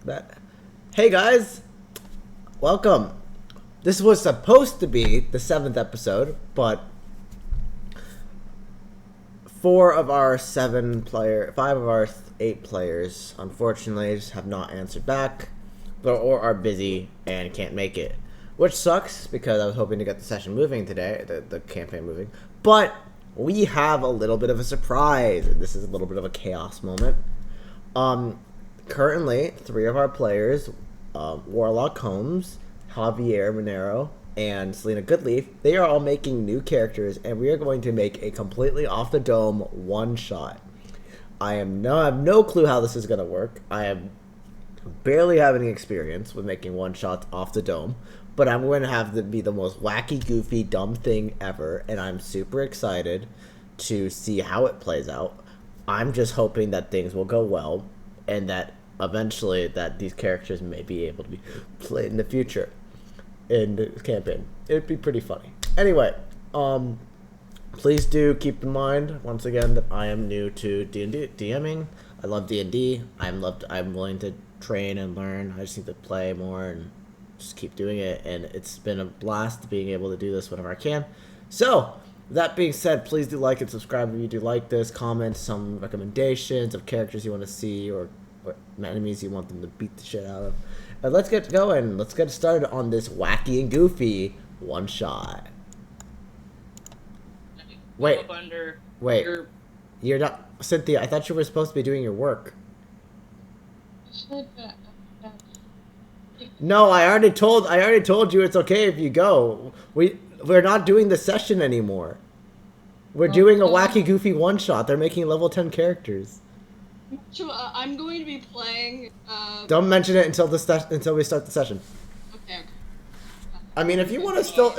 that. Hey guys, welcome. This was supposed to be the 7th episode, but 5 of our 8 players, unfortunately, just have not answered back, or are busy and can't make it. Which sucks, because I was hoping to get the session moving today, the campaign moving. But we have a little bit of a surprise. This is a little bit of a chaos moment. Currently, 3 of our players, Warlock Holmes, Javier Monero, and Selena Goodleaf, they are all making new characters, and we are going to make a completely off-the-dome one-shot. I have no clue how this is going to work. I barely have any experience with making one-shots off the dome, but I'm going to have to be the most wacky, goofy, dumb thing ever, and I'm super excited to see how it plays out. I'm just hoping that things will go well, and that eventually that these characters may be able to be played in the future in the campaign. It'd be pretty funny. Anyway, please do keep in mind once again that I am new to D&D DMing. I love D&D. I'm willing to train and learn. I just need to play more and just keep doing it, and it's been a blast being able to do this whenever I can. So that being said, please do like and subscribe if you do like this. Comment some recommendations of characters you want to see or enemies you want them to beat the shit out of. And let's get going. Let's get started on this wacky and goofy one shot. Wait. You're not, Cynthia. I thought you were supposed to be doing your work. No, I already told you it's okay if you go. We're not doing the session anymore. We're doing a wacky goofy one shot. They're making level 10 characters. So, I'm going to be playing. Don't mention it until we start the session. Okay. I mean, if you still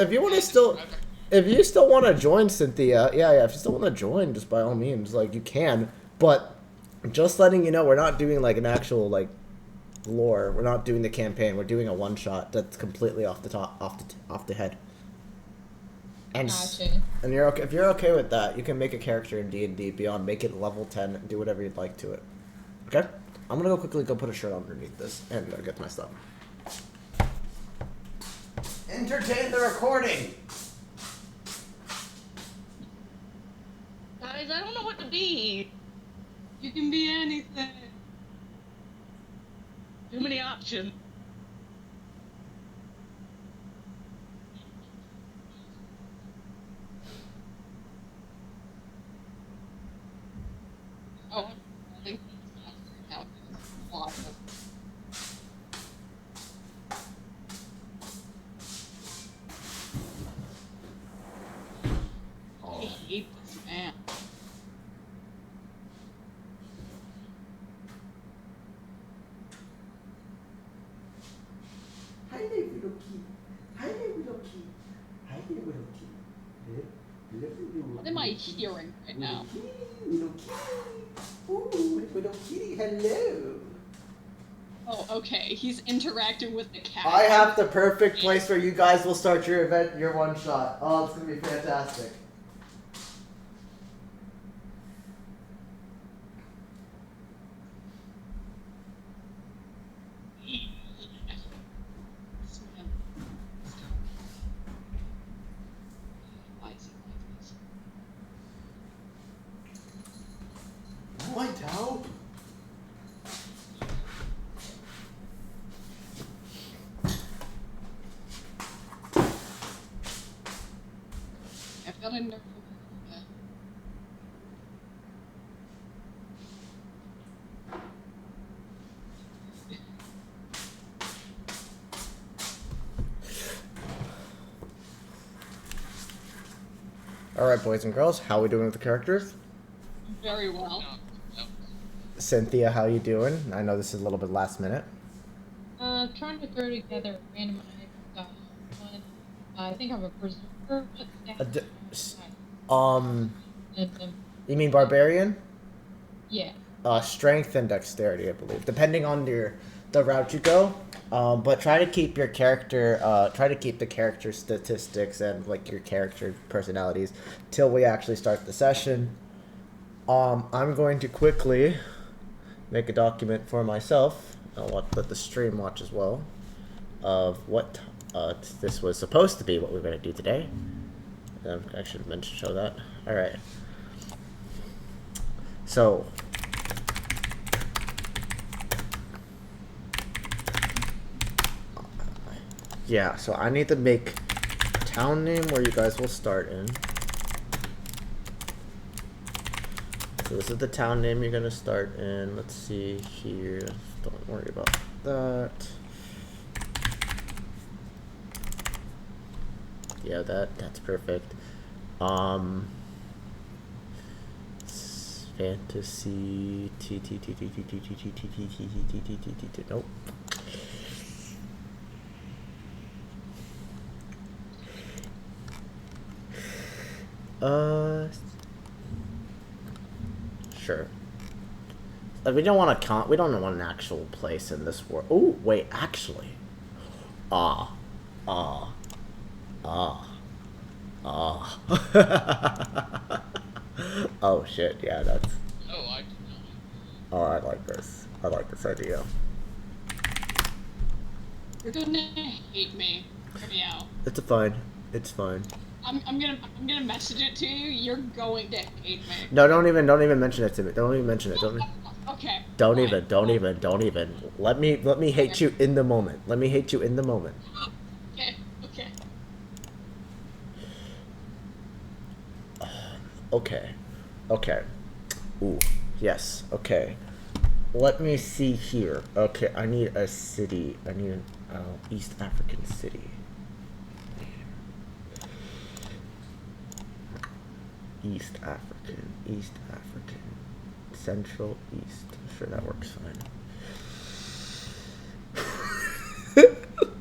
want to join, Cynthia, yeah. If you still want to join, just by all means, like, you can. But just letting you know, we're not doing like an actual like lore. We're not doing the campaign. We're doing a one shot that's completely off the head. And you're okay. If you're okay with that, you can make a character in D&D Beyond, make it level 10, and do whatever you'd like to it. Okay? I'm gonna quickly put a shirt underneath this and get my stuff. Entertain the recording. Guys, I don't know what to be. You can be anything. Too many options. Oh, I think now. I hate this man. Hi there, little kid. Hi there, little kid. Hi there, little kid. What am I hearing right now? Little kitty. Ooh, little kitty, hello. Oh, okay. He's interacting with the cat. I have the perfect place where you guys will start your event, your one shot. Oh, it's gonna be fantastic. White out. I've got a nerve. Alright, boys and girls, how are we doing with the characters? Very well. Cynthia, how you doing? I know this is a little bit last minute. Trying to throw together a randomized one. I think I'm a berserker. You mean barbarian? Yeah. Strength and dexterity, I believe, depending on the route you go. But try to keep your character, try to keep the character statistics and like your character personalities till we actually start the session. I'm going to quickly make a document for myself. I'll let the stream watch as well of what this was supposed to be, what we're going to do today. I should mention show that. All right. So yeah, so I need to make a town name where you guys will start in. So this is the town name you're gonna start in. Let's see here. Don't worry about that. Yeah, that's perfect. Fantasy nope. Sure. We don't want to we don't want an actual place in this world. Oh, wait, actually. Oh shit, yeah, that's... Oh, I like this. I like this idea. You're gonna hate me. Hear me out. It's fine. It's fine. I'm gonna message it to you. You're going to hate me. No, don't even mention it to me. Don't even mention it. Okay. Don't even. Let me hate you in the moment. Let me hate you in the moment. Okay. Okay. Ooh, yes. Okay. Let me see here. Okay, I need a city. I need an East African city. East African, Central East. I'm sure that works fine.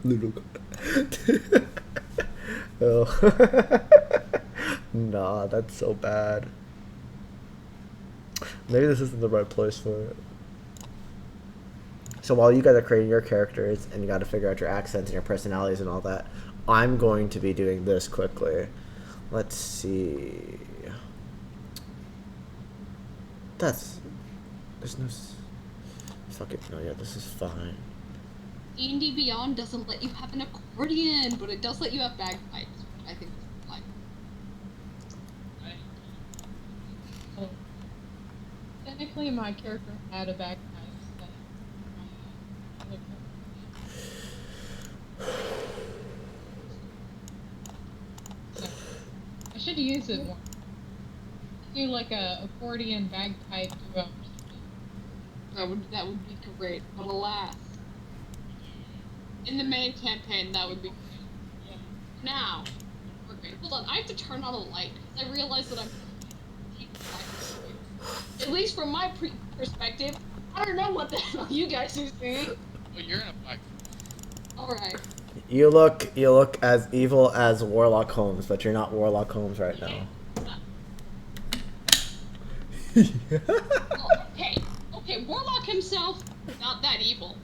Little. Oh. Nah, that's so bad. Maybe this isn't the right place for it. So while you guys are creating your characters and you got to figure out your accents and your personalities and all that, I'm going to be doing this quickly. Let's see. There's no... Fuck it. No, yeah, this is fine. D&D Beyond doesn't let you have an accordion, but it does let you have bagpipes. I think it's fine. So, technically, my character had a bagpipe. So, I should use it more. Do like a accordion bagpipe duo. That would be great, but alas, in the main campaign that would be great. Yeah. Now, okay, hold on, I have to turn on a light because I realize that I'm. At least from my perspective, I don't know what the hell you guys are seeing. Well, you're in a fight. All right. You look as evil as Warlock Holmes, but you're not Warlock Holmes right now. Okay, Warlock himself, not that evil.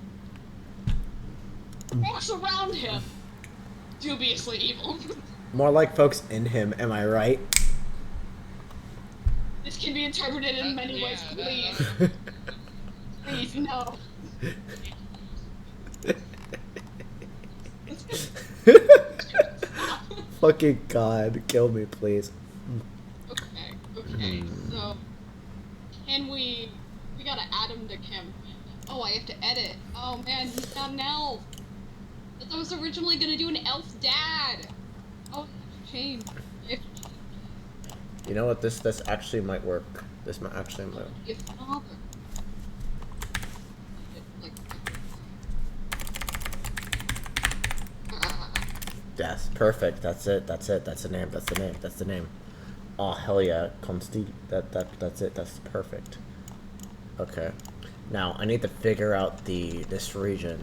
Folks around him, dubiously evil. More like folks in him, am I right? This can be interpreted in many ways, please. Please, no. Fucking God, kill me, please. Okay, so, can we gotta add him to Kim. Oh, I have to edit. Oh man, he's not an elf. I was originally gonna do an elf dad. Oh, change. You know what, this actually might work. This might actually work. Your father. Yes, perfect. That's it. That's the name. Oh hell yeah, Consti. That's it. That's perfect. Okay. Now I need to figure out this region.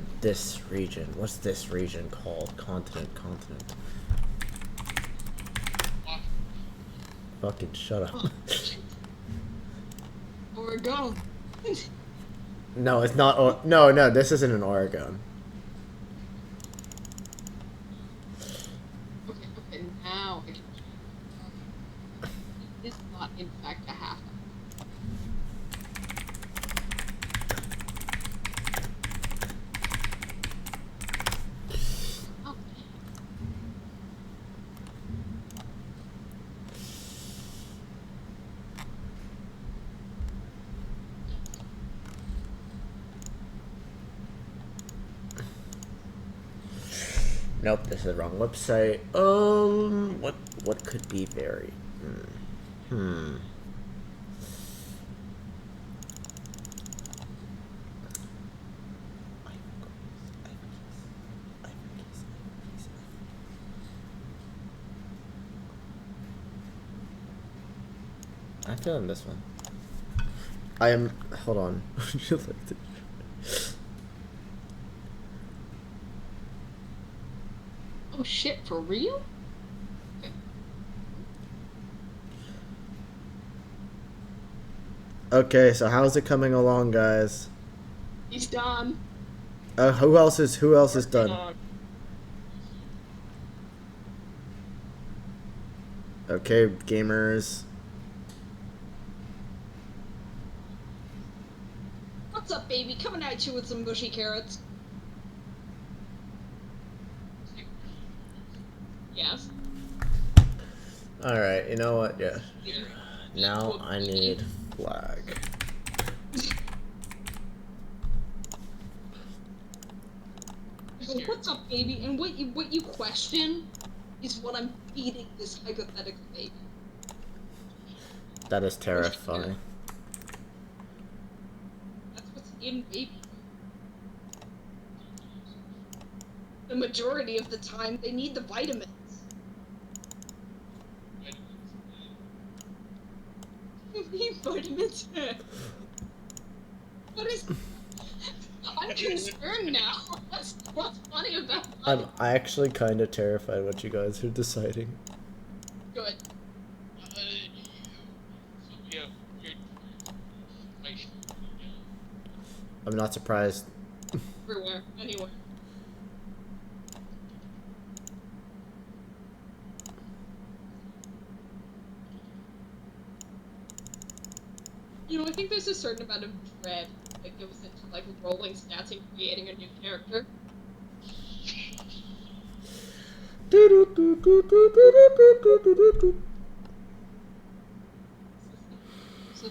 What's this region called? Continent. Fucking shut up. Oregon. No, it's not. No, this isn't an Oregon. Okay, now I can. It's not, in fact, a half. Nope, this is the wrong website. What could be very? Hmm. I'm feeling this one. I am. Hold on. Oh shit, for real? Okay, so how's it coming along, guys? He's done. Who else is done? Okay, gamers. What's up, baby? Coming at you with some mushy carrots. Yes. Alright, you know what? Yeah. Now I need flag. So what's up, baby? And what you question is what I'm feeding this hypothetical baby. That is terrifying. That's what's in baby. The majority of the time, they need the vitamins. You need vitamins? What is... I'm concerned now. What's funny about I'm actually kind of terrified what you guys are deciding. Good. I'm not surprised. Everywhere. Anywhere. You know, I think there's a certain amount of dread that goes into, like, rolling stats and creating a new character. So,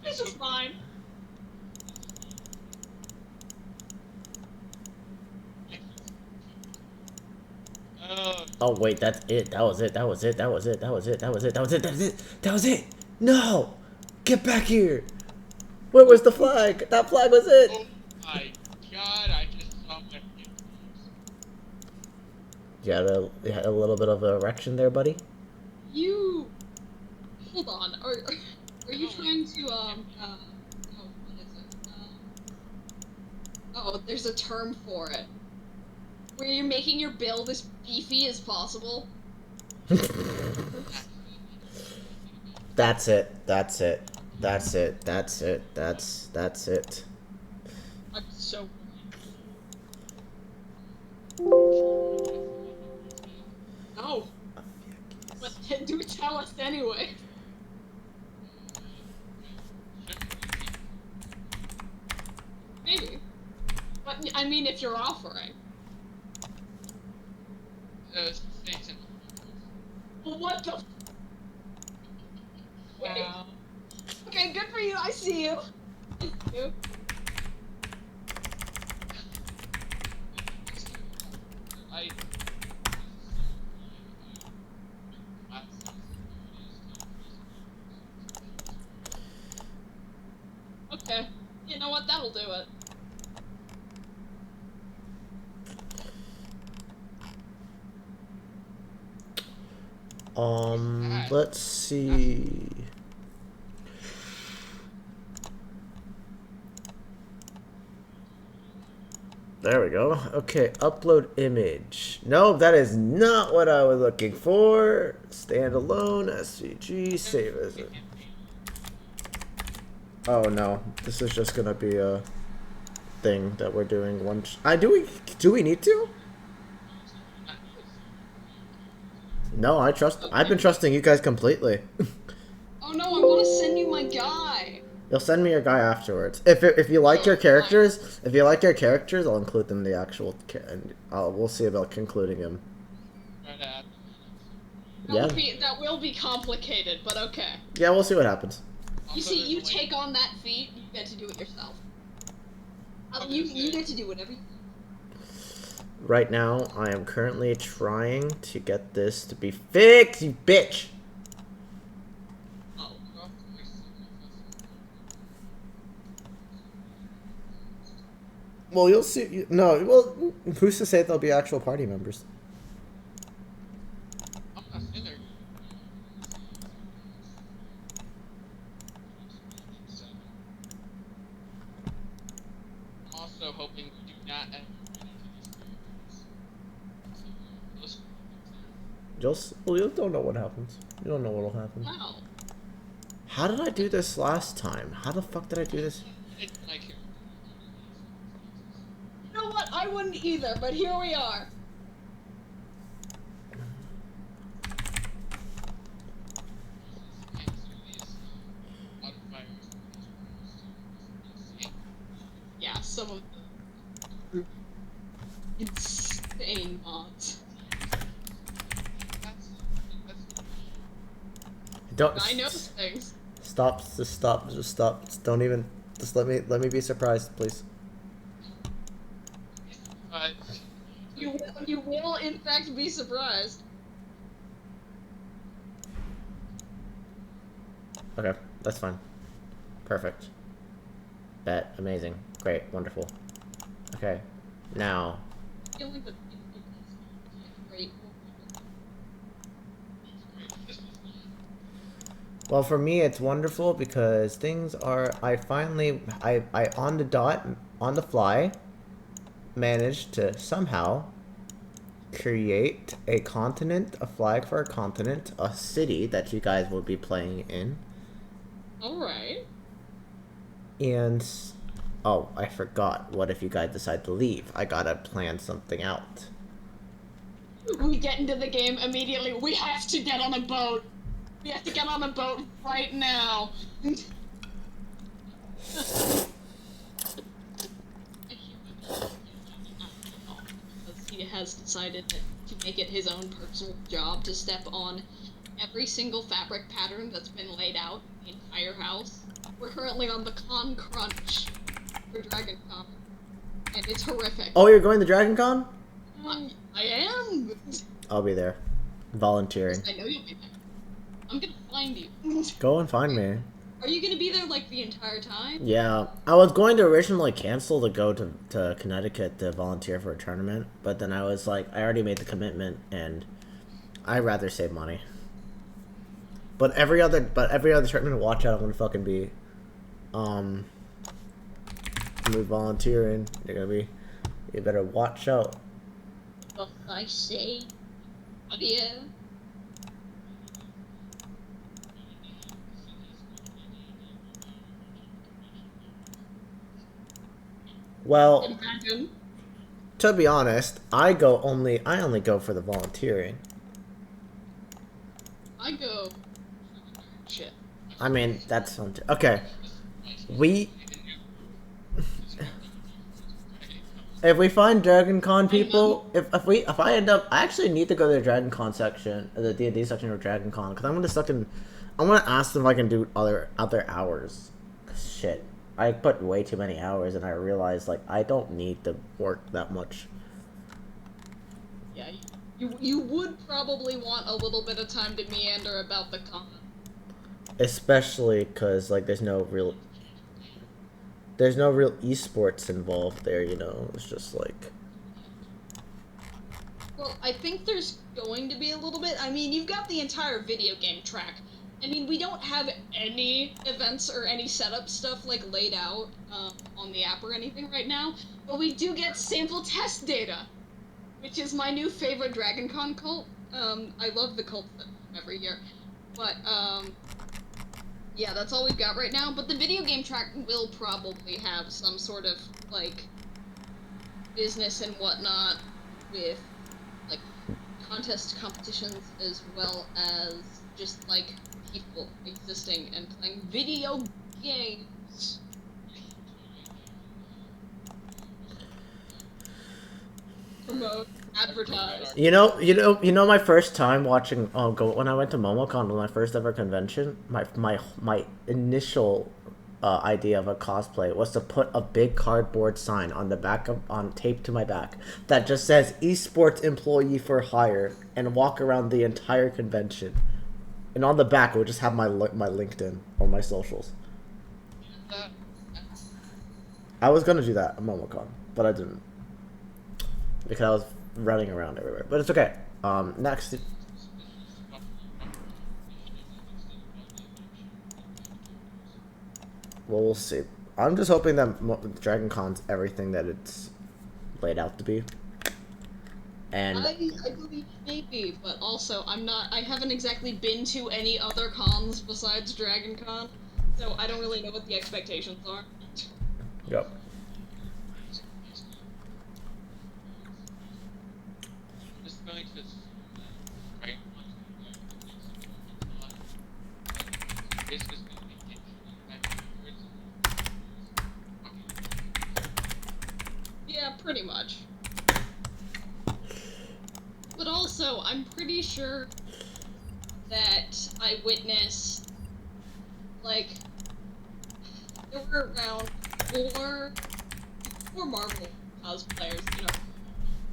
this is fine. Oh wait, that's it. That was it. That was it. That was it. That was it. That was it. That was it. That was it. That was it. No! Get back here! Where was the flag? That flag was it. Oh my god! I just saw my. You had a little bit of an erection there, buddy. You... Hold on. Are you trying to, oh, what is it? Oh, there's a term for it. Where you're making your build as beefy as possible. That's it. That's it. That's it. That's it. That's it. I'm so... No. But do tell us anyway. Maybe. But, I mean, if you're offering. Satan. Well, what the... Wow. Okay, good for you. I see you. Thank you. I. Okay. You know what? That'll do it. Let's see. There we go. Okay, upload image. No, that is not what I was looking for. Standalone, SVG, save as it. Oh no, this is just gonna be a thing that we're doing once. Do we need to? No, I've been trusting you guys completely. Oh no, I want to send you my guy. You'll send me your guy afterwards. If you like your characters, I'll include them in the actual. And we'll see about concluding him. Yeah. That will be complicated, but okay. Yeah, we'll see what happens. You see, you take on that feat, you get to do it yourself. You get to do whatever you Right now, I am currently trying to get this to be fixed, you bitch! Oh. Well, you'll see. No, well, who's to say they'll be actual party members? I'm not in there. I'm also hoping we do not end Well, you don't know what happens. You don't know what'll happen. Wow. How did I do this last time? How the fuck did I do this? like You know what? I wouldn't either, but here we are. Yeah, some of the insane mods. Don't. I know things. Stop. Just stop. Just stop. Just don't even. Just let me be surprised, please. You will in fact be surprised. Okay, that's fine. Perfect. Bet. Amazing. Great. Wonderful. Okay. Now. I feel like the great. Well, for me, it's wonderful because things are. I on the dot, on the fly, managed to somehow create a continent, a flag for a continent, a city that you guys will be playing in. Alright. And, oh, I forgot. What if you guys decide to leave? I gotta plan something out. We get into the game immediately. We have to get on a boat. We have to get on a boat right now. Because he has decided to make it his own personal job to step on every single fabric pattern that's been laid out in the entire house. We're currently on the con crunch for Dragon Con, and it's horrific. Oh, you're going to Dragon Con? I am! I'll be there. Volunteering. I know you'll be there. I'm gonna find you. Go and find me. Are you gonna be there, like, the entire time? Yeah. I was going to originally cancel to go to Connecticut to volunteer for a tournament, but then I was like, I already made the commitment, and I'd rather save money. But every other tournament, watch out, I'm gonna fucking be, I'm gonna be volunteering. You're gonna be, you better watch out. What I say? Yeah. Well, Imagine. to be honest, I only go for the volunteering. I go. Shit. I mean, that's okay. If we find Dragon Con people, if I end up, I actually need to go to the Dragon Con section, the D&D section of Dragon Con, because I want to ask them if I can do other hours. Shit, I put way too many hours, and I realized like I don't need to work that much. Yeah, you would probably want a little bit of time to meander about the con. Especially because like there's no real esports involved there, you know. It's just like. Well, I think there's going to be a little bit. I mean, you've got the entire video game track. I mean, we don't have any events or any setup stuff, like, laid out on the app or anything right now, but we do get sample test data, which is my new favorite Dragon Con cult. I love the cult every year, but, yeah, that's all we've got right now, but the video game track will probably have some sort of, like, business and whatnot with, like, contest competitions as well as just, like, people existing and playing video games. promote, advertise. You know, my first time watching. When I went to MomoCon, my first ever convention. My initial idea of a cosplay was to put a big cardboard sign on the back on tape to my back that just says "Esports Employee for Hire" and walk around the entire convention. And on the back, it would just have my LinkedIn or my socials. I was gonna do that at MomoCon, but I didn't because I was running around everywhere. But it's okay. Next. Well, we'll see. I'm just hoping that Dragon Con's everything that it's laid out to be. And I believe maybe, but also I haven't exactly been to any other cons besides Dragon Con, so I don't really know what the expectations are. yep. Just going to right. It's just going to be Yeah, pretty much. But also, I'm pretty sure that I witnessed, like, there were around four Marvel cosplayers, you know,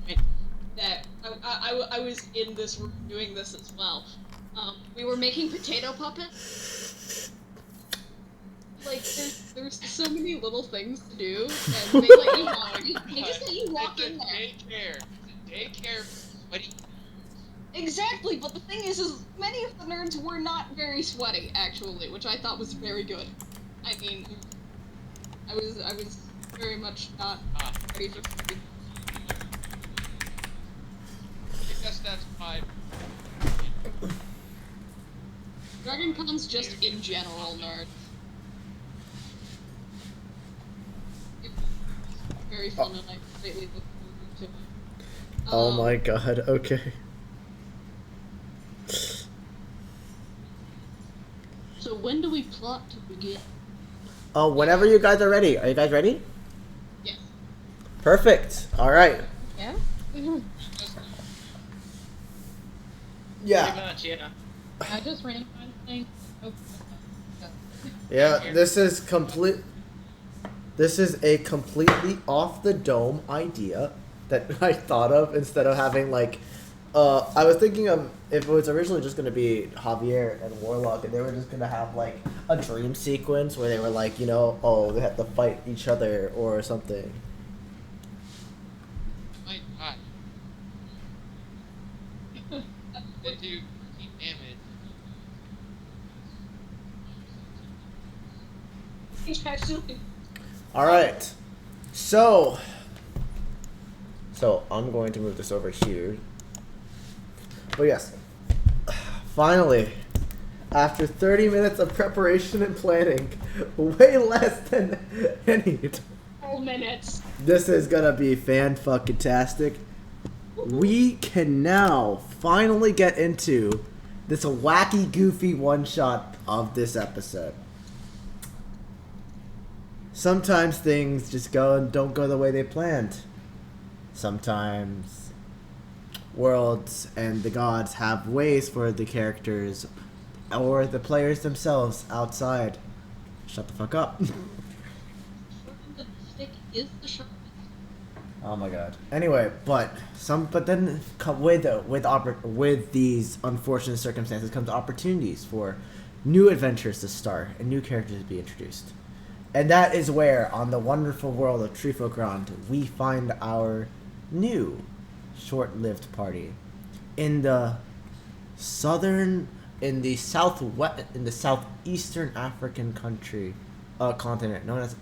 right, that I was in this room doing this as well. We were making potato puppets. Like, there's so many little things to do, and they let you walk. They just let you walk in there. Daycare. It's a daycare. Sweaty. Exactly, but the thing is many of the nerds were not very sweaty, actually, which I thought was very good. I mean, I was very much not ready for sweaty. I guess that's my. Dragon Con's just in general nerd. Very fun, and I greatly look forward to it. Oh my god. Okay. So when do we plot to begin? Oh, whenever you guys are ready. Are you guys ready? Yes. Perfect. All right. Yeah? Yeah. Pretty much, yeah. I just ran one thing. Yeah. This is complete. This is a completely off the dome idea that I thought of instead of having like. I was thinking of if it was originally just going to be Javier and Warlock, and they were just going to have like a dream sequence where they were like, you know, oh, they have to fight each other or something. My god. They do deep damage. Actually, All right, so I'm going to move this over here. But yes, finally, after 30 minutes of preparation and planning, way less than any, 12 minutes. this is gonna be fan-fucking-tastic. We can now finally get into this wacky, goofy one-shot of this episode. Sometimes things just don't go the way they planned. Sometimes worlds and the gods have ways for the characters or the players themselves outside. Shut the fuck up. The stick is the sharp. Oh my god. Anyway, but then with these unfortunate circumstances comes opportunities for new adventures to start and new characters to be introduced. And that is where, on the wonderful world of Trifogrand, we find our new short-lived party in the southeastern African continent known as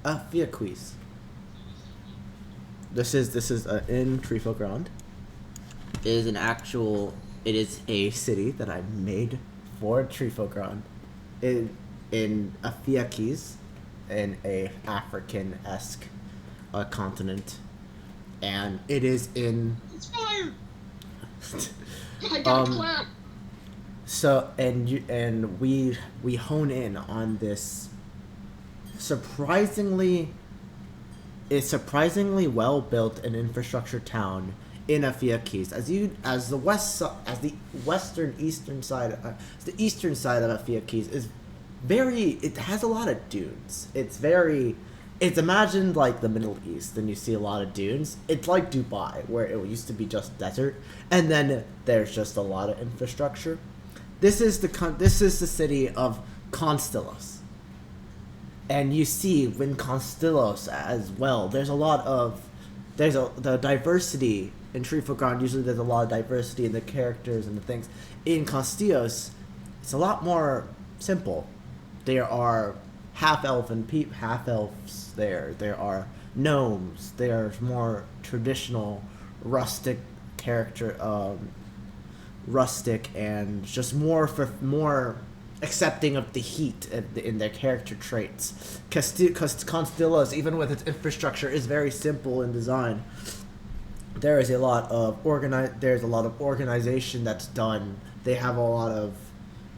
Afiaquis. This is in Trifogrand. It is a city that I made for Trifogrand in Afiaquis, in a African-esque continent. And it is in. It's fire! I gotta clap! So we hone in on this surprisingly a surprisingly well built and infrastructure town in Afia Keys. As the eastern side of Afia Keys is it has a lot of dunes. It's imagined like the Middle East, and you see a lot of dunes. It's like Dubai, where it used to be just desert, and then there's just a lot of infrastructure. This is the city of Constellos, and you see in Constellos as well. There's the diversity in Treeful Ground. Usually, there's a lot of diversity in the characters and the things. In Constellos, it's a lot more simple. There are half-elves there. There are gnomes. There's more traditional rustic and just more accepting of the heat in their character traits. Constellos, even with its infrastructure, is very simple in design. There's a lot of organization that's done. They have a lot of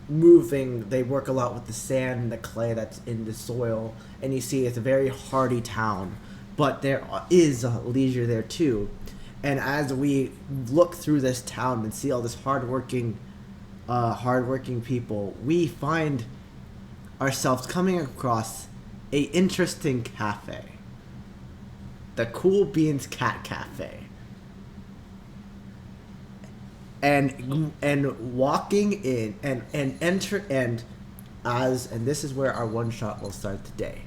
moving. They work a lot with the sand and the clay that's in the soil, and you see it's a very hardy town, but there is leisure there too. And as we look through this town and see all this hardworking people, we find ourselves coming across a interesting cafe, the Cool Beans Cat Cafe. And walking in and this is where our one shot will start today.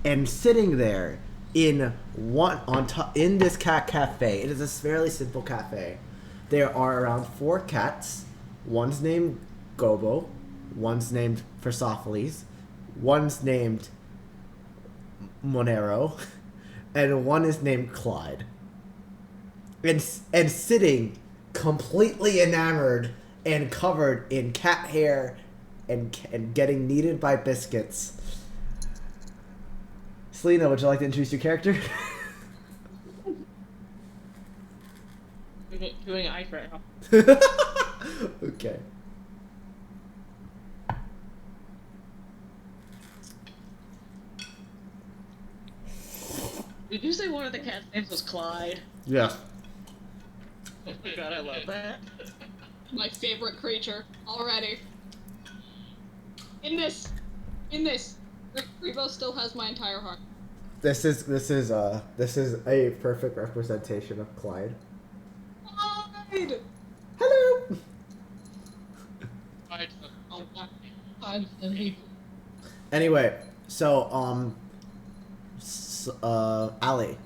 And sitting there in this cat cafe, it is a fairly simple cafe. There are around 4 cats. One's named Gobo, one's named Persophiles, one's named Monero, and one is named Clyde. And sitting completely enamored and covered in cat hair and getting kneaded by biscuits. Selena, would you like to introduce your character? Doing ice right now. Okay. Did you say one of the cat's names was Clyde? Yeah. Oh my god, I love that. My favorite creature already. In this, Revo still has my entire heart. This is a perfect representation of Clyde. Clyde! Hello. Clyde. Oh, God. Constantly. Anyway, so Ali,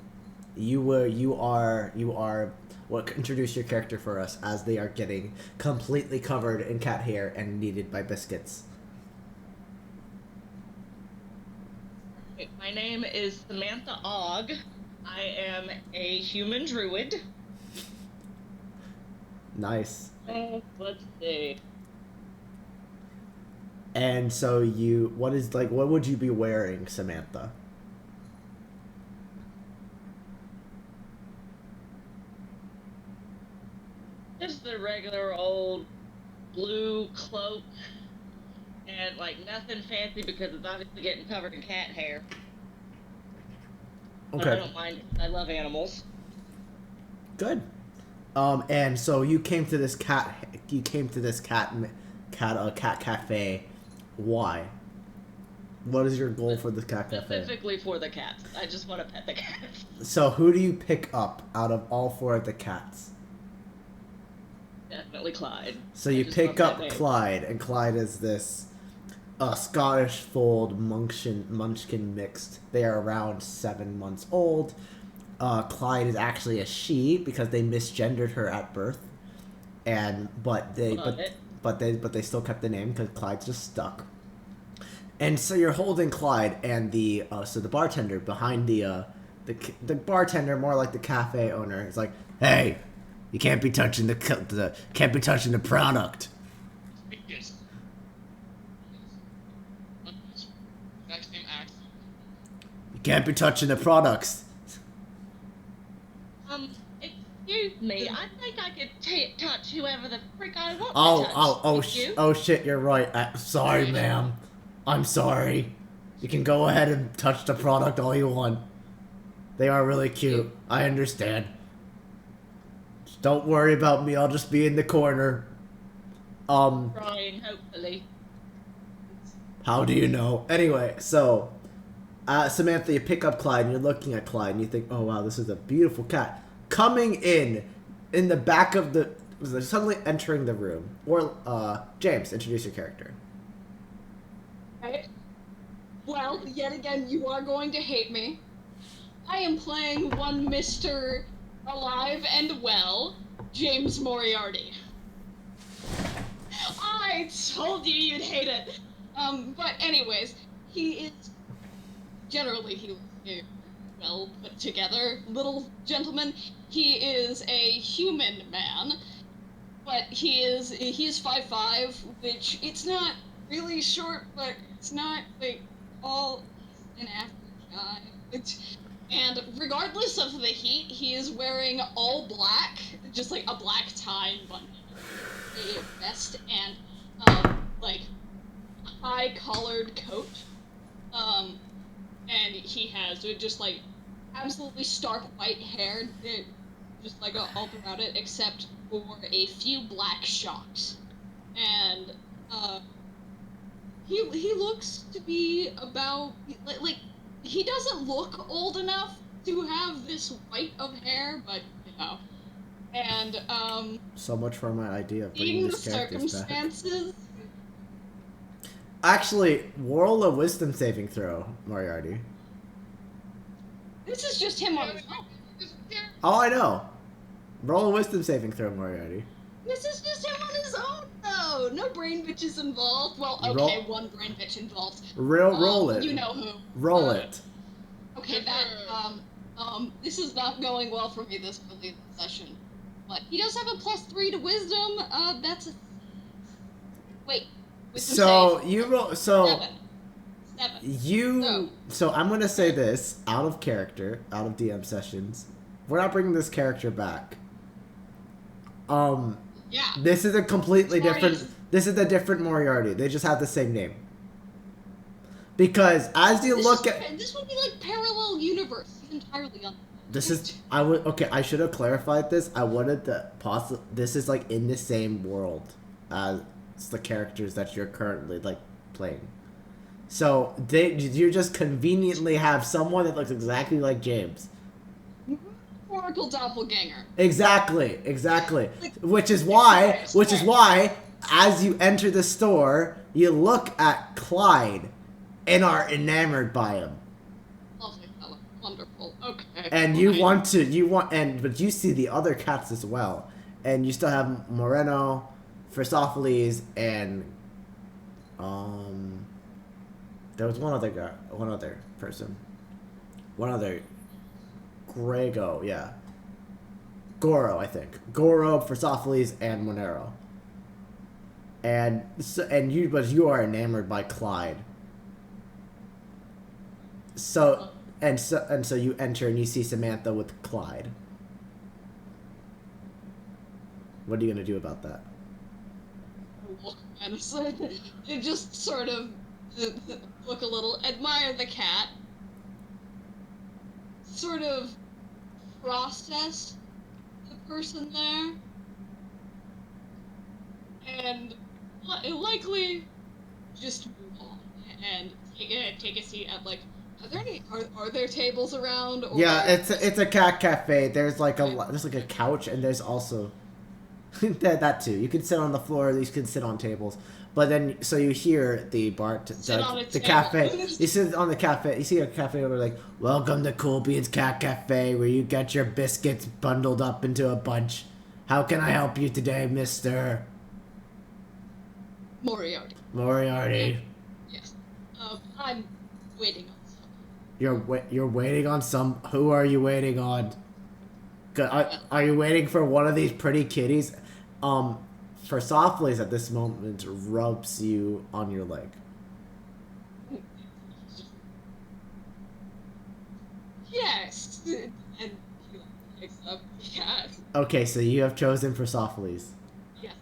you are introduce your character for us as they are getting completely covered in cat hair and kneaded by biscuits. My name is Samantha Ogg. I am a human druid. Nice. Let's see. And so what would you be wearing, Samantha? Just the regular old blue cloak. And nothing fancy because it's obviously getting covered in cat hair. But I Okay. don't mind. I love animals. Good. And so you came to this cat cafe. Why? What is your goal for this cat cafe? Specifically for the cats. I just want to pet the cats. So who do you pick up out of all 4 of the cats? Definitely Clyde. So I you just pick love that up name. Clyde, and Clyde is this Scottish fold munchkin mixed. They are around 7 months old. Clyde is actually a she because they misgendered her at birth, but they still kept the name because Clyde's just stuck. And so you're holding Clyde, and the bartender behind the bartender, more like the cafe owner, is like, "Hey, you can't be touching the product." Yes. Exact same accent. You can't be touching the products. Excuse me. I think I could touch whoever the frick I want to touch. Oh shit, you're right. Sorry, ma'am. I'm sorry. You can go ahead and touch the product all you want. They are really cute. I understand. Just don't worry about me. I'll just be in the corner. Crying, hopefully. How do you know? Anyway, so Samantha, you pick up Clyde, and you're looking at Clyde, and you think, "Oh wow, this is a beautiful cat." Coming in the back of the, suddenly entering the room. Or James, introduce your character. Right. Well, yet again, you are going to hate me. I am playing one Mr. Alive and Well, James Moriarty. I told you you'd hate it. But anyways, he is generally he a well put together little gentleman. He is a human man, but he is 5'5", which it's not really short, but it's not like all an average guy. And regardless of the heat, he is wearing all black, just like a black tie and button, a vest, and like high collared coat. And he has just like absolutely stark white hair, just like all throughout it, except for a few black shocks. And he looks to be about like he doesn't look old enough to have this white of hair, but you know. And So much for my idea of bringing in the these characters back. circumstances, Actually, roll a wisdom saving throw, Moriarty. this is just him on his own. Oh, I know. Roll a wisdom saving throw, Moriarty. This is just him on his own, though. No brain bitches involved. Well, You okay, roll- one brain bitch involved. Roll it. You know who. Roll it. Okay, that this is not going well for me this early in the session. But he does have a +3 to wisdom. That's a wait. Wisdom So save. you roll. 7. So I'm gonna say this out of character, out of DM sessions. We're not bringing this character back. Yeah. This is a completely Moriarty's- different. This is a different Moriarty. They just have the same name. Because as you look at this would be like parallel universe. He's entirely on. this is I should have clarified this. I wanted to this is like in the same world as the characters that you're currently like playing. So you just conveniently have someone that looks exactly like James. Oracle doppelganger. Exactly. Which is why as you enter the store, you look at Clyde and are enamored by him. Lovely fellow. Wonderful. Okay. And but you see the other cats as well. And you still have Moreno, Phersophiles, and there was one other person. One other Grego, yeah. Goro, I think. Goro, Phersophiles, and Monero. But you are enamored by Clyde. So you enter and you see Samantha with Clyde. What are you gonna do about that? And so you just sort of look a little, admire the cat, sort of process the person there, and likely just move on and take a seat at like. Are there tables around? Or Yeah, it's a cat cafe. There's like a couch and there's also that too. You can sit on the floor. You can sit on tables. But then, so you hear the the cafe. You sit on the cafe. You see a cafe over like, "Welcome to Cool Beans Cat Cafe, where you get your biscuits bundled up into a bunch. How can I help you today, Mister Moriarty? Yes. I'm waiting on someone. You're waiting on some. Who are you waiting on? Are you waiting for one of these pretty kitties? Phersophiles at this moment rubs you on your leg. Yes. And he picks up the cat. Okay, so you have chosen Phersophiles. Yes.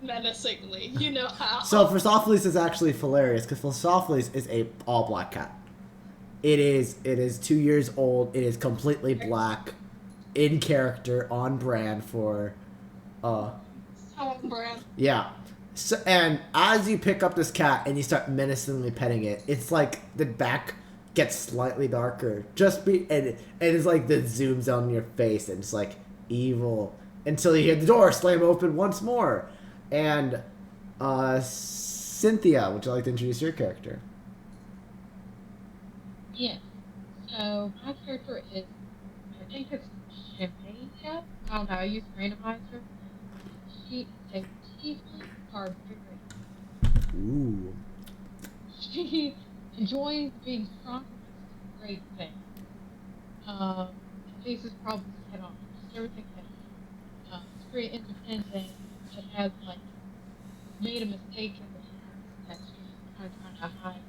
Menacingly. You know how. So Phersophiles is actually hilarious because Phersophiles is a all black cat. It is 2 years old. It is completely black, in character, on brand for, So on brand. yeah. So, and as you pick up this cat and you start menacingly petting it, it's like the back gets slightly darker. And it's like the zooms on your face and it's like evil until you hear the door slam open once more. And Cynthia, would you like to introduce your character? Yes. So my character is, I think it's Shemaya. I don't know. I use randomizer. She is a tiefling barbarian. Ooh. She enjoys being strong. It's a great thing. Faces problems head on. Just everything head on. It's very independent. It has like made a mistake in the past that she's kind of trying to hide.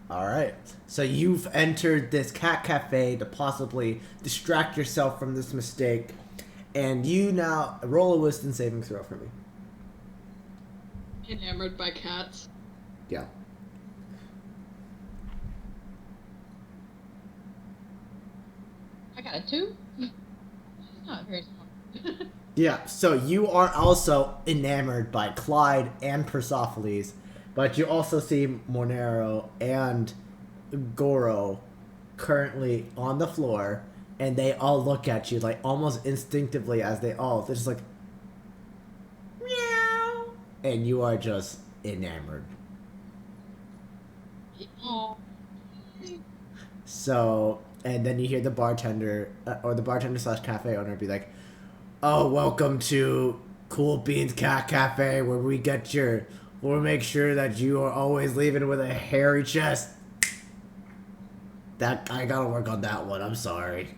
Alright. So you've entered this cat cafe to possibly distract yourself from this mistake. And you now roll a wisdom saving throw for me. Enamored by cats. Yeah. I got a 2. She's not very smart. Yeah, so you are also enamored by Clyde and Persophiles, but you also see Monero and Goro currently on the floor, and they all look at you like almost instinctively as they're just like meow, and you are just enamored. Oh. So, and then you hear the bartender or the bartender / cafe owner be like, "Oh, welcome to Cool Beans Cat Cafe, where we'll make sure that you are always leaving with a hairy chest." That I gotta work on that one. I'm sorry.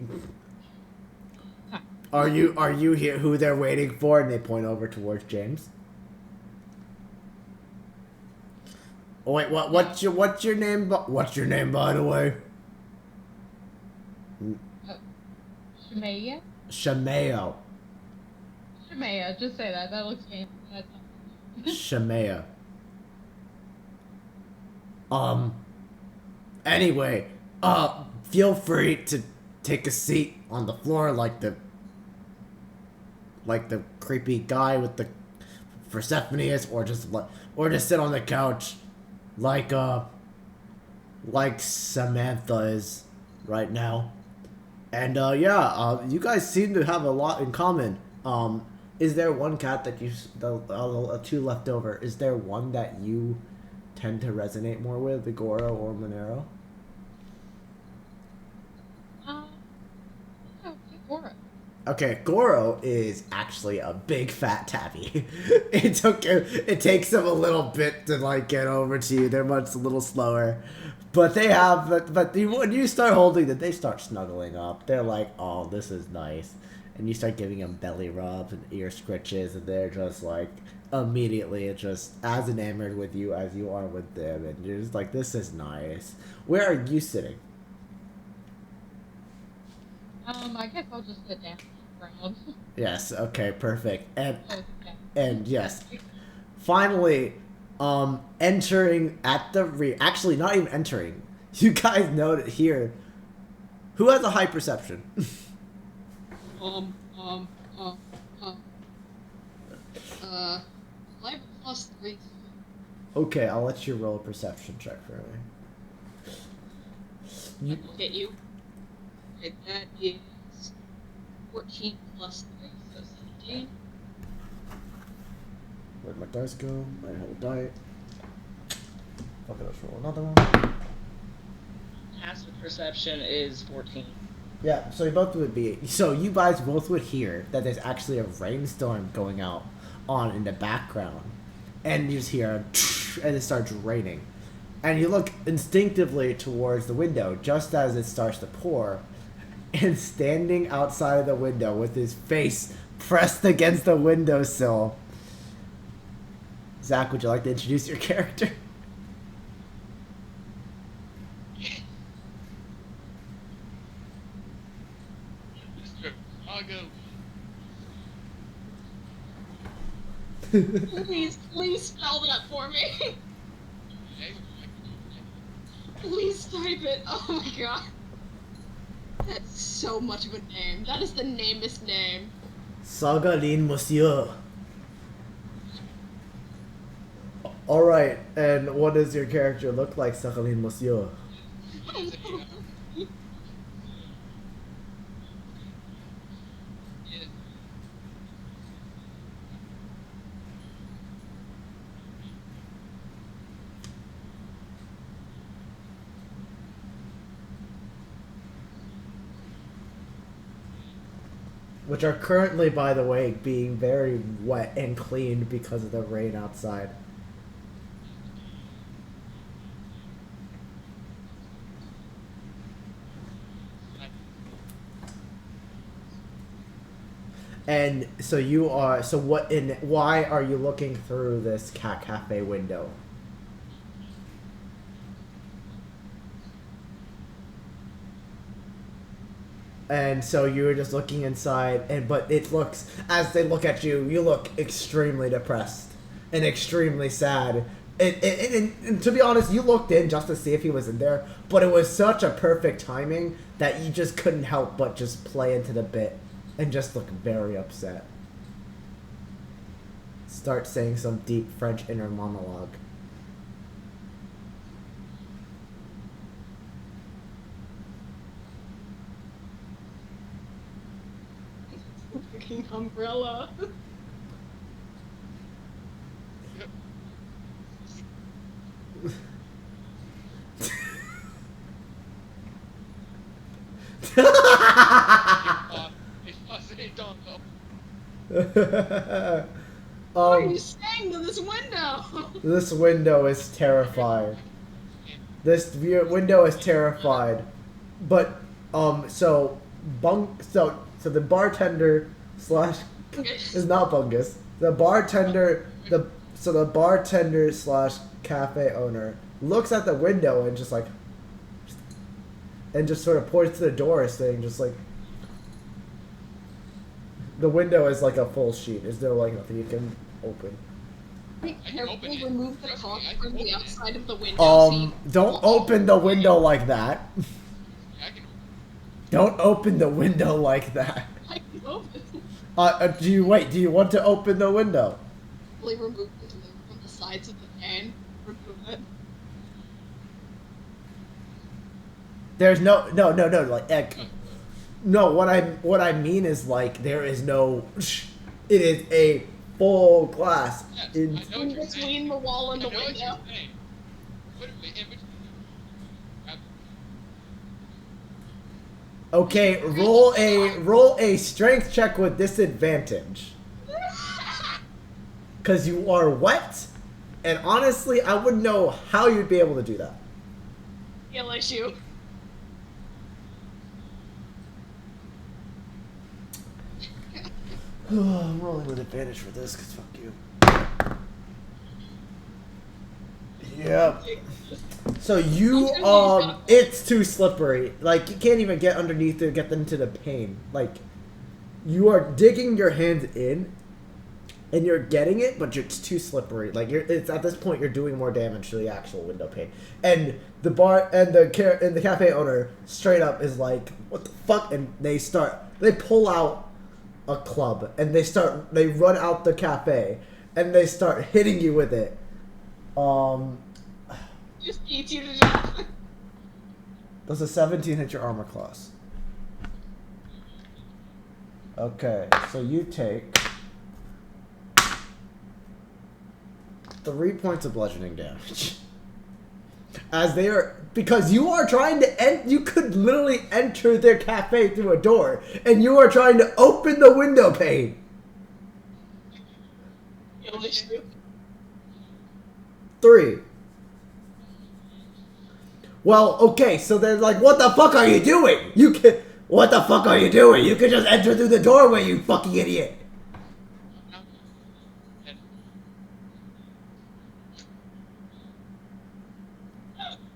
Are you here? Who they're waiting for? And they point over towards James. Oh wait, what's your name? What's your name, by the way? Shemaya? Shemaya. Shemaya, just say that. That looks fancy. That's Shemaya. Anyway, feel free to take a seat on the floor like the creepy guy with the Persephone is, or just sit on the couch like Samantha is right now. And you guys seem to have a lot in common. Is there one cat that the 2 left over? Is there one that you tend to resonate more with, the Goro or Monero? Goro. Okay, Goro is actually a big fat tabby. It takes them a little bit to get over to you. They're much a little slower, but when you start holding them, they start snuggling up. They're like, "Oh, this is nice," and you start giving them belly rubs and ear scritches, and they're just like immediately just as enamored with you as you are with them, and you're just like, "This is nice." Where are you sitting? I guess I'll just sit down. Yes. Okay. Perfect. And yes, Okay. finally, entering at the actually not even entering. You guys know here. Who has a high perception? Life +3. Okay, I'll let you roll a perception check for me. Look at you. Okay, that is 14 +3, so 17. Where'd my dice go? I have a die. Okay, let's roll another one. Passive perception is 14. Yeah, so you both would be. So you guys both would hear that there's actually a rainstorm going on in the background, and you just hear, and it starts raining, and you look instinctively towards the window just as it starts to pour, and standing outside of the window with his face pressed against the windowsill. Zach, would you like to introduce your character? Mr. Chicago. Please spell that for me. Please type it. Oh my god. That's so much of a name. That is the namest name. Sagaline Monsieur. Alright, and what does your character look like, Sagaline Monsieur? Which are currently, by the way, being very wet and cleaned because of the rain outside. And so you are, so what in, why are you looking through this cat cafe window? And so you were just looking inside, and but it looks, as they look at you, you look extremely depressed and extremely sad. And to be honest, you looked in just to see if he was in there, but it was such a perfect timing that you just couldn't help but just play into the bit and just look very upset. Start saying some deep French inner monologue. Fucking umbrella. What are you saying to this window? This window is terrified. This window is terrified. But so the bartender slash is not Bungus. The bartender slash cafe owner looks at the window and just like, and just sort of points to the door, saying just like, the window is like a full sheet. Is there like nothing you can open? Be careful, remove the caulk from the outside of the window. Don't open the window like that. Don't open the window like that. I can open. Do you want to open the window? Really remove the glue from the sides of the pane. Remove it. There's no, like, no, what I mean is, like, there is no, it is a full glass. Yes, In, I know what you're Between saying. the wall and the I know what window. you're saying. Put it in between. okay, roll a strength check with disadvantage. Cause you are wet, and honestly, I wouldn't know how you'd be able to do that. Skill issue. I'm rolling with advantage for this, cause fuck you. Yep. So you, it's too slippery. Like, you can't even get underneath to get into the pane. Like, you are digging your hands in, and you're getting it, but it's too slippery. Like, it's at this point, you're doing more damage to the actual window pane. And the the cafe owner straight up is like, what the fuck? And they pull out a club, and they run out the cafe, and they start hitting you with it. Just eats you to death. Does a 17 hit your armor class? Okay, so you take 3 points of bludgeoning damage. As they are, because you are trying to you could literally enter their cafe through a door, and you are trying to open the window pane. Skill issue. 3. Well, okay, so they're like, what the fuck are you doing? What the fuck are you doing? You can just enter through the doorway, you fucking idiot.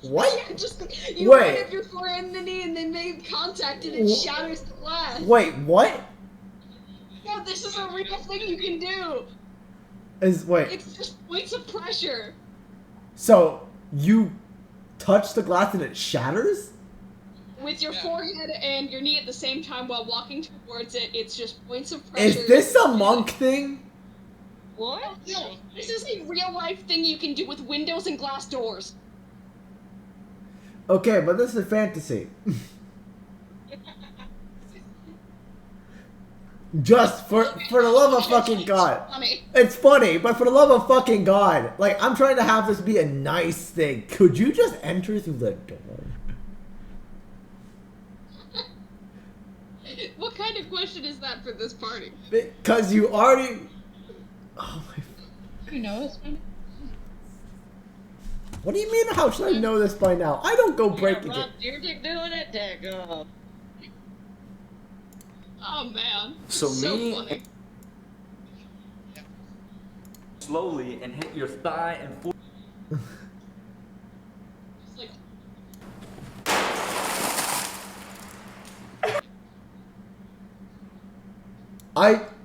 What? Yeah, just you Wait. run up your forehead and knee, and then make contact, and it shatters the glass. Wait, what? Yeah, this is a real thing you can do. Wait. It's just points of pressure. So, You touch the glass and it shatters? With your forehead and your knee at the same time while walking towards it, it's just points of pressure. Is this a monk thing? What? No, this is a real life thing you can do with windows and glass doors. Okay, but this is fantasy. Just for the love of fucking God. Funny. It's funny, but for the love of fucking God. Like, I'm trying to have this be a nice thing. Could you just enter through the door? What kind of question is that for this party? Because you already... Oh my... You know this one? What do you mean, how should I know this by now? I don't go breaking Rob, it. you're doing it, Dago. Oh man. So me- funny. Slowly and hit your thigh and foot. It's like,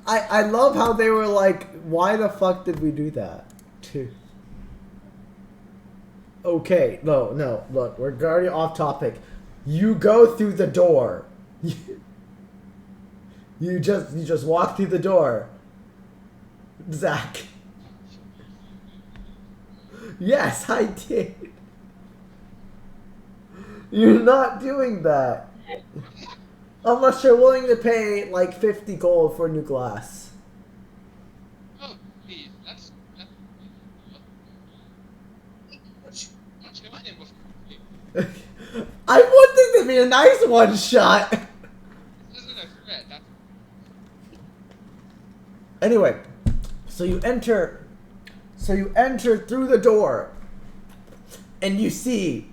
I love how they were like, why the fuck did we do that? Too. Okay, no, look, we're already off topic. You go through the door. You just walk through the door. Zach. Yes, I did. You're not doing that. Unless you're willing to pay like 50 gold for a new glass. Oh, please, that's I'm killing him before. I want this to be a nice one shot. This isn't a threat. That's Anyway, so you enter through the door, and you see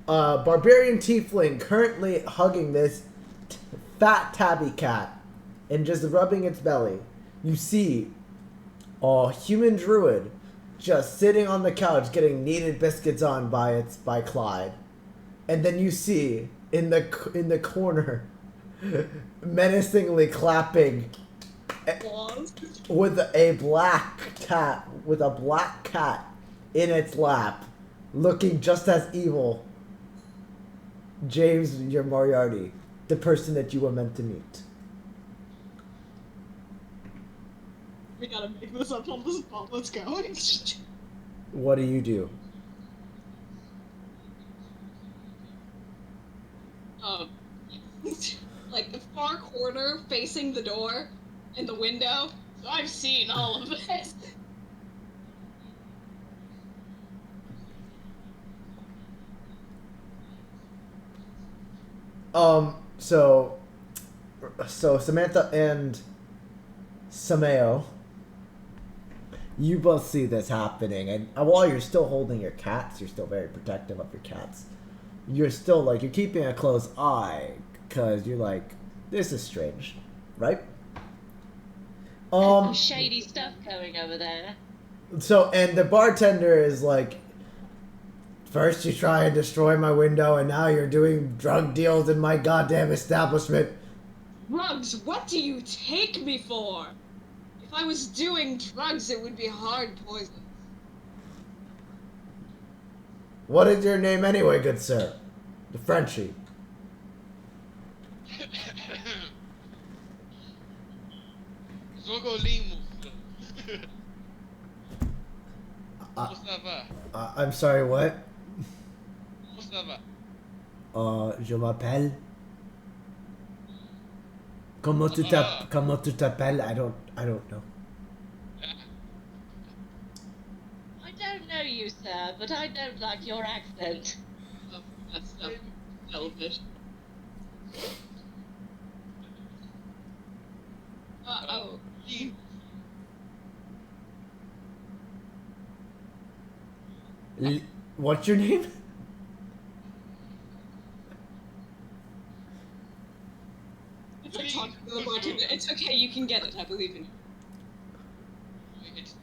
a barbarian tiefling currently hugging this fat tabby cat and just rubbing its belly. You see a human druid just sitting on the couch getting kneaded biscuits on by Clyde, and then you see in the corner menacingly clapping with a black cat in its lap, looking just as evil. James, your Moriarty, the person that you were meant to meet. we gotta make this up on the spot. Let's go. What do you do? Like the far corner facing the door and the window. So I've seen all of this. So Samantha and Sameo, you both see this happening, and while you're still holding your cats, you're still very protective of your cats. You're still like, you're keeping a close eye, because you're like, this is strange, right? Some shady stuff coming over there. So, and the bartender is like, first you try and destroy my window, and now you're doing drug deals in my goddamn establishment. Drugs? What do you take me for? If I was doing drugs, it would be hard poison. What is your name anyway, good sir? The Frenchie. Zogolimos. Comment ça va? I'm sorry, what? Comment ça va? Je m'appelle. Comment tu t'appelles? I don't know. I don't know you, sir, but I don't like your accent. That's selfish. Oh. What's your name? It's like talking to the bartender. It's okay, you can get it, I believe in you. It's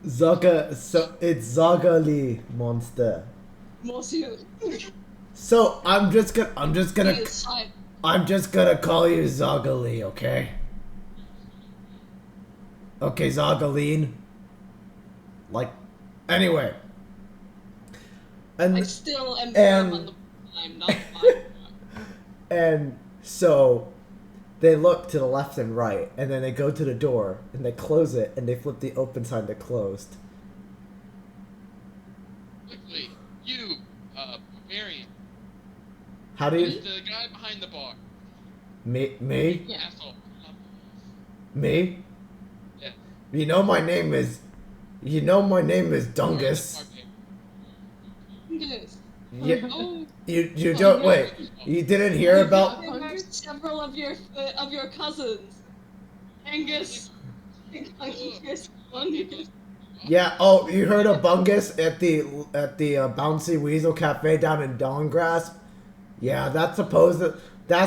Zaga, so it's Zagali monster. Monsieur. So I'm just gonna Yes, I'm just gonna call you Zagali, okay? Okay, Zagaline. Like, anyway. I And still am and- on the I'm not fine. and so they look to the left and right, and then they go to the door and they close it, and they flip the open sign to closed. Quickly, you, barbarian. How do you? The guy behind the bar. Me? Yeah. Asshole. Me? Yeah. You know my name is Dungus. Yes. You, Oh, you don't wait. You didn't hear about? there are several of your cousins. Angus. Angus. Bungus. Yeah. Oh, you heard of Bungus at the Bouncy Weasel Cafe down in Dawngrass? Yeah, that's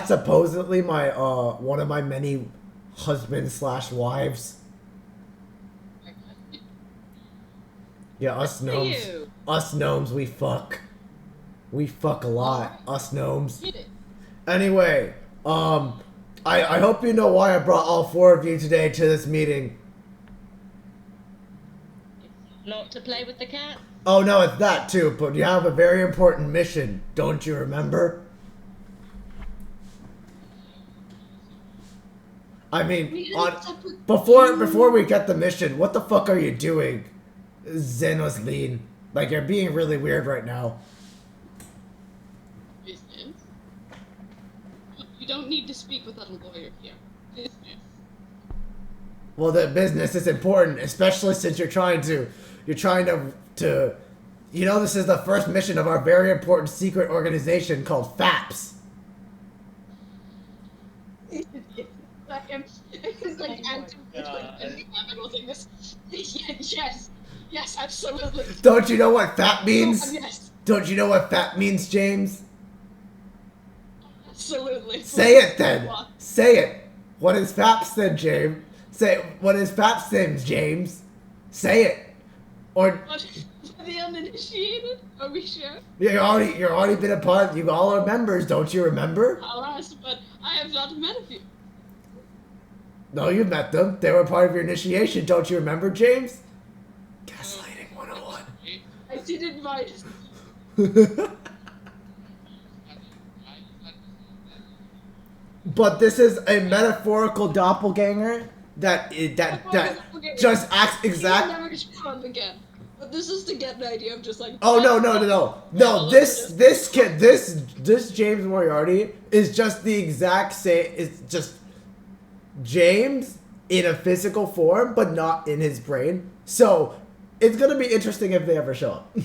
supposedly my one of my many husbands / wives. Yeah, us gnomes. You. Us gnomes, we fuck. We fuck a lot. Us gnomes. Hit it. Anyway, I hope you know why I brought all 4 of you today to this meeting. Not to play with the cat? Oh no, it's that too, but you have a very important mission, don't you remember? I mean, We had on, a separate before we get the mission, what the fuck are you doing, Zenosleen? Like, you're being really weird right now. business. You don't need to speak without a lawyer here. Business. Well, the business is important, especially since you're trying to, you know, this is the first mission of our very important secret organization called FAPS. It's like yes, absolutely. Don't you know what FAP means? Yes, Don't you know what FAP means, James? absolutely. Say it then. Say it. What is FAPS then, James? Say what is FAPS then, James? Say it. Or What? For the uninitiated? Are we sure? you're already been a part. You all are members, don't you remember? I'll ask, but I have not met of you. No, you met them. They were part of your initiation, don't you remember, James? Gaslighting 101. I did invite. But this is a metaphorical doppelganger that just acts You're exact. never gonna come again. But this is to get an idea of just like. Oh no! This kid, this James Moriarty is just the exact same. It's just James in a physical form, but not in his brain. So it's gonna be interesting if they ever show up.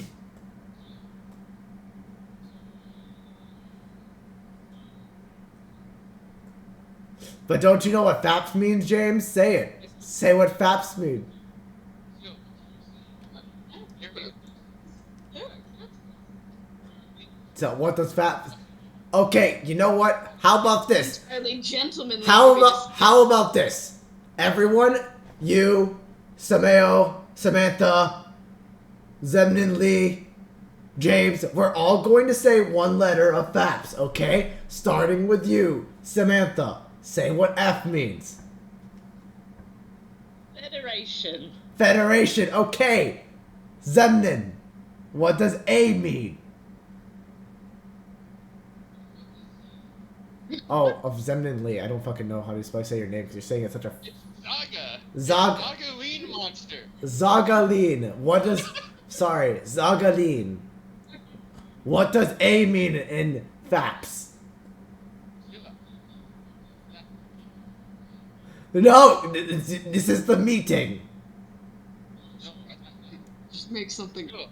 But don't you know what FAPS means, James? Say it. Say what FAPS mean. So what does FAPS? Okay, you know what? How about this? Fairly gentlemanly. How about this? Everyone, you, Sameo, Samantha, Zemnin Lee, James, we're all going to say one letter of FAPS, okay? Starting with you, Samantha. Say what F means. Federation. Federation, okay. Zemnin, what does A mean? Oh, of Zemnin Lee. I don't fucking know how to say your name because you're saying it such a... Zaga. Zaga-lean monster. Zagaline. What does... Sorry, Zagaline. What does A mean in FAPS? No, this is the meeting. Just make something up.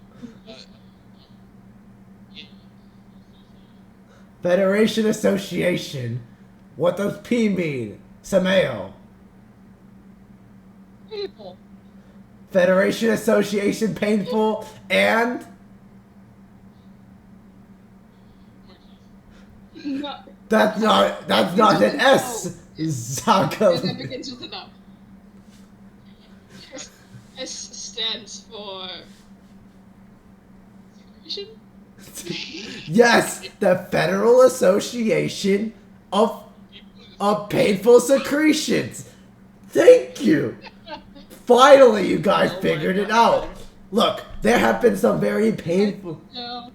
Federation Association. What does P mean? Sameo. People. Federation Association painful and No. that's not an S. And that Zaga. begins with an O. S stands for. Secretion? Yes, the Federal Association of Painful Secretions. Thank you. Finally, you guys figured it out. Look, there have been some very painful. No.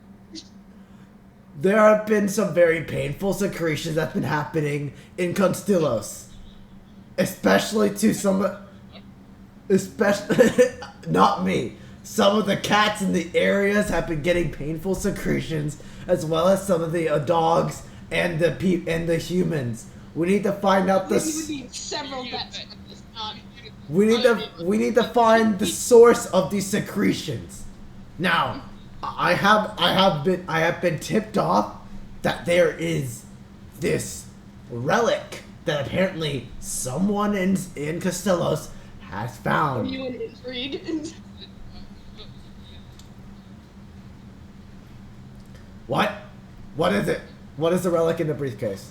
There have been some very painful secretions that have been happening in Constilos. Especially to some... Especially... not me. Some of the cats in the areas have been getting painful secretions, as well as some of the dogs and the humans. We need to find out We the... need several vets at this time. We need to find the source of these secretions. Now, I have been tipped off that there is this relic that apparently someone in Castellos has Are found. you an intrigue? What? What is it? What is the relic in the briefcase?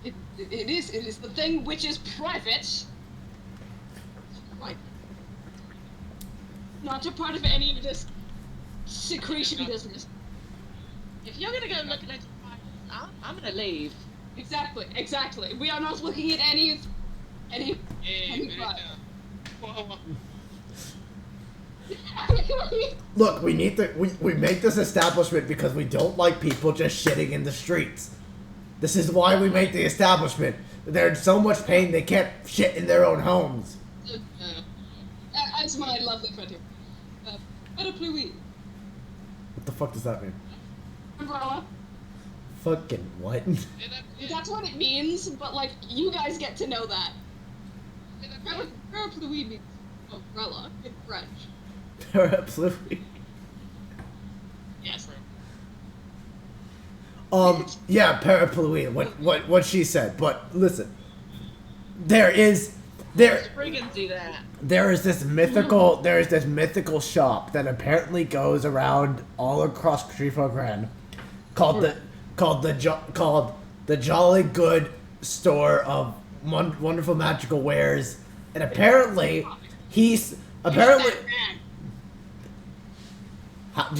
It is the thing which is private. Right. Not a part of any of this secretion business. If you're gonna go looking at I'm gonna leave. Exactly. We are not looking at any private. Look, we need to we make this establishment because we don't like people just shitting in the streets. This is why we make the establishment. They're in so much pain they can't shit in their own homes. As my lovely friend here. Parapluie. What the fuck does that mean? Umbrella. Fucking what? That's what it means, but like, you guys get to know that. Parapluie means umbrella in French. Parapluie. Yes. Yeah, parapluie. What she said. But listen, there is Friggin' do that. there is this mythical shop that apparently goes around all across Trifo Grand, called the Jolly Good Store of Wonderful Magical Wares, and apparently do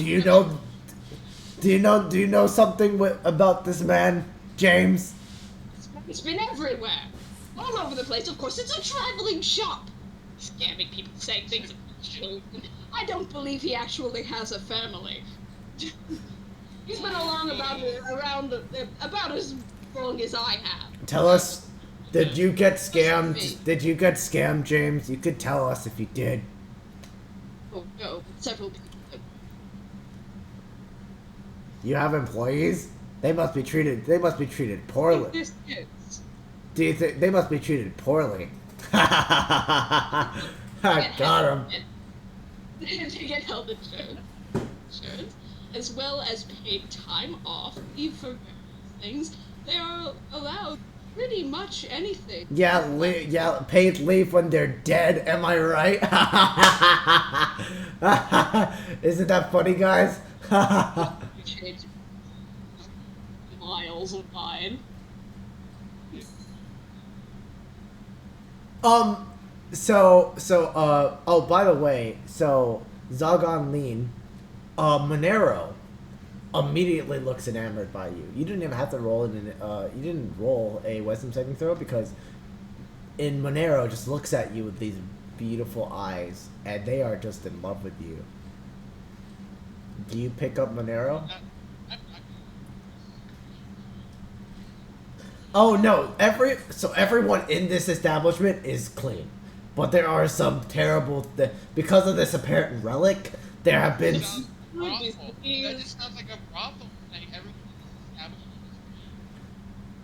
you know something about this man, James? It's been everywhere. All over the place, of course. It's a traveling shop. Scamming people, saying things about children. I don't believe he actually has a family. He's been around about as long as I have. Tell us, did you get scammed? Did you get scammed, James? You could tell us if you did. Oh no, several people. You have employees? They must be treated poorly. There's kids. Do you think they must be treated poorly? I got him. They get health insurance, as well as paid time off, leave for various things. They are allowed pretty much anything. Yeah, paid leave when they're dead. Am I right? Isn't that funny, guys? Change miles of mine. Oh, by the way, so Zagon Lean, Monero immediately looks enamored by you. You didn't even have to roll you didn't roll a wisdom saving throw because Monero just looks at you with these beautiful eyes and they are just in love with you. Do you pick up Monero? Oh no, everyone in this establishment is clean. But there are some terrible because of this apparent relic, there have been That just sounds like a brothel. Like everyone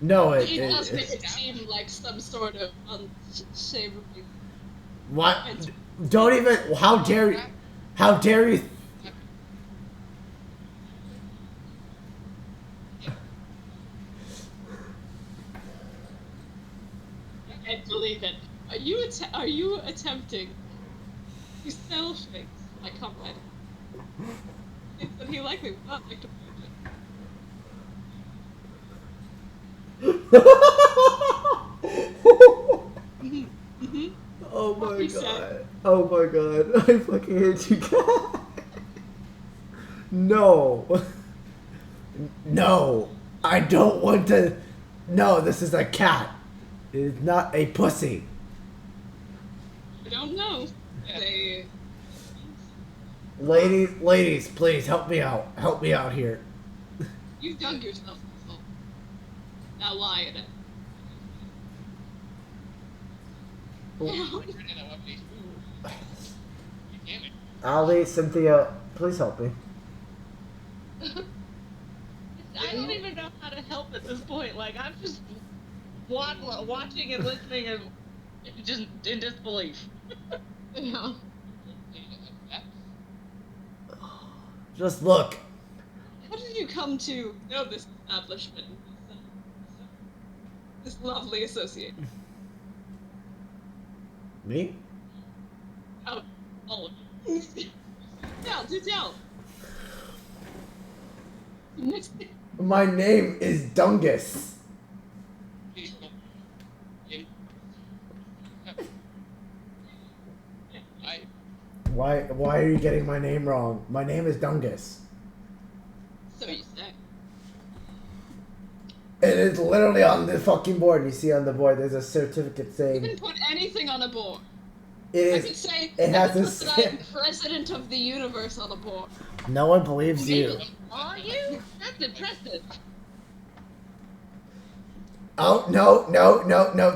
No, It does make it seem like some sort of unsavory. What? Don't even how dare you I can't believe it. Are you attempting to sell things like comrade? Things that he likely would not like to Oh my He god. said- Oh my god. I fucking hate you guys. No. No. I don't want to. No, this is a cat. It is not a pussy. I don't know. Yeah. They. Ladies, please help me out. Help me out here. You dug yourself a hole. Now lie in it. I turned in that weapon. Ooh. You damn it. Ali, Cynthia, please help me. I don't even know how to help at this point. Like, I'm just watching and listening and just in disbelief. Yeah. Just look. How did you come to know this establishment? This lovely associate. Me? Oh, all of you. Tell, do tell. My name is Dungus. Why are you getting my name wrong? My name is Dungus. So you say. It is literally on the fucking board. You see on the board, there's a certificate You saying can put anything on a board. it I is. could say It I has could a put that I'm president of the universe on a board. No one believes you. Are you? That's impressive. Oh no!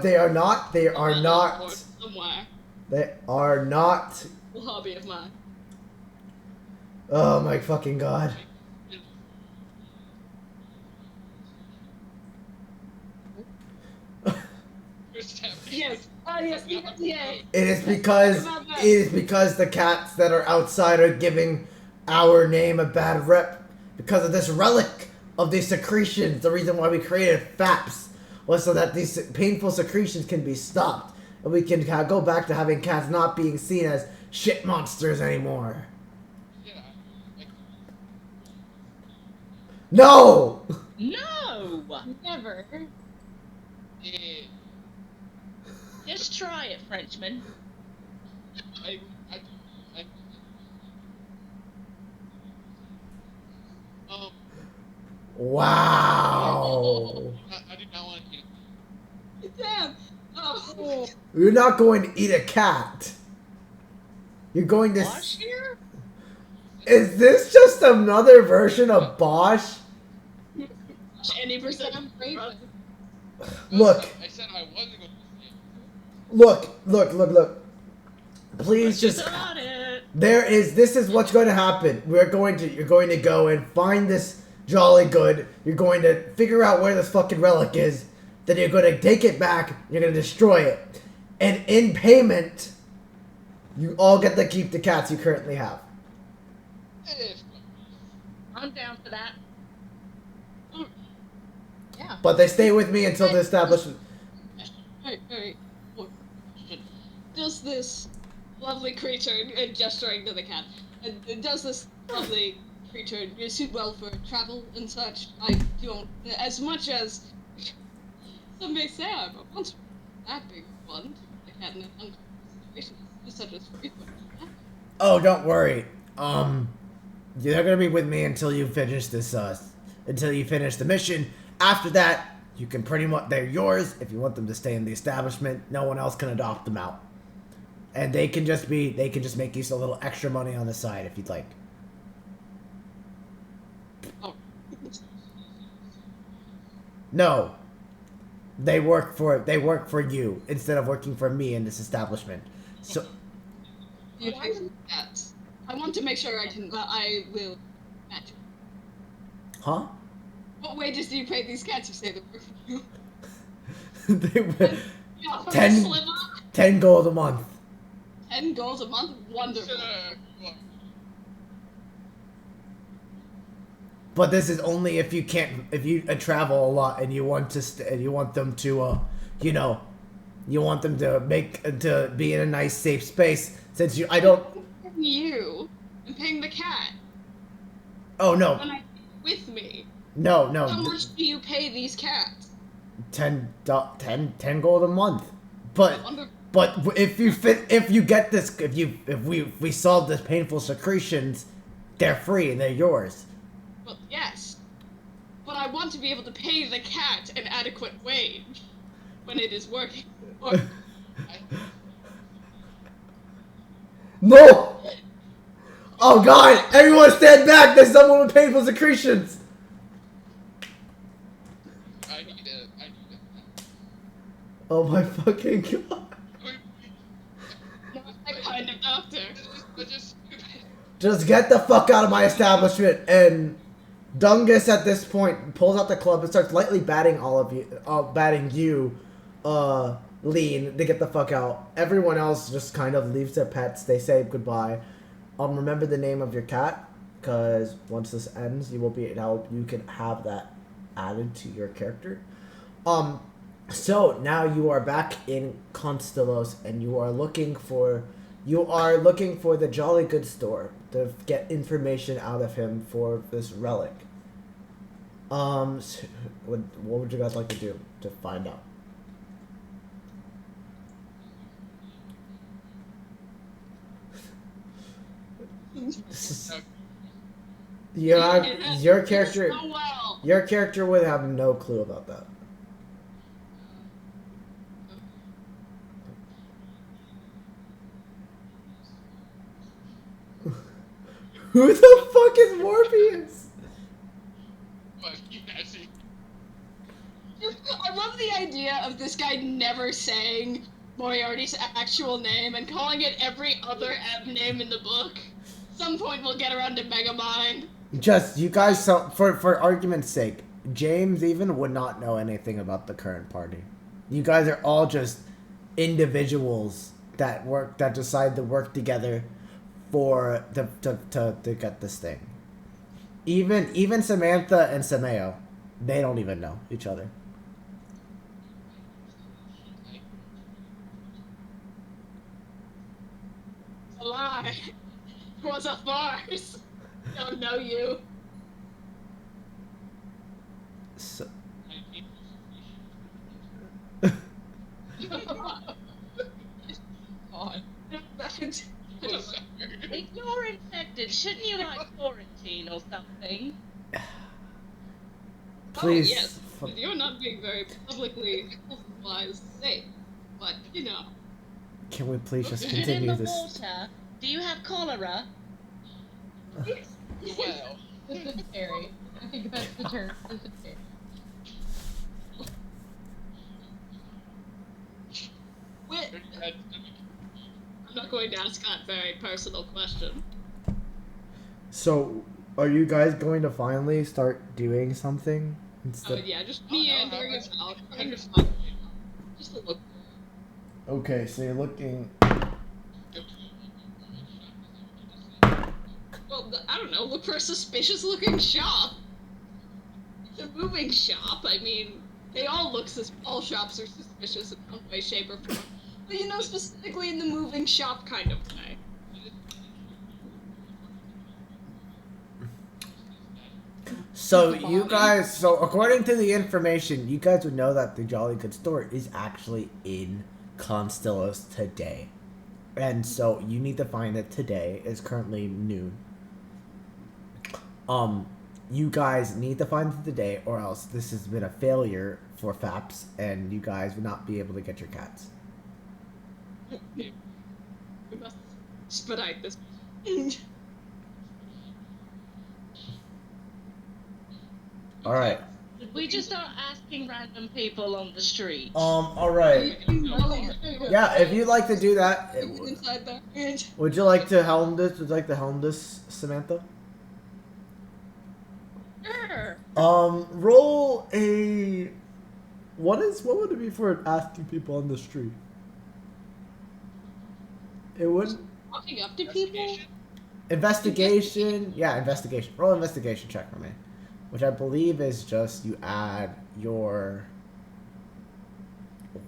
They are not. They are On a not. board somewhere. They are not. A hobby of mine. Oh my fucking god! Yes. Oh yes. Yes. It is because the cats that are outside are giving our name a bad rep because of this relic of these secretions. The reason why we created FAPS was so that these painful secretions can be stopped and we can go back to having cats not being seen as shit monsters anymore. No! No! Never. Just try it, Frenchman. I, Wow! I do not want to eat. Damn. Oh. You're not going to eat a cat. You're going to. Bosch here? Is this just another version of Bosch? Any percent. Look, I said I wasn't going to say it. look. Please just. on it. This is what's going to happen. You're going to go and find this jolly good. You're going to figure out where this fucking relic is. Then you're going to take it back. You're going to destroy it. And in payment, you all get to keep the cats you currently have. I'm down for that. Yeah. But they stay with me until the establishment. Hey, look. Does this lovely creature, gesturing to the cat, does this lovely creature suit well for travel and such? I don't, as much as some may say I'm a monster, that big one, the cat in an uncomfortable situation is such as frequent. Oh, don't worry. They're gonna be with me until you finish this. Until you finish the mission. After that, you can pretty much. They're yours if you want them to stay in the establishment. No one else can adopt them out, and they can just be. They can just make use of a little extra money on the side if you'd like. Oh. No. They work for you instead of working for me in this establishment. So. You pay for cats. I want to make sure I will match it. Huh? What wages do you pay these cats who say they work for you? They were You offer a 10 sliver? 10 gold a month. 10 gold a month? Wonderful. But this is only if you travel a lot and you want to and you want them to you want them to be in a nice safe space since I don't. You. I'm paying the cat. Oh no. When I with me. No. How much do you pay these cats? 10 gold a month. But Wonderful. if we solve this painful secretions, they're free and they're yours. Well, yes. But I want to be able to pay the cat an adequate wage when it is working. Or No! Oh god! Everyone stand back! There's someone with painful secretions! I need it. Oh my fucking god. Not that kind of doctor. That's just stupid. Just get the fuck out of my establishment! And Dungus at this point pulls out the club and starts lightly batting all of you, batting you, Lean, to get the fuck out. Everyone else just kind of leaves their pets. They say goodbye. Remember the name of your cat, because once this ends, you will be you can have that added to your character. So now you are back in Constellos, and you are looking for the Jolly Good store to get information out of him for this relic. So what would you guys like to do to find out? Your character. So well. Your character would have no clue about that. Who the fuck is Morpheus? But you actually. I love the idea of this guy never saying Moriarty's actual name and calling it every other ebb name in the book. Some point we'll get around to Megamind. Just you guys. So for argument's sake, James even would not know anything about the current party. You guys are all just individuals that decide to work together for to get this thing. Even Samantha and Sameo, they don't even know each other. It's a lie. It was a farce. Don't know you. So, God. If you're infected, shouldn't you like quarantine or something? please. Oh, yes. You're not being very publicly health-wise safe, but you know. Can we please just Get in continue the this? water. Do you have cholera? Well. Dysentery. I think that's the term. Dysentery. Wait, I'm not going to ask that very personal question. So, are you guys going to finally start doing something Oh instead? yeah, just meandering about, trying to find just a look. Okay, so you're looking. Well, I don't know. Look for a suspicious-looking shop. It's a moving shop. I mean, they all look all shops are suspicious in some way, shape, or form. But you know, specifically in the moving shop kind of way. So you guys, so according to the information, you guys would know that the Jolly Good Store is actually in Constellos today. And so you need to find it today. It's currently noon. You guys need to find it today, or else this has been a failure for FAPS, and you guys would not be able to get your cats. We must expedite this. Alright. We just start asking random people on the street. Alright. Yeah, if you'd like to do that, Inside there. would you like to helm this? Would you like to helm this, Samantha? Sure. Roll a. What would it be for asking people on the street? It would Walking up to people? investigation. Yeah, investigation. Roll investigation check for me, which I believe is just you add your.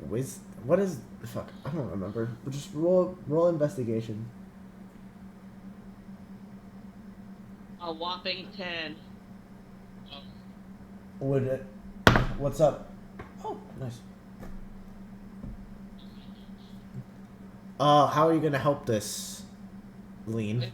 What is fuck? I don't remember. But just roll investigation. A whopping 10. Would it? What's up? Oh, nice. How are you gonna help this, Lean?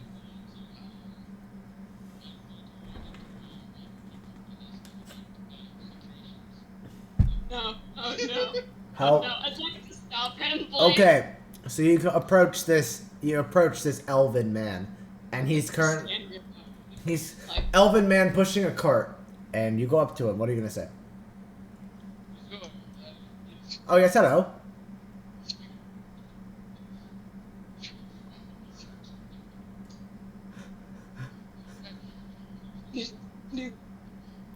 No. Oh no. How? No, I'd like to stop him, please. Okay, so you can approach this you approach this elven man, and he's Like, elven man pushing a cart, and you go up to him. What are you gonna say? Oh yes, hello.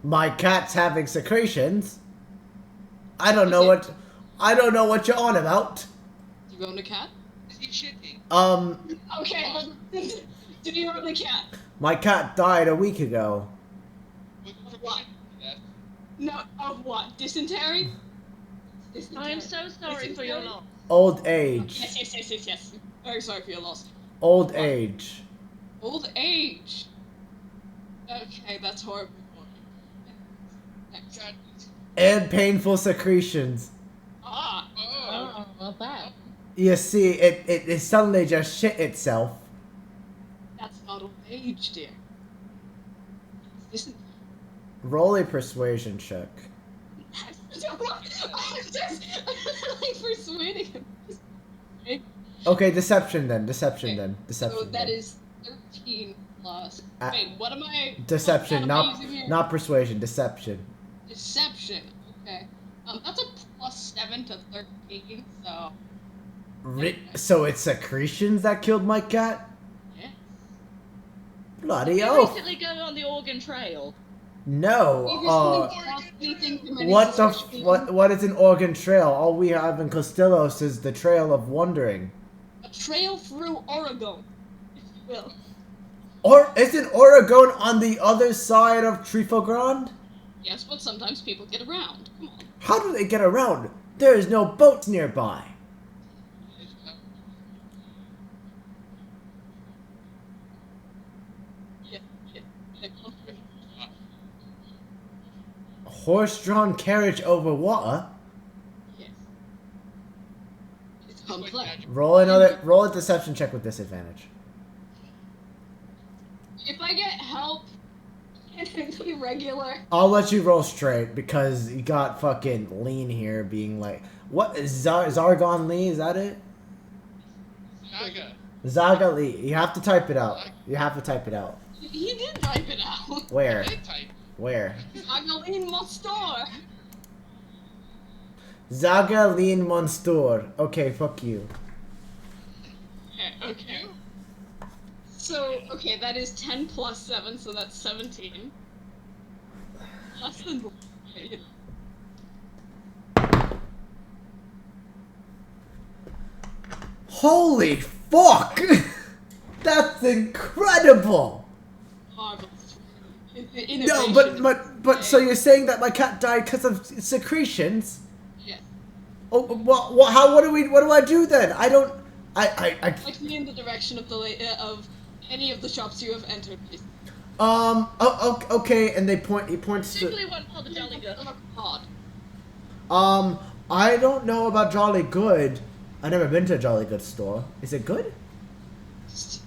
My cat's having secretions. I don't know what you're on about. you own a cat? Is he shitting? Okay, do you own a cat? My cat died a week ago. What? No, of what? Dysentery? I am so sorry for your loss. Old age. Yes. Very sorry for your loss. Old age. Old age. Okay, that's horrible. Next. And painful secretions. Ah. Oh, well, that. You see, it suddenly just shit itself. That's not old age, dear. Listen. Roll a persuasion check. I'm just like persuading him. Okay, deception then. Deception then. Deception. So that then. is 13 plus. Wait, what am I? Deception, what am I using here? not persuasion. Deception. Deception. Okay. That's a plus 7 to 13. So. So it's secretions that killed my cat? Yeah. Bloody You oath. recently go on the Oregon Trail. No. What is an Oregon Trail? All we have in Castillos is the Trail of Wandering. A trail through Oregon, if you will. Or isn't Oregon on the other side of Trifogrand? Yes, but sometimes people get around. Come on. How do they get around? There is no boats nearby. Yeah. Horse-drawn carriage over water? Yes. It's complex. Roll a deception check with disadvantage. If I get help, can it be regular? I'll let you roll straight because you got fucking Lean here being like, what is Zargon Lee? Is that it? Naga. Zaga Lee. You have to type it out. You have to type it out. He did type it out. Where? Head type. Where? Zagalin Mostor. Zaga Lean Monstor. Okay, fuck you. Okay. So, okay, that is 10 plus 7, so that's 17. Less than... Okay, Holy fuck! That's incredible! marvelous. No, Innovation. but so you're saying that my cat died because of secretions? Yes. Oh, what do I do then? I don't. Point me in the direction of the of any of the shops you have entered, please. Okay, and he points to. Particularly one called the Jolly Good. Pod. I don't know about Jolly Good. I've never been to a Jolly Good store. Is it good?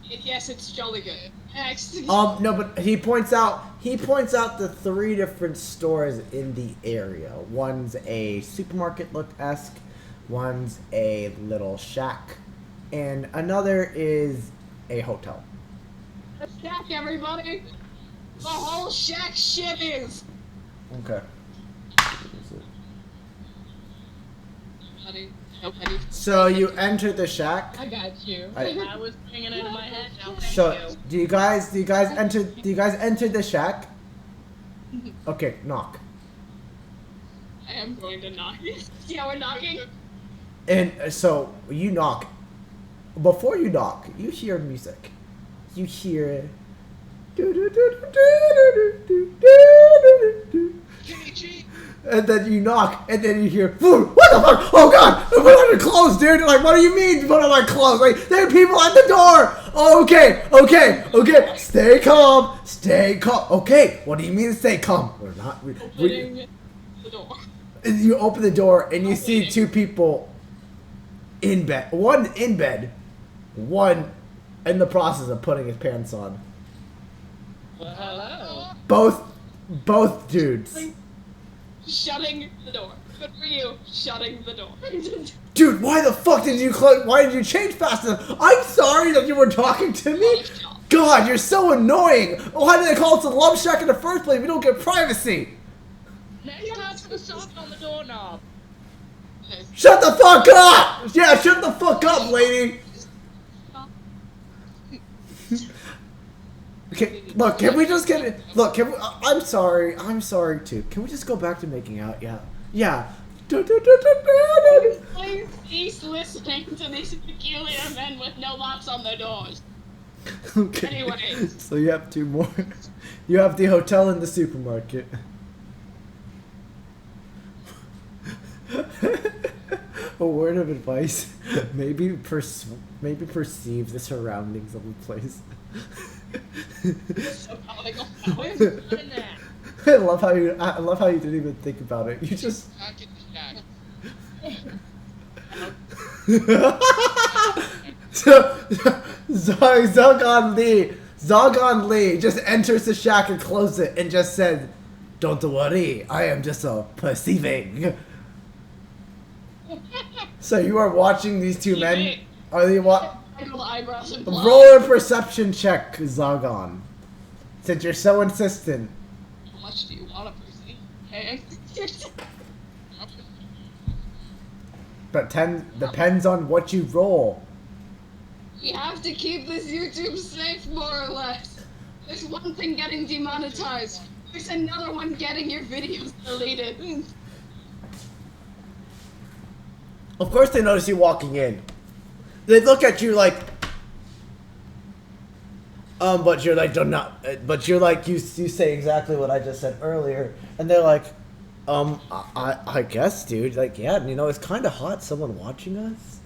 Yes, it's jolly good. No, but he points out the 3 different stores in the area. One's a supermarket look-esque, one's a little shack, and another is a hotel. A shack, everybody! The whole shack shit is! Okay. Nobody. So you enter the shack. I got you. I was bringing it in my head now. Thank So you. do you guys enter the shack? Okay, knock. I am going to knock. See how we're knocking? And so you knock. Before you knock, you hear music. You hear. And then you knock, and then you hear, "What the fuck? Oh god! Put on your clothes, dude!" Like, what do you mean, put on my clothes? Like, there are people at the door! Okay. Stay calm. Okay, what do you mean stay calm? We're not. Opening the door. You open the door, and you see 2 people in bed. One in bed, one in the process of putting his pants on. Well, hello. Both dudes. Shutting the door. Good for you, shutting the door. Dude, why the fuck did you close? Why did you change fast enough? I'm sorry that you were talking to me. God, you're so annoying. Why did they call us a love shack in the first place? We don't get privacy. Now you're not gonna soft on the doorknob. Shut the fuck up! Yeah, shut the fuck up, lady. Okay, look, can we just get it? Look, can we, I'm sorry too. Can we just go back to making out? Yeah. Yeah. Please cease listening to these peculiar men with no locks on their doors. Okay. Anyway. So you have two more. You have the hotel and the supermarket. A word of advice: maybe perceive the surroundings of the place. I love how you didn't even think about it. You just. So Zogon Lee just enters the shack and closes it and just said, "Don't worry, I am just a perceiving." So you are watching these two men. Are they roll a perception check, Zogon. Since you're so insistent. How much do you want to perceive? Hey. But depends on what you roll. We have to keep this YouTube safe, more or less. There's one thing getting demonetized. There's another one getting your videos deleted. Of course they notice you walking in. They look at you like, but you're like, do not, but you're like, you say exactly what I just said earlier, and they're like, I guess, dude, like, yeah, you know, it's kind of hot, someone watching us.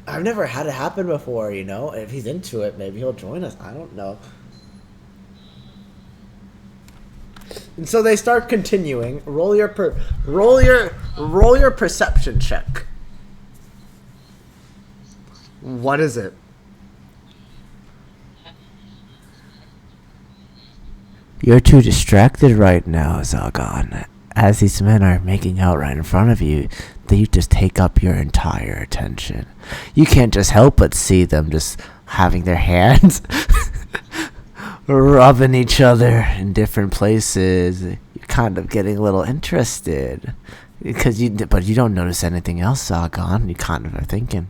I've never had it happen before, you know. If he's into it, maybe he'll join us. I don't know. And so they start continuing. Roll your perception check. What is it? You're too distracted right now, Zogon. As these men are making out right in front of you, they just take up your entire attention. You can't just help but see them just having their hands rubbing each other in different places. You're kind of getting a little interested. But you don't notice anything else, Zogon. You kind of are thinking.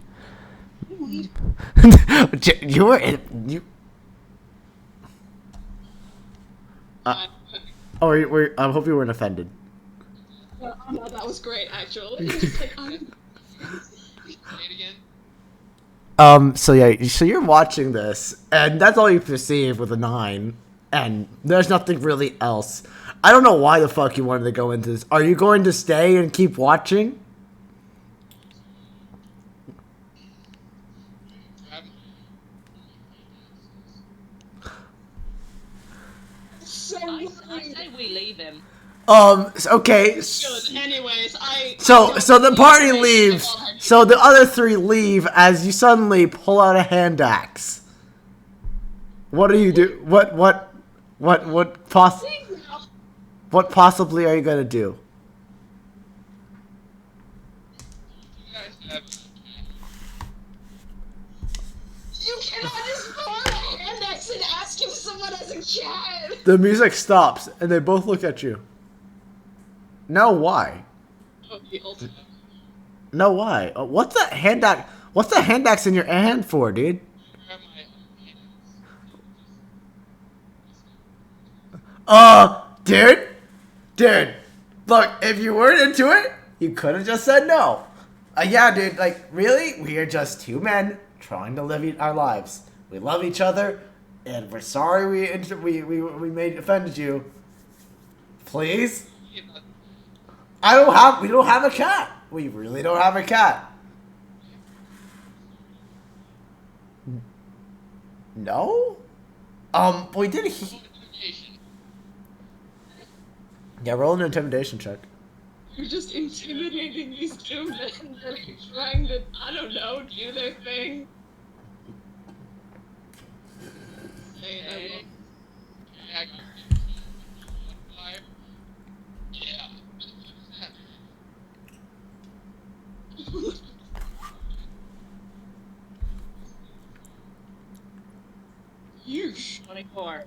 You were in, I hope you weren't offended. No, that was great, actually. Just like, Say it again. So you're watching this, and that's all you perceive with a 9, and there's nothing really else. I don't know why the fuck you wanted to go into this. Are you going to stay and keep watching? I say we leave him. Okay. good. Anyways, So the party leaves. So the other 3 leave as you suddenly pull out a hand axe. What do you do? What possibly are you gonna do? You cannot just pull out a hand axe and ask if someone has a cat! The music stops and they both look at you. No, why? Oh, the ultimate. No, why? What's the hand axe? What's the hand axe in your hand for, dude? Dude, look, if you weren't into it, you could have just said no. Yeah, dude, like, really? We are just 2 men trying to live our lives. We love each other, and we're sorry we offended you. Please? We don't have a cat. We really don't have a cat. No? We did Yeah, roll an intimidation check. You're just intimidating these 2 men that are trying to, I don't know, do their thing. 24.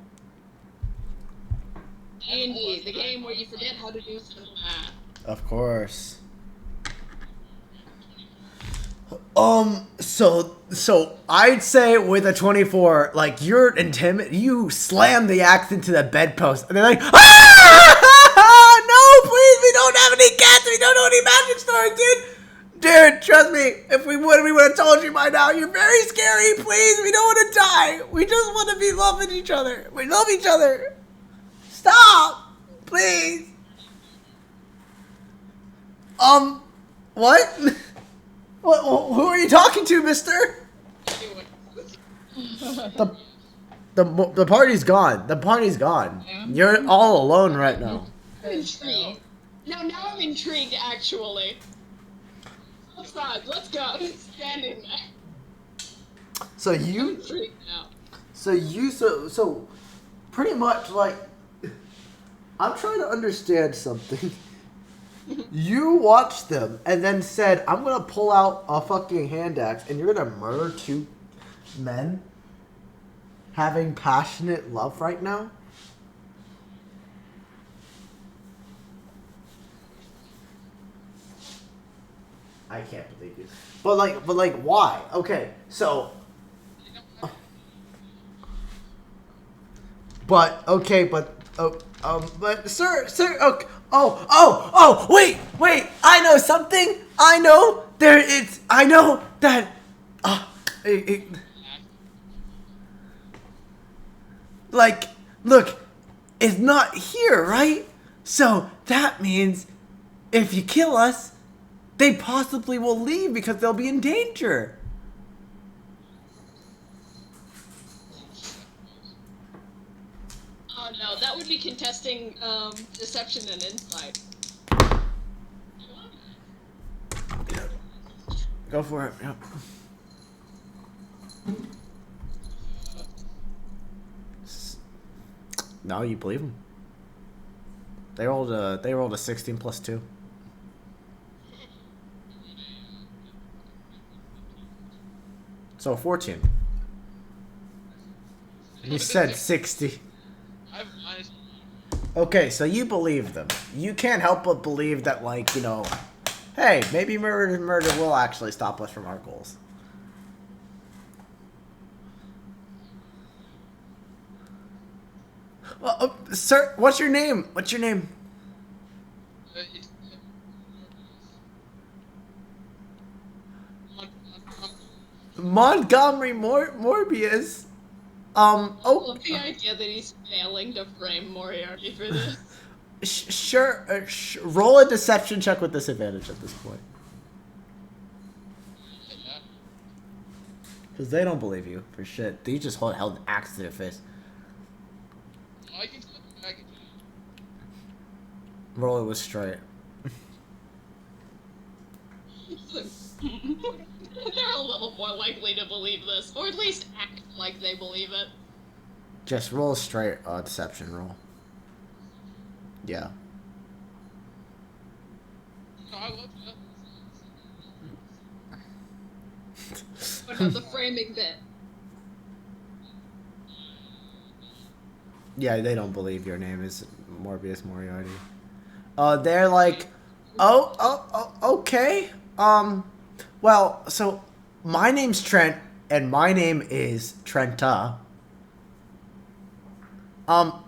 D&D, the game where you forget how to do simple math. Of course. So I'd say with a 24, like you're you slam the axe into the bedpost, and they're like, ah! No, please, we don't have any cats, we don't know any magic stories, dude, trust me, if we would have told you by now. You're very scary, please, we don't want to die, we just want to be loving each other, we love each other, stop, please. What? What? Who are you talking to, mister? The party's gone. The party's gone. You're all alone right now. Intrigued. Now I'm intrigued, actually. Outside, let's go. I'm standing there. So I'm you, intrigued now. so pretty much like, I'm trying to understand something. You watched them and then said, I'm gonna pull out a fucking hand axe and you're gonna murder two men having passionate love right now? I can't believe you. But like why? Okay, so but sir, okay. Wait, I know something. I know that, like, look, it's not here, right? So that means if you kill us, they possibly will leave because they'll be in danger. Oh no, that would be contesting deception and insight. Go for it. Yep. No, you believe them. They rolled a 16 plus 2. So 14. You said 60. Okay, so you believe them. You can't help but believe that, like, you know, hey, maybe murder will actually stop us from our goals. Well, sir, what's your name? What's your name? Montgomery Morbius. I love the idea that he's failing to frame Moriarty for this. Sure. Roll a deception check with disadvantage at this point. Because they don't believe you for shit. They just held an axe to their face. Roll it with straight. They're a little more likely to believe this, or at least act like they believe it. Just roll a straight deception roll. Yeah. But not the framing bit. Yeah, they don't believe your name is Morbius Moriarty. They're like, okay. Well, so my name's Trent, and my name is Trenta.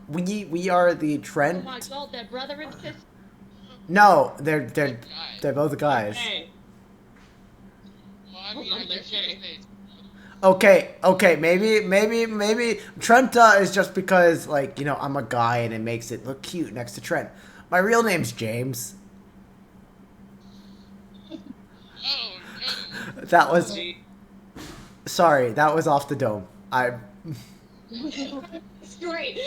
We are the Trent. Oh my god, they're brother and sister. No, they're both guys. Hey. Hold on, they're gay. Okay, maybe Trenta is just because, like, you know, I'm a guy and it makes it look cute next to Trent. My real name's James. That was... Sorry, that was off the dome. It's great.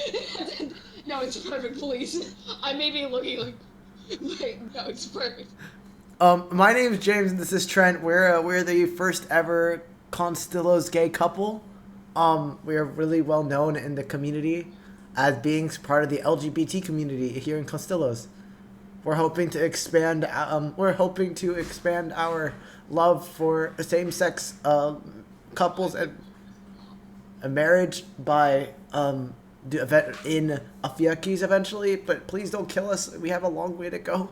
No, it's perfect, please. I may be looking like... Wait, no, it's perfect. My name's James and this is Trent. We're the first ever Constillo's gay couple. We are really well known in the community as being part of the LGBT community here in Constillos. We're hoping to expand our love for same-sex couples and a marriage by in a few keys eventually, but please don't kill us. We have a long way to go.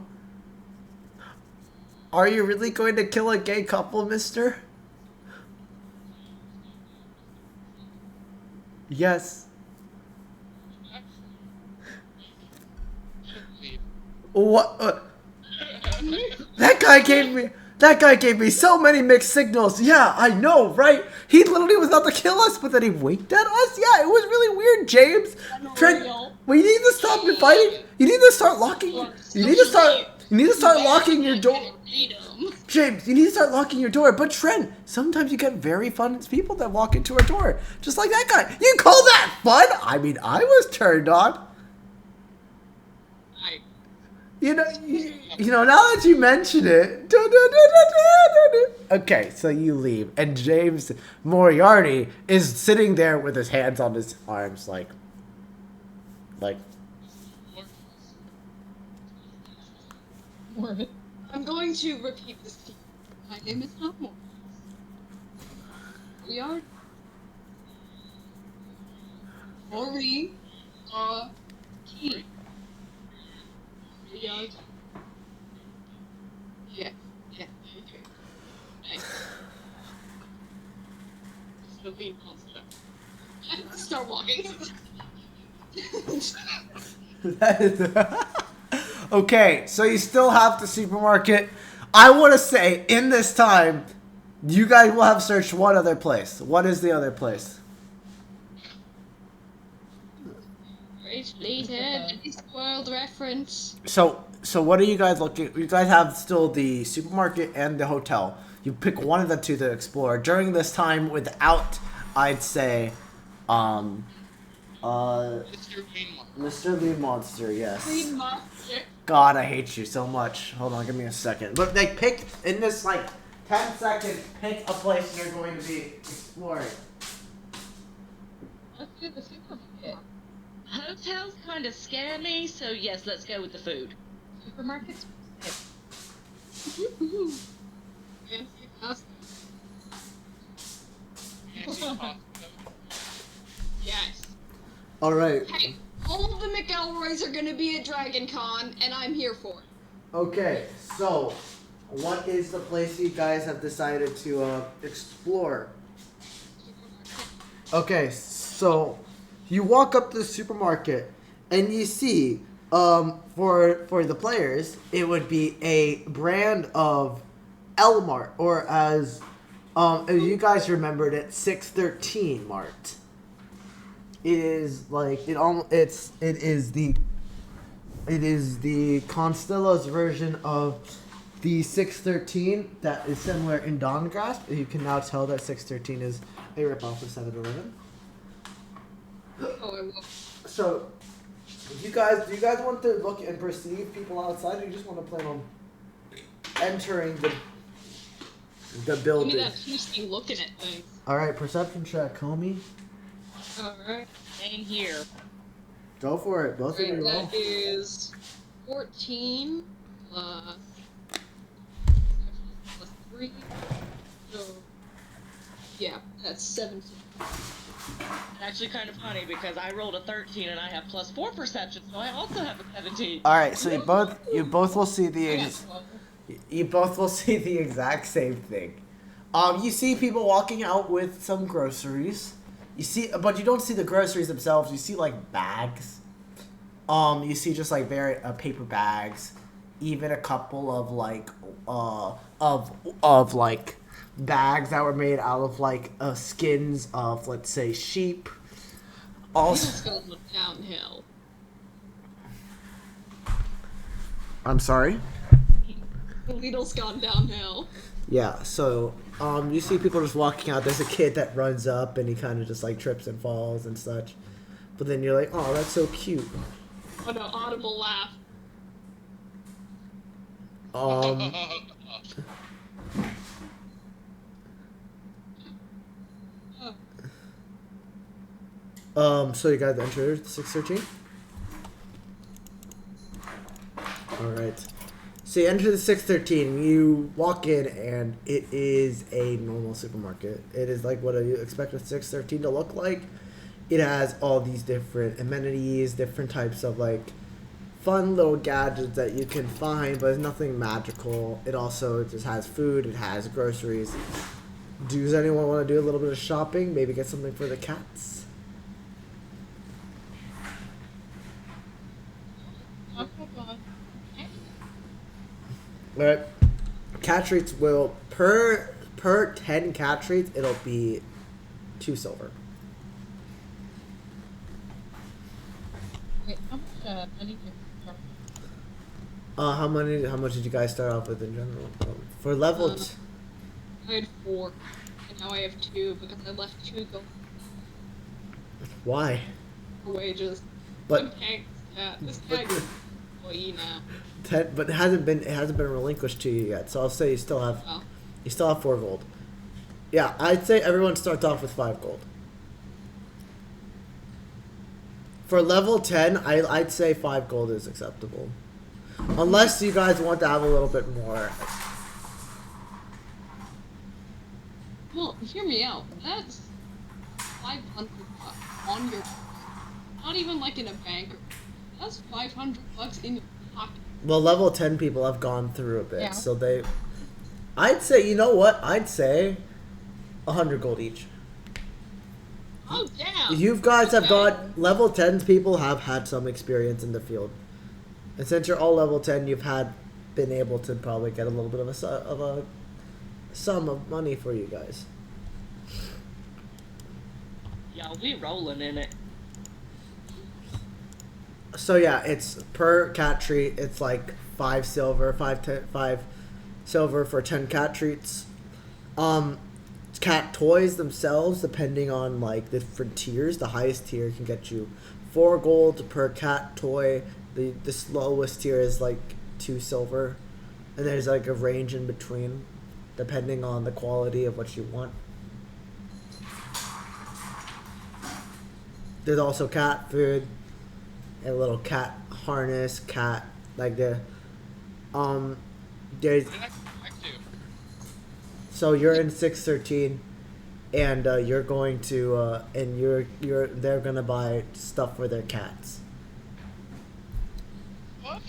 Are you really going to kill a gay couple, mister? Yes. What? That guy gave me so many mixed signals. Yeah, I know, right? He literally was about to kill us, but then he winked at us. Yeah, it was really weird, James. Trent, we need to stop fighting. You need to start locking. You need to start locking your door. James, you need to start locking your door. But Trent, sometimes you get very fun people that walk into our door, just like that guy. You call that fun? I mean, I was turned on. You know, now that you mention it. Okay, so you leave, and James Moriarty is sitting there with his hands on his arms, like. I'm going to repeat this to you. My name is not Morgan. We are Mori Key. We are. Yeah, okay. Nice. It's the lead monster. Start walking. Okay, so you still have the supermarket. I want to say, in this time, you guys will have searched one other place. What is the other place? It's world reference. So what are you guys looking? You guys have still the supermarket and the hotel. You pick one of the two to explore during this time without, I'd say, Mr. Lead Monster, yes. Lead monster. God, I hate you so much. Hold on, give me a second. But they pick in this 10 seconds. Pick a place you're going to be exploring. Let's do the supermarket. Hotels kind of scare me, so yes, let's go with the food. Supermarket's Yes. All right. Hey, all of the McElroys are gonna be at Dragon Con, and I'm here for it. Okay, so what is the place you guys have decided to explore? Okay, so you walk up to the supermarket and you see, for the players, it would be a brand of L-Mart, or as you guys remembered it, 613 Mart. It is the Constella's version of the 613 that is similar in Dawn Grasp. You can now tell that 613 is a ripoff of 7-Eleven. Oh, I will. So, do you guys want to look and perceive people outside, or you just want to plan on entering the building? Give me that tasty looking at things. All right, perception check, homie. Alright. Same here. Go for it, both of you roll. That is 14 plus 3. So, yeah, that's 17. It's actually kind of funny because I rolled a 13 and I have +4 perception, so I also have a 17. All right, so you both will see the Yeah. you both will see the exact same thing. You see people walking out with some groceries. You see, but you don't see the groceries themselves. You see bags. You see just very paper bags, even a couple of bags that were made out of skins of, let's say, sheep. Also, It's gonna look downhill. I'm sorry. Lidl's gone downhill. Yeah, so you see people just walking out. There's a kid that runs up and he kind of just trips and falls and such. But then you're like, oh, that's so cute. Oh no, audible laugh. So you guys entered 613? Alright. So you enter the 613. You walk in, and it is a normal supermarket. It is like what you expect a 613 to look like. It has all these different amenities, different types of like fun little gadgets that you can find, but it's nothing magical. It also just has food. It has groceries. Does anyone want to do a little bit of shopping? Maybe get something for the cats? Alright. Cat treats will per 10 cat treats it'll be 2 silver. Wait, how much money did you start? How much did you guys start off with in general? For level I had 4, and now I have 2 because I left 2 go why? for wages. But I'm paying this cat is an employee now. 10, but it hasn't been relinquished to you yet. So I'll say you still have Oh. 4 gold. Yeah, I'd say everyone starts off with 5 gold. For level 10, I'd say 5 gold is acceptable. Unless you guys want to have a little bit more. Well, hear me out. That's 500 bucks on your person. Not even like in a bank. That's 500 bucks in your pocket. Well, level 10 people have gone through a bit, Yeah. so they... I'd say, you know what? I'd say 100 gold each. Oh damn! You guys have Okay. got... Level 10 people have had some experience in the field. And since you're all level 10, you've been able to probably get a little bit of a sum of money for you guys. Yeah, we rolling in it. So yeah, it's per cat treat. It's like 5 silver, 5 silver for 10 cat treats. Cat toys themselves, depending on like the different tiers, the highest tier can get you 4 gold per cat toy. The slowest tier is like 2 silver, and there's like a range in between, depending on the quality of what you want. There's also cat food, a little cat harness, cat like there's What did I do? so you're in 613, and you're going to and they're gonna buy stuff for their cats Fuck?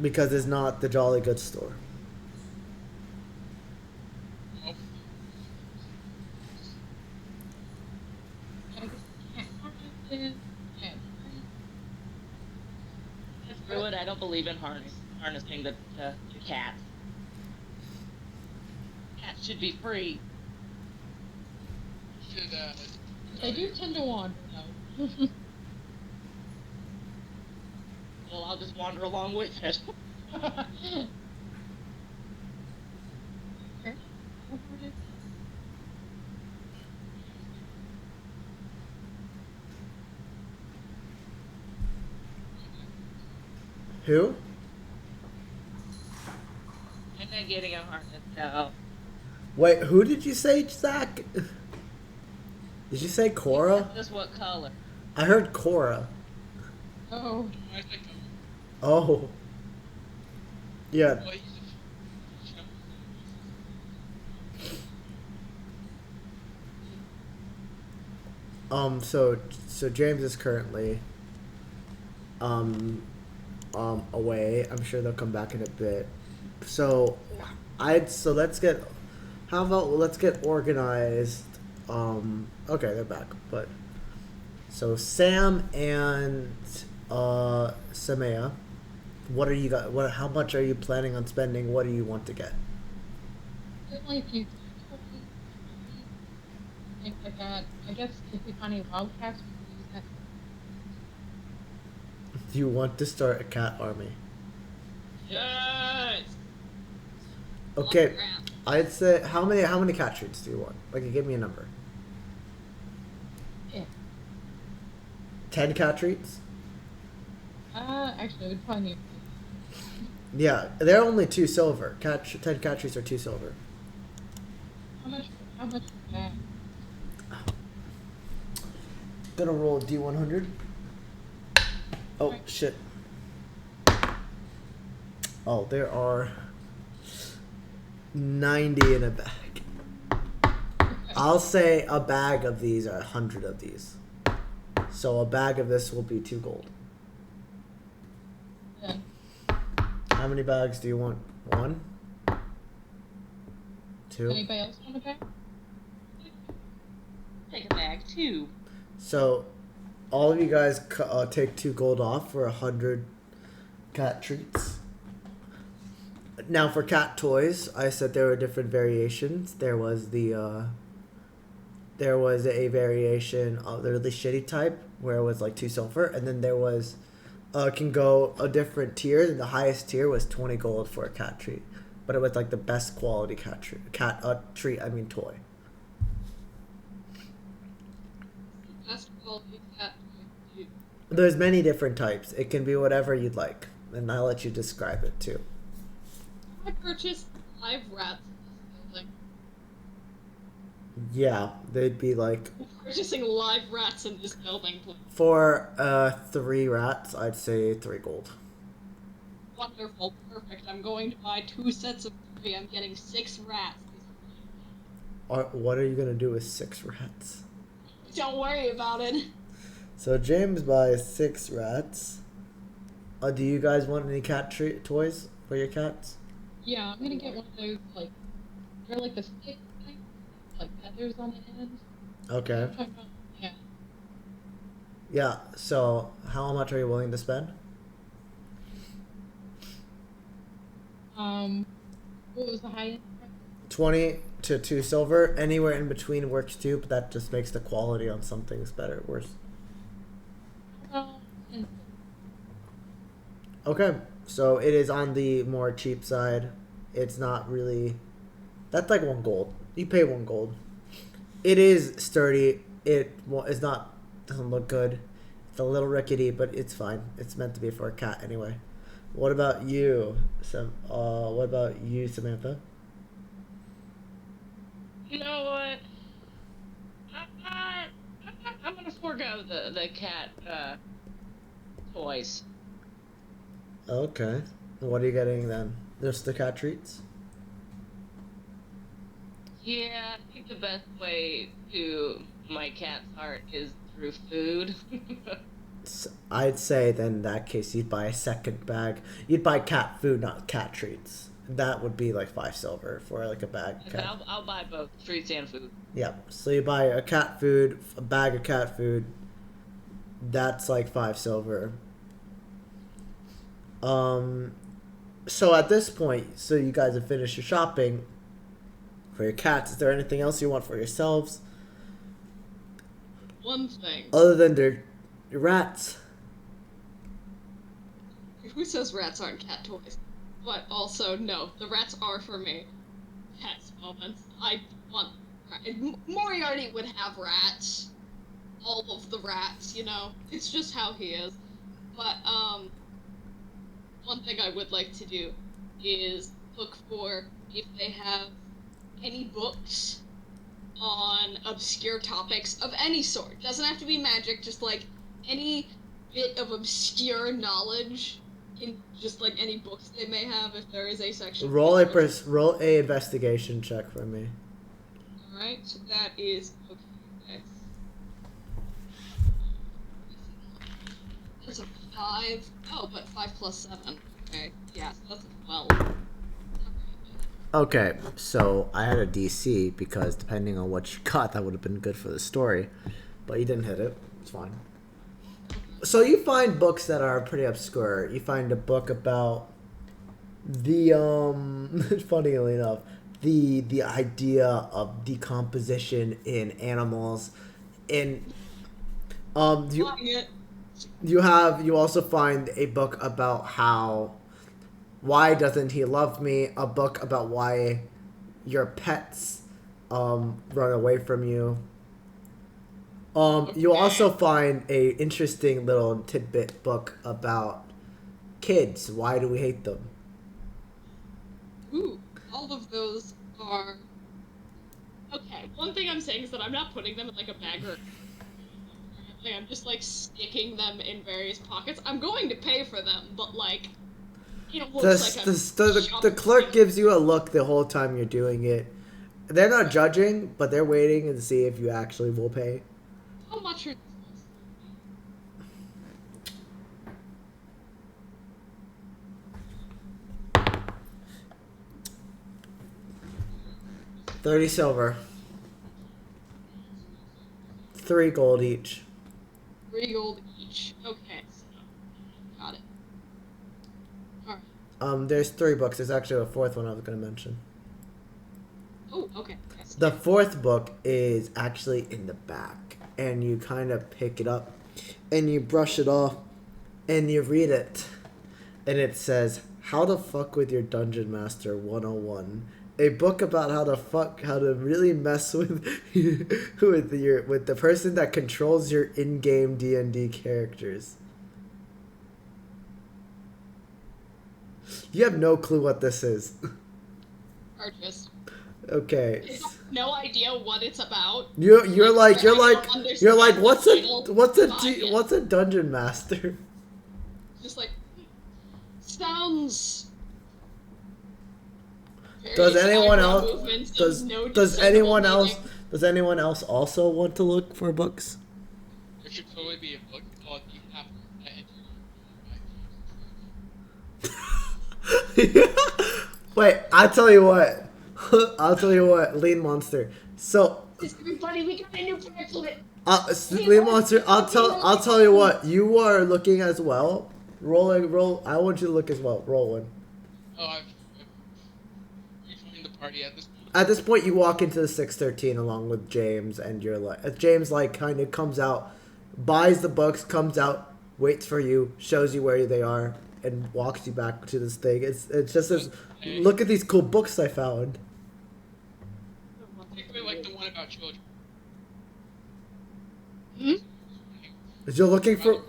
because it's not the Jolly Good store. Oh, Gotta get cat harnesses, cat treats. Screw it, I don't believe in harnessing the cats. Cats should be free. should, They do tend to wander, though. Well, I'll just wander along with it. Okay. Who? I'm not getting a harness, no. Wait, who did you say, Zach? Did you say Cora? Just what color? I heard Cora. Oh, I think Oh. Yeah. well, he's So James is currently away. I'm sure they'll come back in a bit. So let's get organized. Okay, they're back. But so Sam and Samaya, how much are you planning on spending? What do you want to get? certainly a few things like that. I guess if we find any wildcats, we can use that. Do you want to start a cat army? Yes. Okay, Crap. I'd say how many cat treats do you want? Like, give me a number. Yeah. 10 cat treats? Actually, we'd probably need. Yeah, they're only 2 silver. 10 cat treats are 2 silver. How much is that? Gonna roll a D100. Oh Right. shit. Oh, there are 90 in a bag. I'll say a bag of these are 100 of these. So a bag of this will be 2 gold. Yeah. How many bags do you want? 1? 2? Anybody else want a bag? Take a bag too. So all of you guys take 2 gold off for 100 cat treats. Now for cat toys, I said there were different variations. There was a variation of the really shitty type where it was like 2 silver, and then there was can go a different tier. And the highest tier was 20 gold for a cat treat, but it was like the best quality cat treat. I mean toy. Best quality cat toy. There's many different types. It can be whatever you'd like, and I'll let you describe it too. I purchased live rats. Like Yeah, they'd be like purchasing live rats in this building, please. for 3 rats, I'd say 3 gold. Wonderful, perfect. I'm going to buy 2 sets of 3. I'm getting 6 rats. What are you gonna do with 6 rats? Don't worry about it. So James buys 6 rats. Do you guys want any cat toys for your cats? Yeah, I'm gonna get one of those, like, they're like the stick thing, like feathers on the end. Okay. Yeah. Yeah. So how much are you willing to spend? What was the high end? 20 to 2 silver. Anywhere in between works too, but that just makes the quality on some things better or worse. And Okay. So it is on the more cheap side. It's not really. That's like 1 gold. You pay 1 gold. It is sturdy. It is not. Doesn't look good. It's a little rickety, but it's fine. It's meant to be for a cat anyway. What about you, Samantha? You know what? I'm gonna forego the cat toys. Okay. What are you getting then? Just the cat treats? Yeah, I think the best way to my cat's heart is through food. I'd say then in that case you'd buy a second bag. You'd buy cat food, not cat treats. That would be like 5 silver for like a bag. I'll buy both treats and food. Yeah. So you buy a cat food, a bag of cat food. That's like 5 silver. So at this point, so you guys have finished your shopping for your cats. Is there anything else you want for yourselves One thing. other than their rats? Who says rats aren't cat toys? But also, no, the rats are for me. Pets moments. I want. Moriarty would have rats. All of the rats, you know. It's just how he is. But, one thing I would like to do is look for if they have any books on obscure topics of any sort. Doesn't have to be magic, just like any bit of obscure knowledge in just like any books they may have if there is a section. Roll a investigation check for me. Alright, so that is okay. That's a 5. Oh, but 5 plus 7. Okay, yeah, so that's a 12. Okay, so I had a DC because depending on what you got, that would have been good for the story. But you didn't hit it. It's fine. So you find books that are pretty obscure. You find a book about the funnily enough, the idea of decomposition in animals. In you also find a book about why doesn't he love me? A book about why your pets run away from you. You also find a interesting little tidbit book about kids. Why do we hate them? Ooh, all of those are... Okay, one thing I'm saying is that I'm not putting them in like a bag or... I'm just like sticking them in various pockets. I'm going to pay for them, but like... It looks like a The clerk gives you a look the whole time you're doing it. They're not judging, but they're waiting to see if you actually will pay. How much are 30 silver. 3 gold each. 3 gold each? Okay, so got it. Alright. There's 3 books. There's actually a 4th one I was gonna mention. Oh, okay. Yes. The 4th book is actually in the back, and you kind of pick it up, and you brush it off, and you read it, and it says, "How to Fuck with Your Dungeon Master 101." A book about how to really mess with with the person that controls your in-game D&D characters. You have no clue what this is. Purchased. Okay. I have no idea what it's about. You're like what's title. what's a dungeon master? Just like sounds. Does very anyone eyebrow else movements does of no does discernible anyone else meaning. does anyone else also want to look for books? There should totally be a book called You Have Wait, I'll tell you what. I'll tell you what, Lean Monster. So Everybody, we got a new bracelet. Lean Monster, I'll tell you what, you are looking as well. Roll. I want you to look as well. Roll one. Oh, I've rejoined the party at this point. At this point, you walk into the 613 along with James, and you're like, James like kind of comes out, buys the books, comes out, waits for you, shows you where they are, and walks you back to this thing. It's just this. Look at these cool books I found. Particularly like the one about children. Hmm? You're looking for.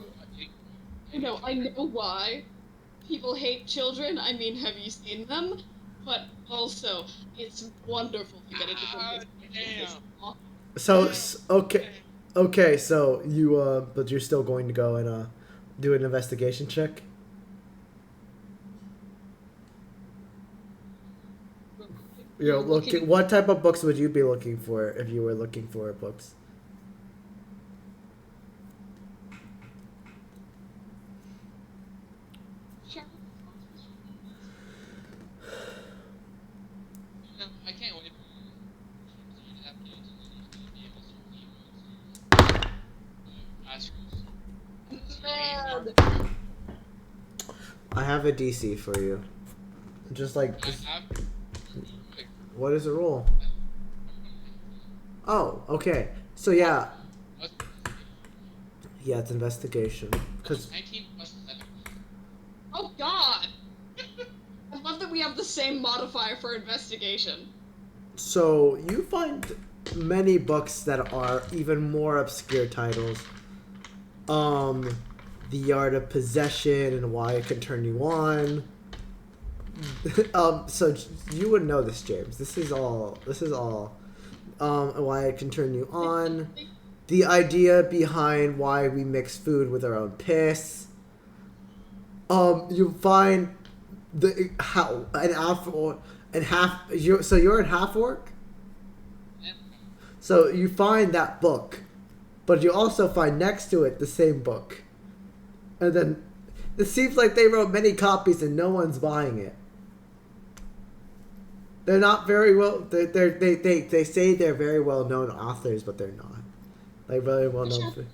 I know why people hate children. I mean, have you seen them? But also, it's wonderful to get a different Damn. So okay. So you but you're still going to go and do an investigation check. You're looking. What type of books would you be looking for if you were looking for books? Sure. I can't wait. I have a DC for you. Just what is the roll? Oh, okay. So yeah, it's investigation. Cause 19 plus 7. Oh God! I love that we have the same modifier for investigation. so you find many books that are even more obscure titles. The Art of Possession and Why It Can Turn You On. So you would know this, James. This is all. Why It Can Turn You On. The idea behind why we mix food with our own piss. You find so you're in half orc. So you find that book, but you also find next to it the same book, and then it seems like they wrote many copies and no one's buying it. They're not very well. They say they're very well known authors, but they're not. Like very well known.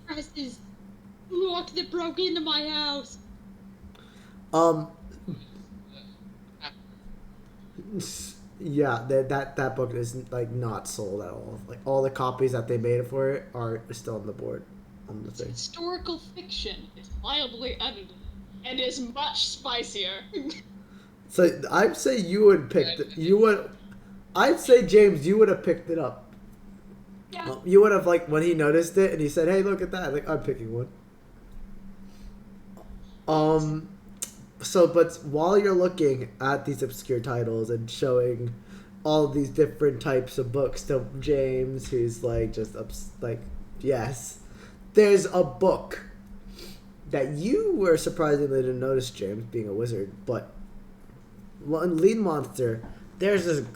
Look, they broke into my house. Yeah, that book is like not sold at all. Like all the copies that they made for it are still on the board, on the It's thing. historical fiction. It's mildly edited and is much spicier. So I'd say you would I'd say James, you would have picked it up. Yeah. You would have like when he noticed it and he said, "Hey, look at that!" Like I'm picking one. So, but while you're looking at these obscure titles and showing all these different types of books to James, who's like just yes, there's a book that you were surprisingly didn't notice, James, being a wizard, but lead monster, there's this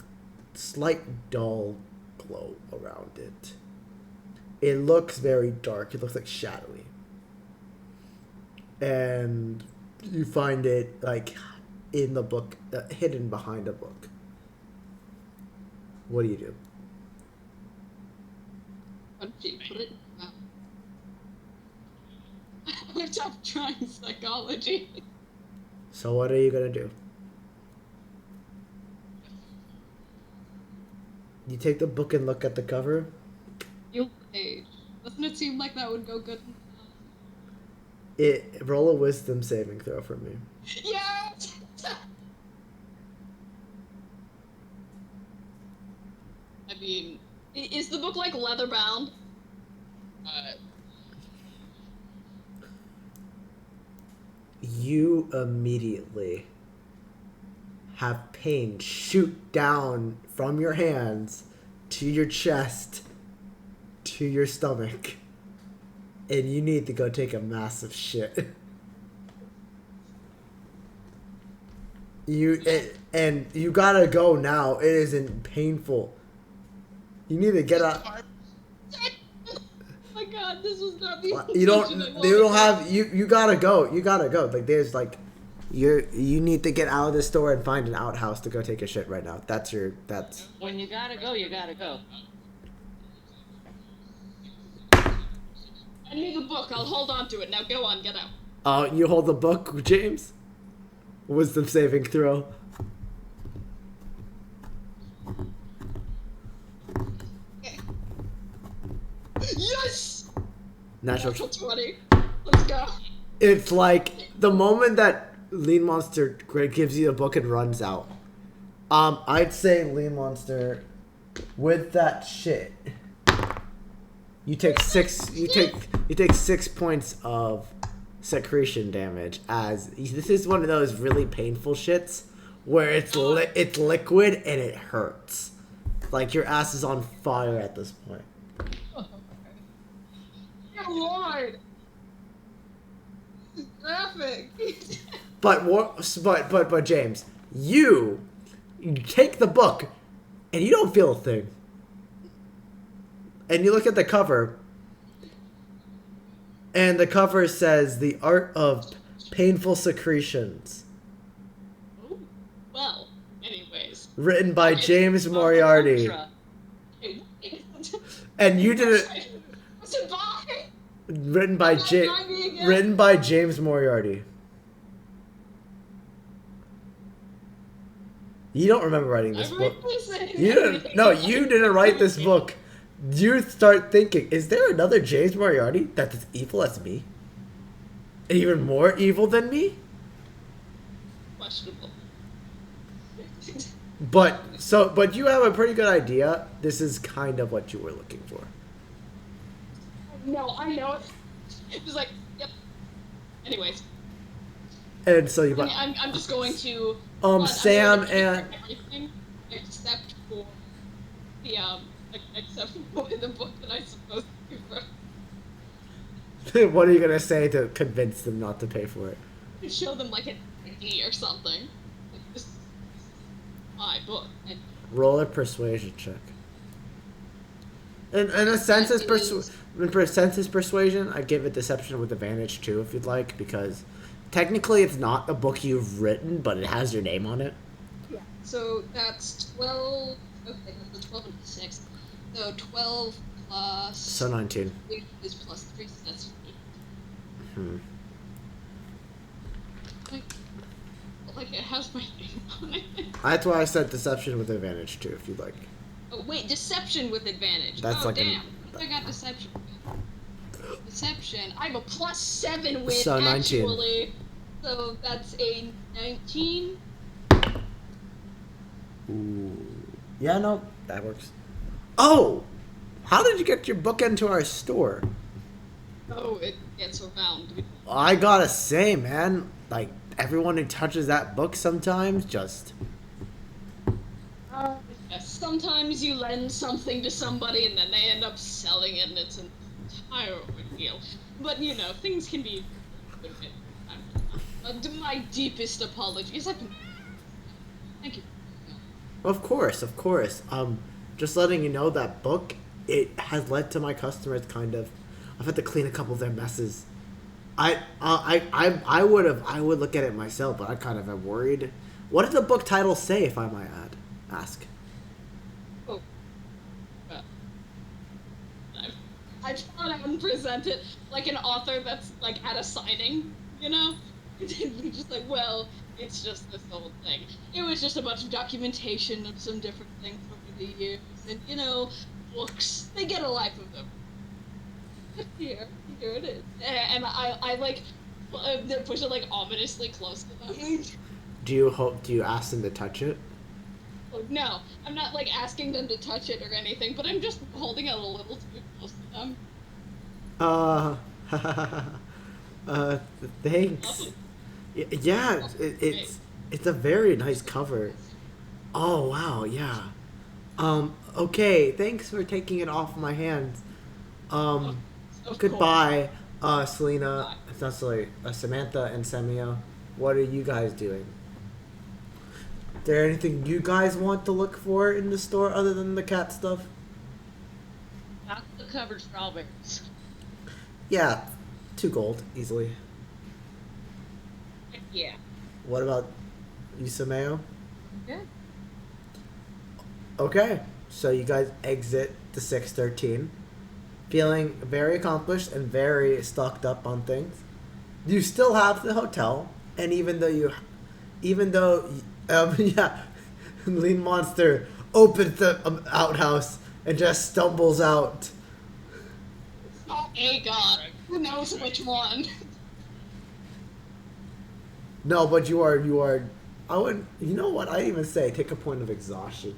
slight dull glow around it. It looks very dark. It looks like shadowy. And you find it like in the book, hidden behind a book. What do you do? Put it. I've stopped trying psychology. So what are you gonna do? You take the book and look at the cover. You page. Doesn't it seem like that would go good? Roll a wisdom saving throw for me. Yes! I mean, is the book like leather bound? You immediately have pain shoot down from your hands to your chest to your stomach, and you need to go take a massive shit. And you gotta go now. It isn't painful. You need to get out. Oh my god, this was not the You don't. intention I They don't wanted. have. You gotta go. You gotta go. Like there's like, you need to get out of the store and find an outhouse to go take a shit right now. That's. When you gotta go, you gotta go. I need the book. I'll hold on to it. Now go on, get out. You hold the book, James. Wisdom saving throw. Okay. Yes! Natural. 20. Let's go. It's like the moment that Lean Monster gives you the book and runs out. I'd say Lean Monster, with that shit, you take 6. You take 6 points of secretion damage, as this is one of those really painful shits where it's liquid and it hurts. Like your ass is on fire at this point. Good lord! This is graphic. But James, you take the book and you don't feel a thing. And you look at the cover, and the cover says "The Art of Painful Secretions," Oh, well, anyways. written by James Moriarty. Hey, And you did it. what's it by? Written by Remind me again. Written by James Moriarty. You don't remember writing this book. You didn't. No, you didn't write this book. You start thinking, is there another James Moriarty that's as evil as me? Even more evil than me? Questionable. But you have a pretty good idea. This is kind of what you were looking for. No, I know it. It was like, yep. Anyways, And so you I'm just going to. Sam I'm going to and everything except for the except for the book that I'm supposed to for. what are you gonna say to convince them not to pay for it? Show them like an ID or something. Like, this is my book. And Roll a persuasion check. In a sense, it's persuasion. I give it deception with advantage too, if you'd like, because technically it's not a book you've written, but it has your name on it. yeah. So that's 12. Okay, that's 12 and 6. So 12 plus. So 19. 3 is plus 3, so that's 8. Like it has my name on it. That's why I said deception with advantage too, if you'd like. Oh wait, deception with advantage. That's oh like damn! I got deception. Deception. I have a +7 with So 19. actually. So that's a 19. Ooh. Yeah, no, that works. Oh, how did you get your book into our store? Oh, it gets around. I gotta say, man, like everyone who touches that book sometimes just. Yes, sometimes you lend something to somebody and then they end up selling it and it's an entire ordeal. But you know, things can be. My deepest apologies. Thank you. Of course, of course. Just letting you know that book, it has led to my customers kind of. I've had to clean a couple of their messes. I would look at it myself, but I kind of am worried. What did the book title say, if I might ask? Oh. I thought I would present it like an author that's like at a signing, you know? We're just like, well, it's just this old thing. It was just a bunch of documentation of some different things over the years, and you know, books, they get a life of them. Here it is. And I like push it like ominously close to them. Do you ask them to touch it? Oh, no, I'm not like asking them to touch it or anything, but I'm just holding it a little too close to them. Uh, thanks. Yeah, it's a very nice cover. Oh wow, yeah. Okay, thanks for taking it off my hands. Of Goodbye, Selena. It's not Selena. Samantha and Semio. What are you guys doing? Is there anything you guys want to look for in the store other than the cat stuff? Not the covered strawberries. Yeah, 2 gold easily. Yeah. What about you, Sameo? Good. Okay, so you guys exit the 613, feeling very accomplished and very stocked up on things. You still have the hotel, and even though yeah, Lean Monster opens the outhouse and just stumbles out. Oh, a god. Who knows which one? No, but you are. I would. You know what? I'd even say take a point of exhaustion.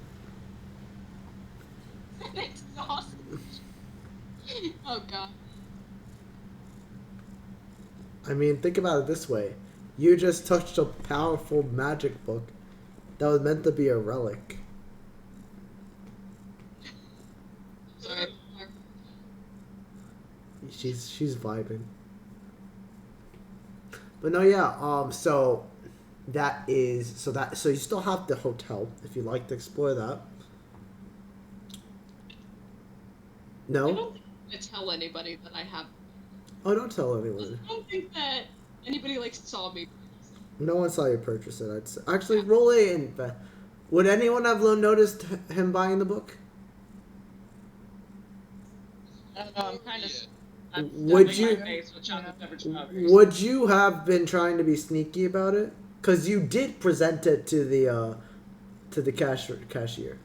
Exhausted. Oh god. I mean, think about it this way: you just touched a powerful magic book that was meant to be a relic. Sorry. She's vibing. But no, yeah. So you still have the hotel if you'd like to explore that. I No? don't think I'm gonna tell anybody that I have. Oh, don't tell anyone. I don't think that anybody like saw me. No one saw you purchase it. I'd say. Actually, roll it in. Would anyone have noticed him buying the book? I don't know, I'm kind of. Would stuffing you- my face with chocolate covered strawberries. Would you have been trying to be sneaky about it? Because you did present it to the cashier.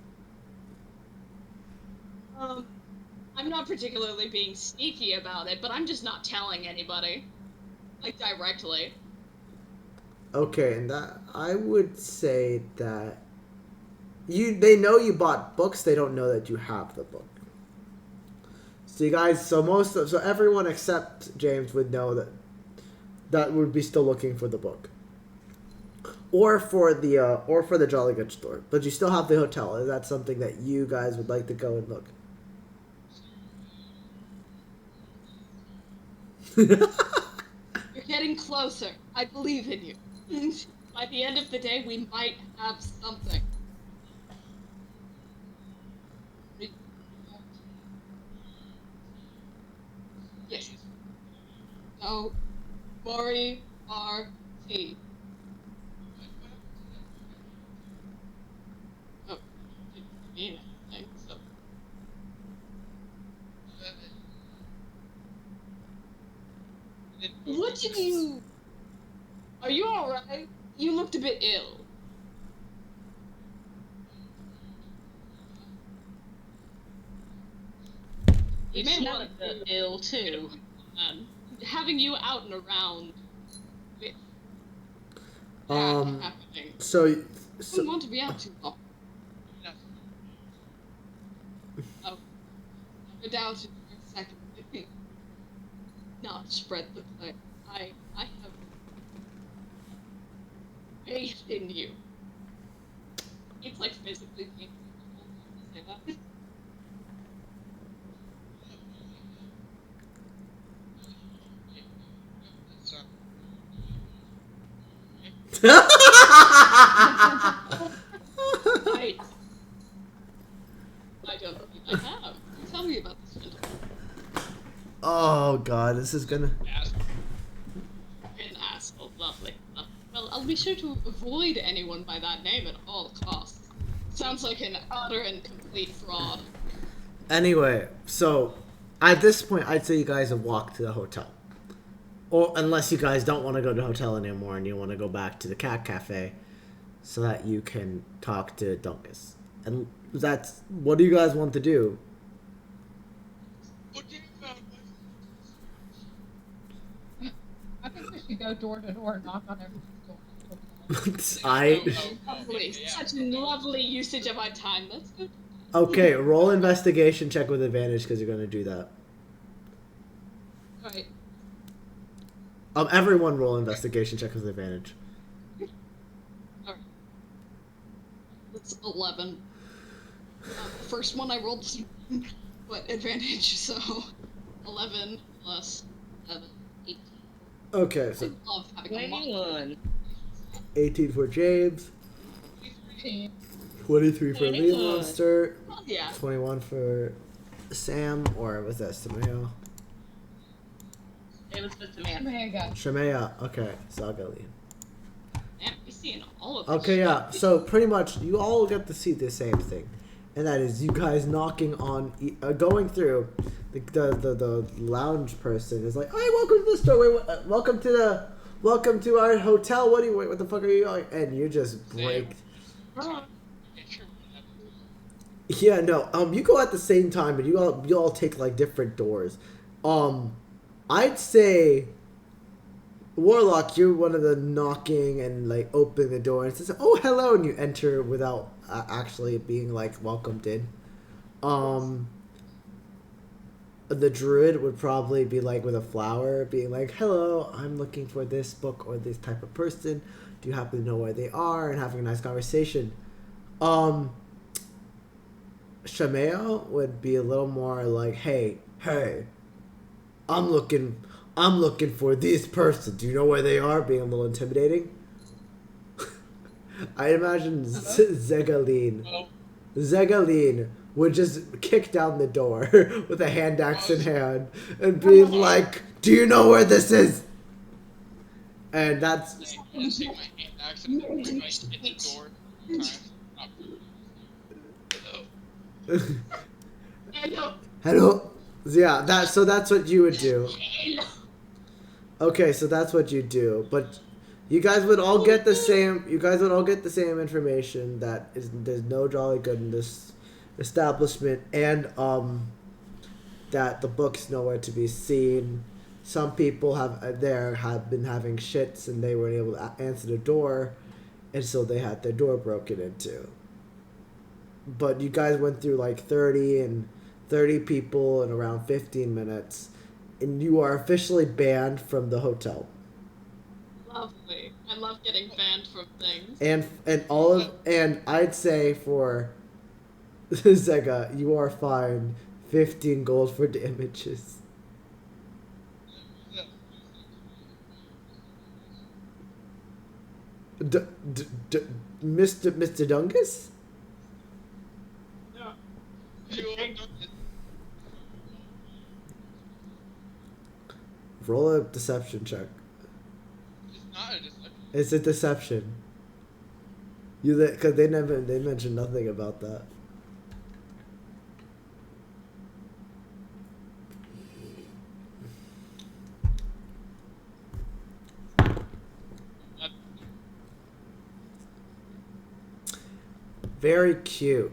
I'm not particularly being sneaky about it, but I'm just not telling anybody, like directly. Okay, and that I would say that they know you bought books. They don't know that you have the book. So you guys, so everyone except James would know that would be still looking for the book, or for the Jolly Good store. But you still have the hotel. Is that something that you guys would like to go and look? You're getting closer. I believe in you. By the end of the day, we might have something. Yes. No. Mori R.T. Oh, didn't mean anything, so. What did you... Are you alright? You looked a bit ill. You may smell want the to- ill too. Having you out and around with that happening. So I don't want to be out too long. Oh, go down to for a second. Not spread the plague. I have faith in you. It's like physically painful to say that. this is gonna. Asshole. An asshole. Lovely. Well, I'll be sure to avoid anyone by that name at all costs. Sounds like an utter and complete fraud. Anyway, so at this point, I'd say you guys have walked to the hotel. Or unless you guys don't want to go to the hotel anymore and you want to go back to the cat cafe so that you can talk to Dungus. And that's, what do you guys want to do? What do you I think we should go door to door and knock on everyone's door. Lovely. Yeah. Such a lovely usage of our time. Let's go. Okay, roll investigation check with advantage because you're going to do that. Right. Everyone roll investigation check with advantage. Alright. That's 11. The first one I rolled was what advantage, so 11 plus 7, 18. Okay, so I love having a mock. 21. 18 for James, 15. 23 for Lee 21. Monster, Oh, yeah. 21 for Sam, or was that Samaya? It was just a man. Hey guys. Shamaya, okay, so I'll go Lee. Man, we're seeing all of this. Okay, yeah, so pretty much you all get to see the same thing. And that is you guys knocking on, going through, the lounge person is like, "Hey, welcome to the store. Wait, welcome to our hotel. What the fuck are you doing?" And you just break. Yeah, no. You go at the same time, but you all take like different doors. I'd say, Warlock, you're one of the knocking and like opening the door and says, "Oh, hello," and you enter without actually being like welcomed in. The druid would probably be like with a flower, being like, "Hello, I'm looking for this book or this type of person. Do you happen to know where they are?" And having a nice conversation. Shameo would be a little more like, hey, I'm looking for this person. Do you know where they are?" Being a little intimidating. I imagine Zegaline would just kick down the door with a hand axe in hand and be like, "Do you know where this is?" And that's... I want to take my hand axe and hit the door. Hello. Hello? Yeah, that's what you would do. Okay, so that's what you do. But you guys would all get the same information that there's no jolly good in this establishment, and that the book's nowhere to be seen. Some people have been having shits and they weren't able to answer the door, and so they had their door broken into. But you guys went through like 30 people in around 15 minutes, and you are officially banned from the hotel. Lovely. I love getting banned from things. And I'd say for Zega, you are fined 15 gold for damages. Mr. Dungus? Roll a deception check. It's not a deception. It's a deception. Because they mentioned nothing about that. Very cute.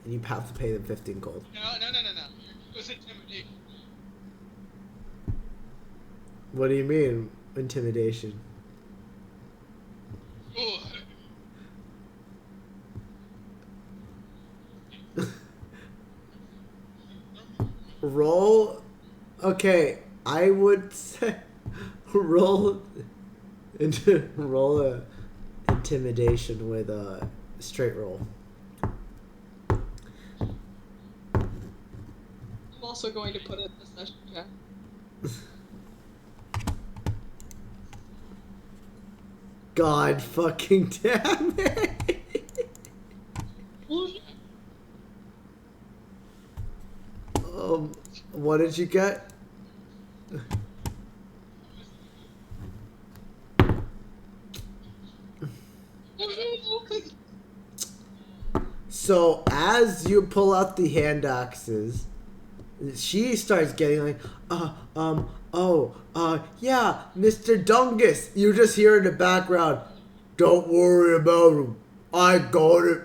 And you have to pay them 15 gold. No. It was intimidation. What do you mean, intimidation? Oh. Roll. Okay, I would say roll a intimidation with a straight roll. I'm also going to put it in the session check. God fucking damn it! What did you get? So as you pull out the hand axes, she starts getting like, yeah, Mr. Dungus. You just hear in the background, don't worry about him. I got it.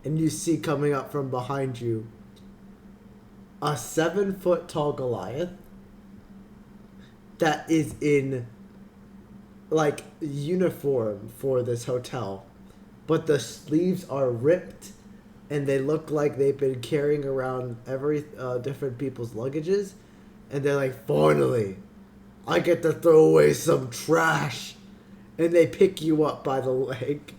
And you see coming up from behind you a 7-foot tall Goliath that is in like uniform for this hotel, but the sleeves are ripped and they look like they've been carrying around every different people's luggages, and they're like, finally I get to throw away some trash, and they pick you up by the leg.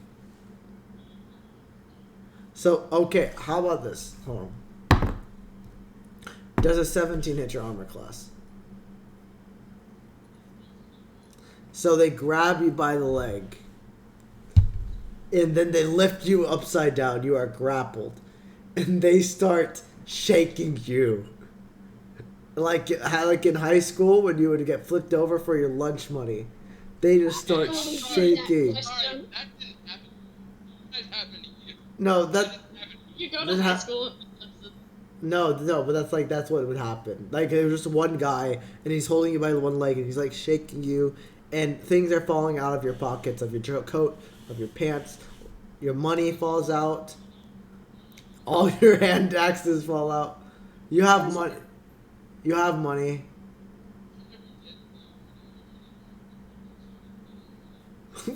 So okay, how about this? Hold on. Does a 17 hit your armor class? So they grab you by the leg, and then they lift you upside down. You are grappled, and they start shaking you. Like in high school when you would get flipped over for your lunch money. They just start shaking. Sorry, that didn't happen. That happened to you. No, that... You go to high school. No, but that's what would happen. Like, it was just one guy, and he's holding you by one leg, and he's like shaking you, and things are falling out of your pockets, of your coat, of your pants. Your money falls out. All your hand axes fall out. You have money. You have money.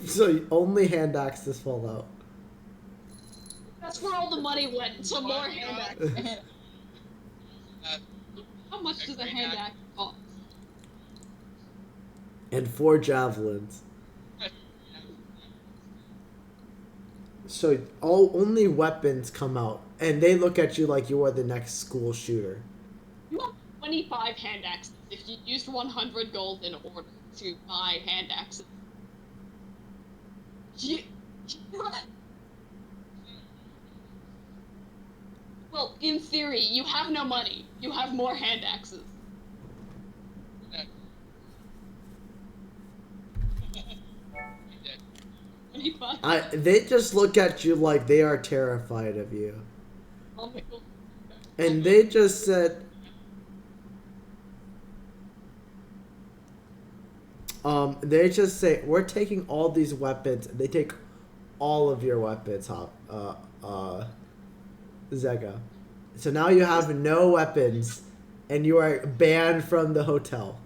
So only hand axes fall out. That's where all the money went. So more hand axes. How much does a hand axe cost? And 4 javelins. So only weapons come out, and they look at you like you are the next school shooter. You have 25 hand axes if you used 100 gold in order to buy hand axes. Well, in theory, you have no money. You have more hand axes. 25. They just look at you like they are terrified of you. And they just said, they just say, we're taking all these weapons. They take all of your weapons, Zega. So now you have no weapons, and you are banned from the hotel.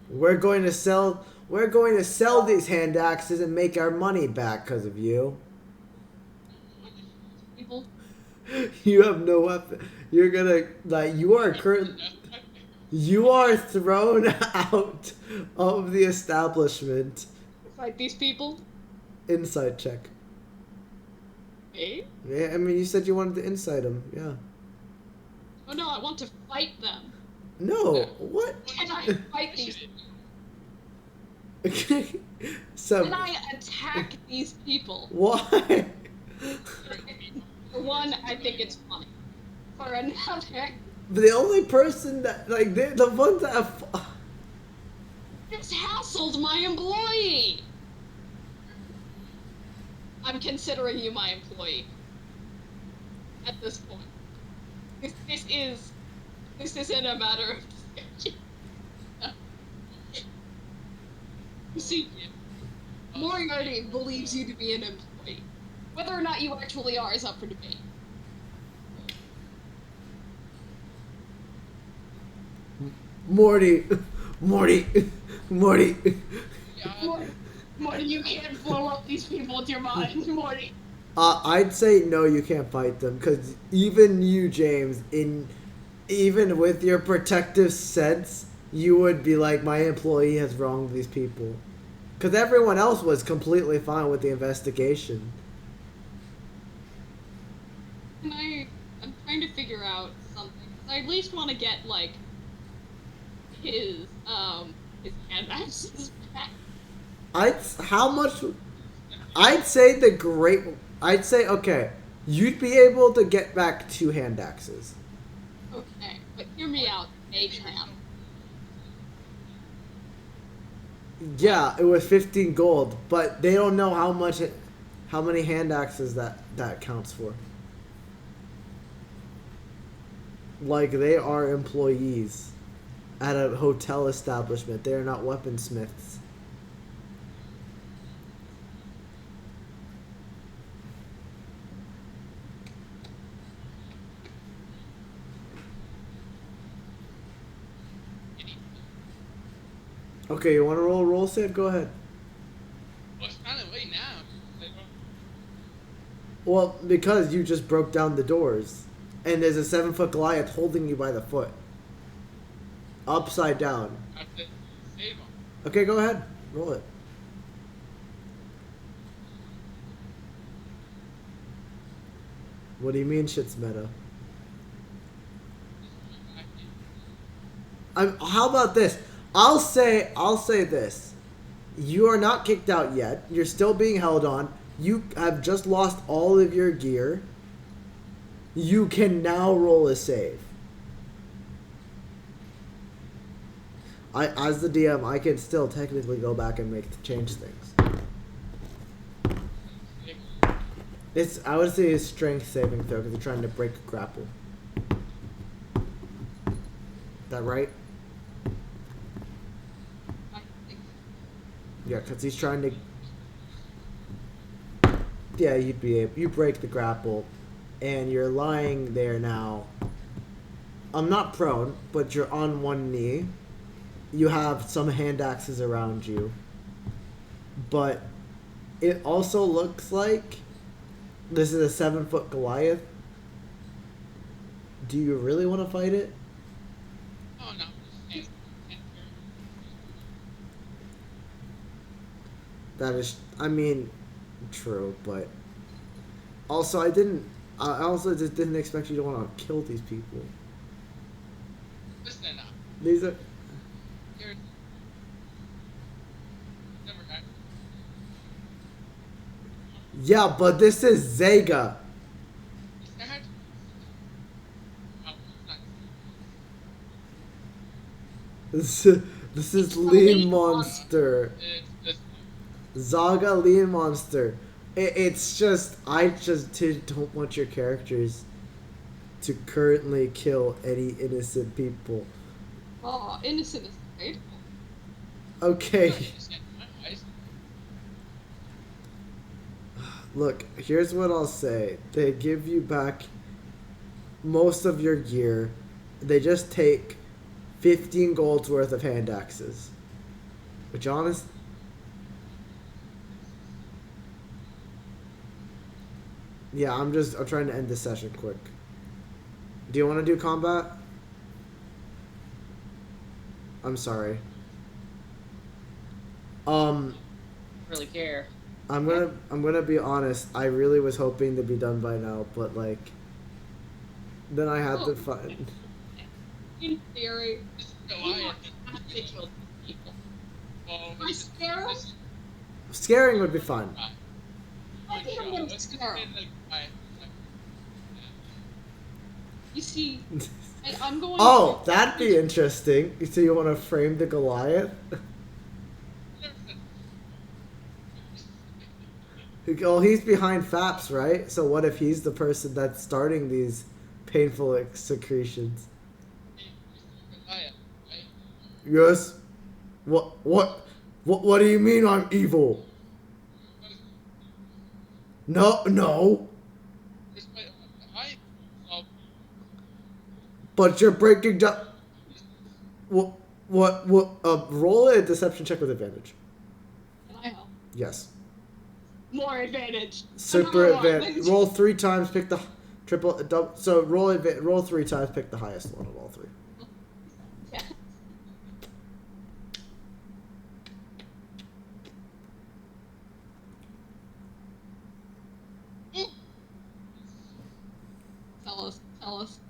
We're going to sell these hand axes and make our money back because of you. People. You have no weapon. You're gonna you are thrown out of the establishment. Fight these people? Inside check. Eh? Yeah, I mean, you said you wanted to inside them. Yeah. Oh no, I want to fight them. No. What? Can I fight these? So. Can I attack these people? Why? For one, I think it's funny. For another, The only person that the ones that have. just hassled my employee. I'm considering you my employee. At this point, this isn't a matter of discussion. You see, Moriarty believes you to be an employee. Whether or not you actually are is up for debate. Morty. Morty, you can't blow up these people with your mind, Morty. I'd say no, you can't fight them, because even you, James, even with your protective sense, you would be like, my employee has wronged these people. Because everyone else was completely fine with the investigation. I'm trying to figure out something. I at least want to get, his hand axes back. I'd say, okay, you'd be able to get back 2 hand axes. Okay, but hear me out, Mage Hand. Yeah, it was 15 gold, but they don't know how many hand axes that counts for. Like, they are employees at a hotel establishment. They are not weaponsmiths. Okay, you want to roll save? Go ahead. Well, it's kind of late now. Well, because you just broke down the doors, and there's a 7-foot Goliath holding you by the foot, upside down. I have to save him. Okay, go ahead. Roll it. What do you mean shit's meta? How about this? I'll say this. You are not kicked out yet. You're still being held on. You have just lost all of your gear. You can now roll a save. As the DM, I can still technically go back and change things. I would say a strength saving throw because you're trying to break a grapple. Is that right? Yeah, because he's trying to. Yeah, you break the grapple, and you're lying there now. I'm not prone, but you're on one knee. You have some hand axes around you, but it also looks like this is a 7-foot Goliath. Do you really want to fight it? Oh, no. That is, I mean, true, but also I also just didn't expect you to want to kill these people. Listen up. These are. You're never had. Yeah, but this is Zega. Is that? Oh, nice. This is Lean Monster. It's Zaga Lean Monster. It's just, I just don't want your characters to currently kill any innocent people. Oh, innocent is great. Okay. Look, here's what I'll say. They give you back most of your gear. They just take 15 gold's worth of hand axes. Which honest... Yeah, I'm trying to end this session quick. Do you want to do combat? I'm sorry. Really care. I'm gonna be honest. I really was hoping to be done by now, but like, then I had to find. In theory, Goliath. Have to kill people. Well, I scare him. Scaring would be fun. I think I'm gonna scare him. You see, I'm going. Oh, that'd be interesting. So you want to frame the Goliath? Oh, he's behind Faps, right? So what if he's the person that's starting these painful secretions? Yes. What do you mean I'm evil? No. But you're breaking down. What? Roll a deception check with advantage. Can I help? Yes. More advantage. Super Another one. advantage. Roll 3 times. Pick the triple. Double, so roll 3 times. Pick the highest one of all 3. Yeah. Tell us.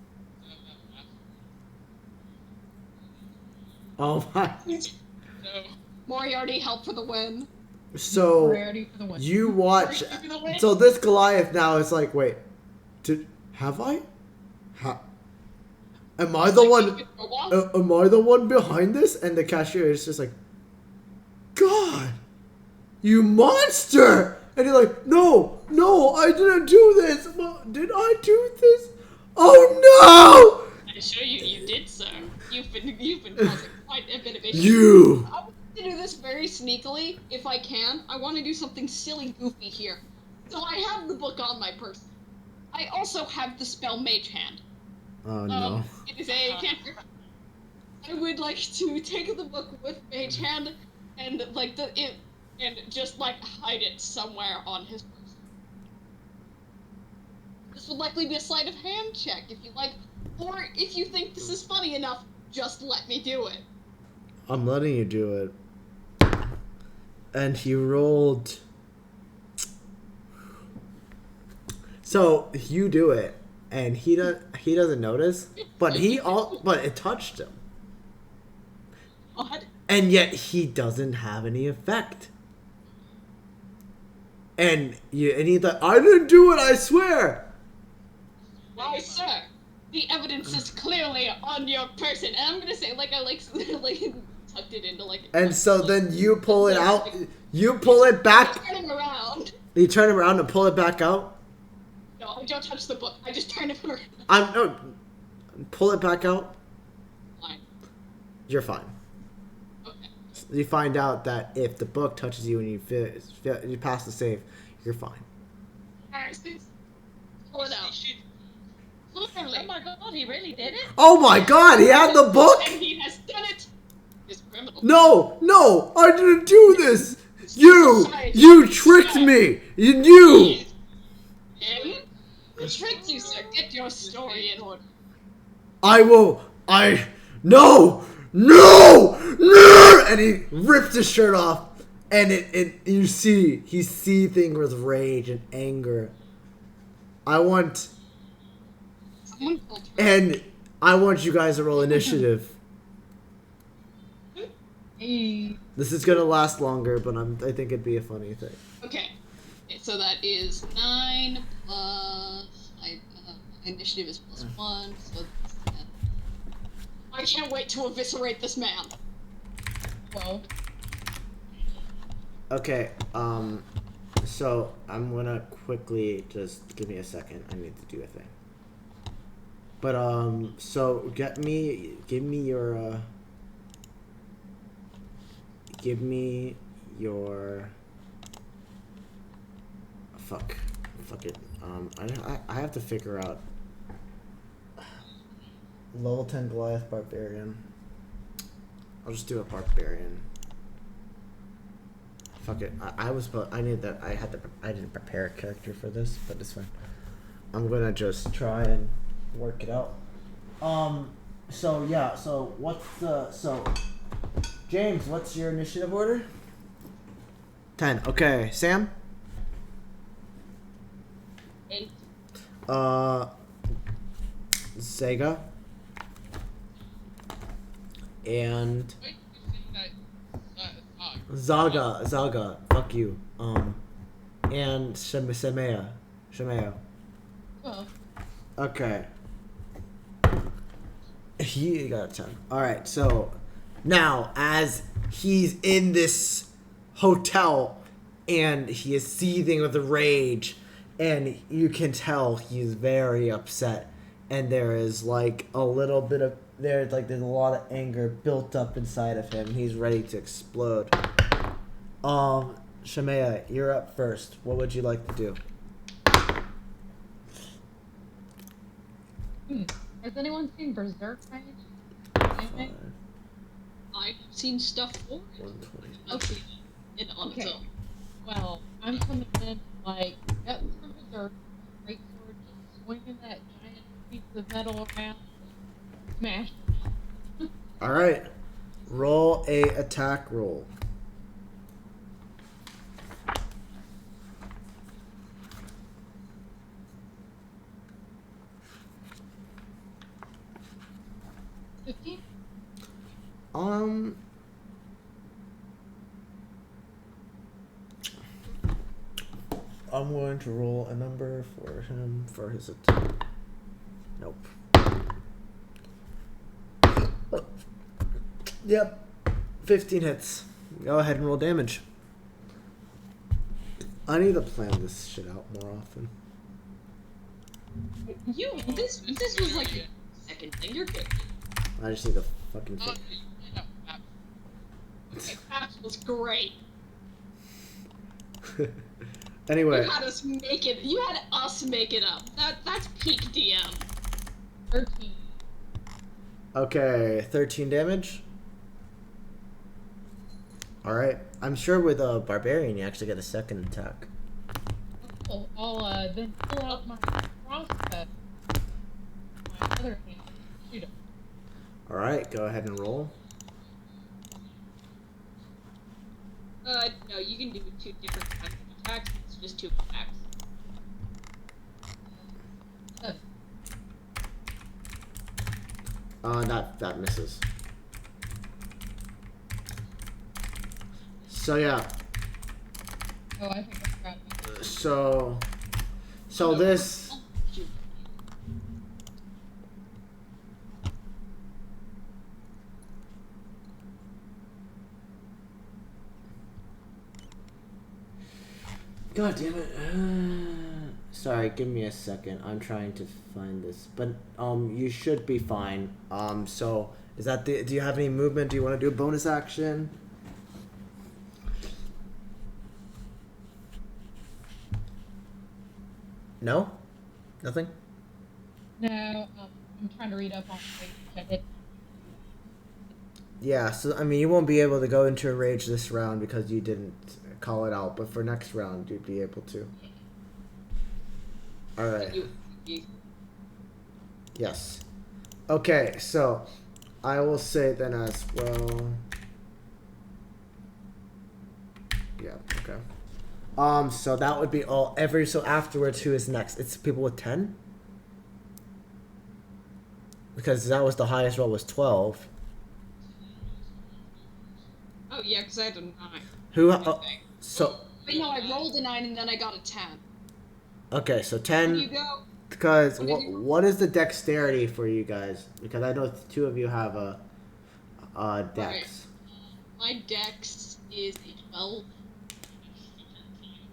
Oh my. Moriarty, help for the win. So Priority for the win. you watch. Priority for the win. So this Goliath now is like, wait, have I? Am I the one? Am I the one behind this? And the cashier is just like, God, you monster! And you're like, no, I didn't do this. Did I do this? Oh I assure you, you did, sir. You've been causing quite a bit of no! issues. You! I want to do this very sneakily, if I can. I want to do something silly, goofy here. So I have the book on my person. I also have the spell Mage Hand. Oh no. It is a cantrip. I would like to take the book with Mage Hand and just hide it somewhere on his person. This would likely be a sleight of hand check if you like, or if you think this is funny enough, just let me do it. I'm letting you do it. And he rolled. So you do it, and he doesn't notice, but it touched him, What? and yet he doesn't have any effect. And he thought, I didn't do it, I swear. Why, sir? The evidence is clearly on your person, and I'm gonna say I tucked it into And so then you pull it out, you pull it back. Turning around. You turn around and pull it back out. No, I don't touch the book. I just turn it around. Pull it back out. Fine. You're fine. Okay. You find out that if the book touches you and you pass the save, you're fine. Alright, pull it out. Literally. Oh my god, he really did it? Oh my God! He had the book. And he has done it. He's a criminal. No! I didn't do this. You tricked me. You. Him? Who tricked you, sir? Get your story in order. No! And he ripped his shirt off, and you see he's seething with rage and anger. And I want you guys to roll initiative. Hey. This is gonna last longer, but I think it'd be a funny thing. Okay. So that is 9 plus... initiative is plus 1, so that's 10. I can't wait to eviscerate this man. Well, Okay, so I'm gonna quickly just give me a second. I need to do a thing. But so give me your fuck it. I have to figure out level 10 Goliath barbarian. I'll just do a barbarian. Fuck it. I didn't prepare a character for this, but it's fine. I'm gonna just try and work it out. So yeah. So James, what's your initiative order? 10. Okay. Sam. 8. Sega. And Wait, you said that, Zaga. Fuck you. And Shemaya. well, Okay. He got a 10. Alright, so now as he's in this hotel and he is seething with rage, and you can tell he's very upset, and there is like a little bit of there's a lot of anger built up inside of him. He's ready to explode. Shemaya, you're up first. What would you like to do? has anyone seen Berserk by any chance? I've seen stuff for it. 120. Okay. On its Okay. own. Well, I'm coming in like guts from Berserk, great sword, just swinging that giant piece of metal around, smash. All right, roll a attack roll. I'm going to roll a number for him for his attack. Nope. Yep. 15 hits. Go ahead and roll damage. I need to plan this shit out more often. This was like a second thing. You're good. I just need to fucking Oh, think. That was great. Anyway, You had us make it. You had us make it up. That's peak DM. 13. okay, 13 damage. Alright, I'm sure with a barbarian you actually get a second attack. Cool. I'll then pull out my crossbow. My other hand. Shoot him. Alright, go ahead and roll. No, you can do 2 different kinds of attacks. It's just 2 attacks. 7. That misses. So yeah, Oh, I think I forgot about that. so this. God damn it. Sorry, give me a second. I'm trying to find this. But you should be fine. So is that do you have any movement? Do you want to do a bonus action? No? Nothing? No, I'm trying to read up on it. Yeah, so I mean you won't be able to go into a rage this round because you didn't call it out, but for next round you'd be able to. Alright. Yes. Okay, so I will say then as well. Yeah, okay. So that would be all so afterwards who is next? It's people with 10? Because that was the highest roll was 12. Oh yeah, because I had a 9. Who Wait, no, I rolled a 9 and then I got a 10. Okay, so There 10 you go. because What did you- what is the dexterity for you guys? Because I know 2 of you have a dex. My dex is a 12.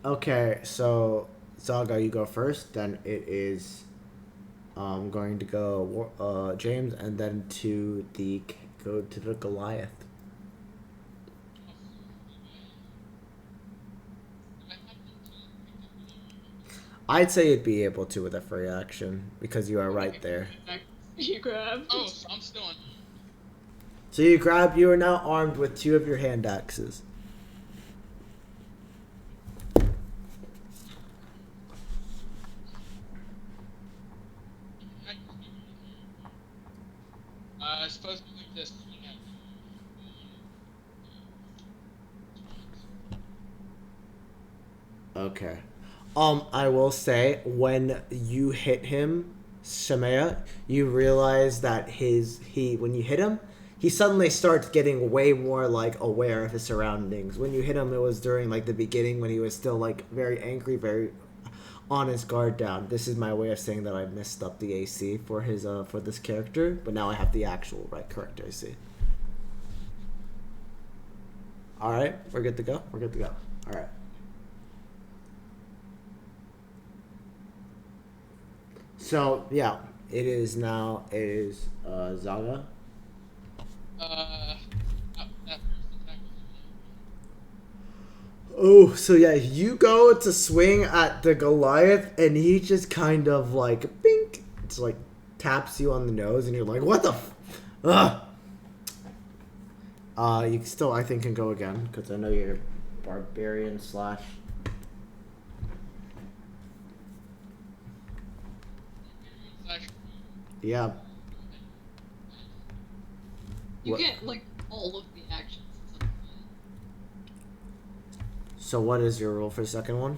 Okay, so Zaga, you go first. Then it is going to go James, and then go to the Goliath. I'd say you'd be able to with a free action because you are right there. You grab. Oh, so I'm still on. So you are now armed with 2 of your hand axes. I suppose like this. Okay. I will say when you hit him, Shemaya, you realize that when you hit him, he suddenly starts getting way more like aware of his surroundings. When you hit him, it was during like the beginning when he was still like very angry, very on his guard down. This is my way of saying that I messed up the AC for his for this character, but now I have the actual correct AC. All right, we're good to go. We're good to go. All right. So yeah, it is Zaga. That first attack. Oh, so yeah, you go to swing at the Goliath, and he just kind of like, bink, it's like taps you on the nose, and you're like, what the ugh. You still, I think, can go again, because I know you're barbarian slash. Yeah. You What- get like all of the actions. So what is your roll for the second one?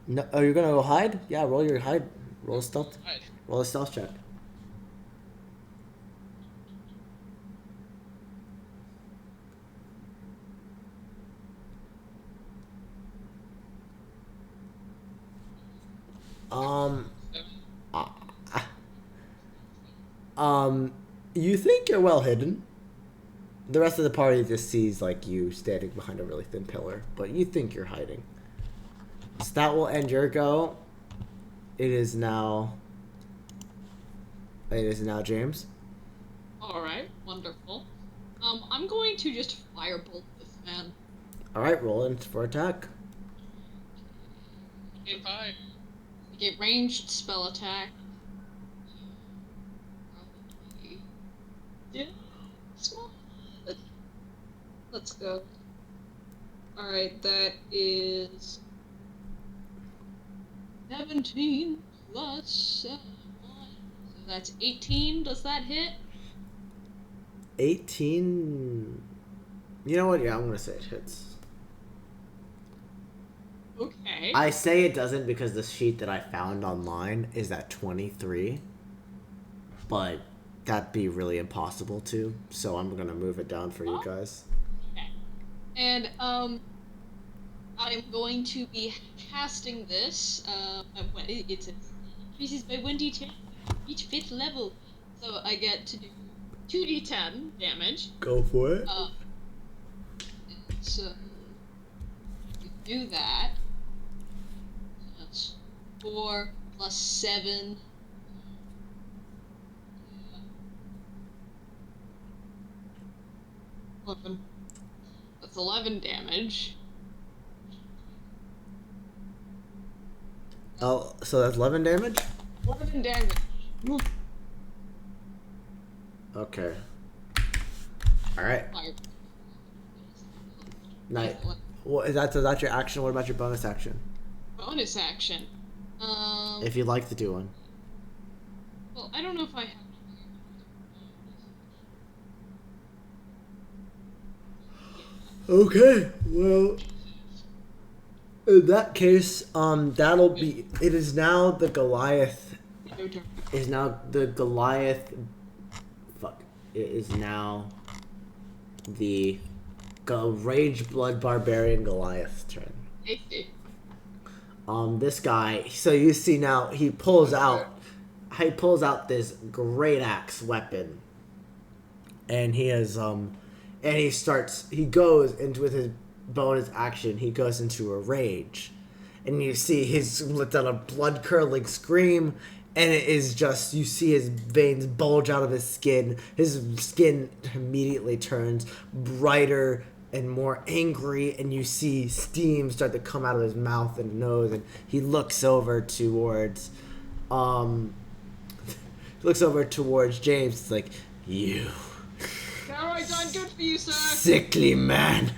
No, oh, you're gonna go hide? Yeah, roll your hide. Roll a stealth. Hide. Roll a stealth check. You think you're well hidden. The rest of the party just sees like you standing behind a really thin pillar, but you think you're hiding. So that will end your go. It is now James. Alright, wonderful. I'm going to just firebolt this man. Alright, roll in for attack. Get five. Get ranged spell attack. Yeah, small. Let's go. Alright, that is 17 plus 7. So that's 18. Does that hit? 18. You know what? Yeah, I'm gonna say it hits. Okay. I say it doesn't because the sheet that I found online is at 23, but that'd be really impossible to. So I'm gonna move it down for you guys. Okay. And I'm going to be casting this. It's increases by 1d10 each 5th level, so I get to do 2d10 damage. Go for it. So do that. That's 4 plus 7. That's 11 damage. Oh, so that's 11 damage? 11 damage. Okay. Alright. Nice. Well, is that your action? What about your bonus action? Bonus action. If you'd like to do one. Well, I don't know if I have. Okay, well, in that case, that'll be. It is now the Goliath. Is now the Goliath. Fuck. It is now the Rage Blood Barbarian Goliath's turn. This guy. So you see now he pulls out this great axe weapon, and he has and he goes into with his bonus action, he goes into a rage. And you see he's let out a blood curdling scream, and it is just, you see his veins bulge out of his skin. His skin immediately turns brighter and more angry, and you see steam start to come out of his mouth and nose, and he looks over towards James. It's like, you Alright, done. Good for you, sir. sickly man,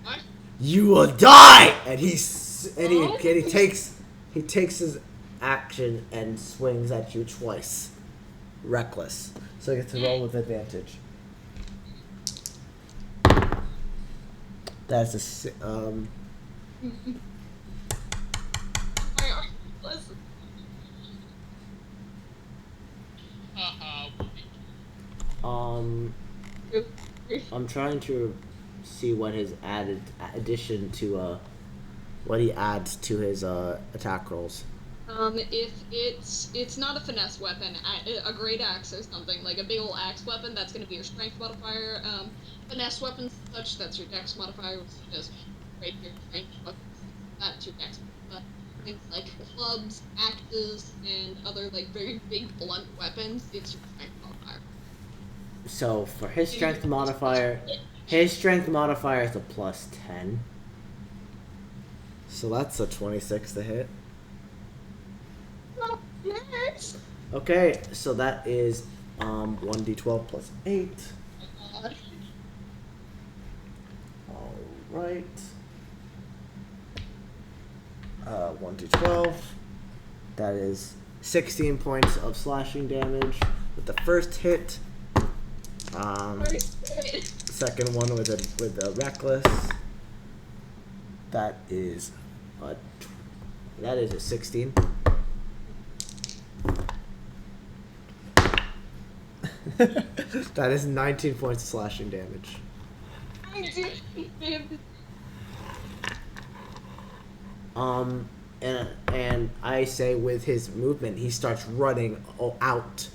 What? you will die. And he takes his action and swings at you twice, reckless. So you get to roll with advantage. That's a Listen. I'm trying to see what his addition to what he adds to his attack rolls. If it's not a finesse weapon, a great axe or something, like a big old axe weapon, that's going to be your strength modifier. Finesse weapons such, that's your dex modifier, which is rapier, strength weapons, that's your dex modifier. Things like clubs, axes, and other like very big blunt weapons, it's your strength modifier. So for his strength modifier is a plus 10. So that's a 26 to hit. Oh, yes! Okay, so that is 1d12 plus 8. Alright. 1d12. That is 16 points of slashing damage with the first hit. Second one with a reckless. That is a 16. That is 19 points of slashing damage. And I say with his movement, he starts running out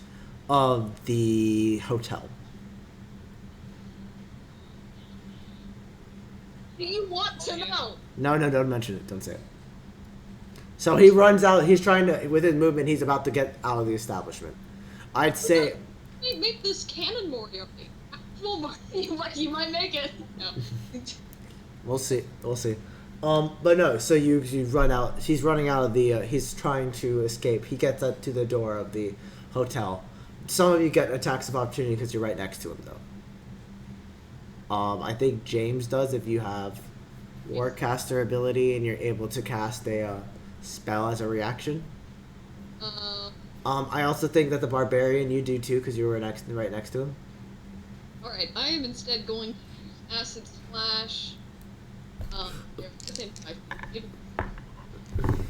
of the hotel. Do you want to know? No, don't mention it. Don't say it. So he runs out. He's trying to, with his movement, he's about to get out of the establishment. I'd say. Make this canon Moriarty. Actual Moriarty, you might make it. No. We'll see. But no. So you run out. He's running out of the. He's trying to escape. He gets up to the door of the hotel. Some of you get attacks of opportunity because you're right next to him, though. I think James does if you have Warcaster ability and you're able to cast a spell as a reaction. I also think that the Barbarian, you do too, because you were right next to him. Alright, I am instead going to use Acid Splash. Here, the same type.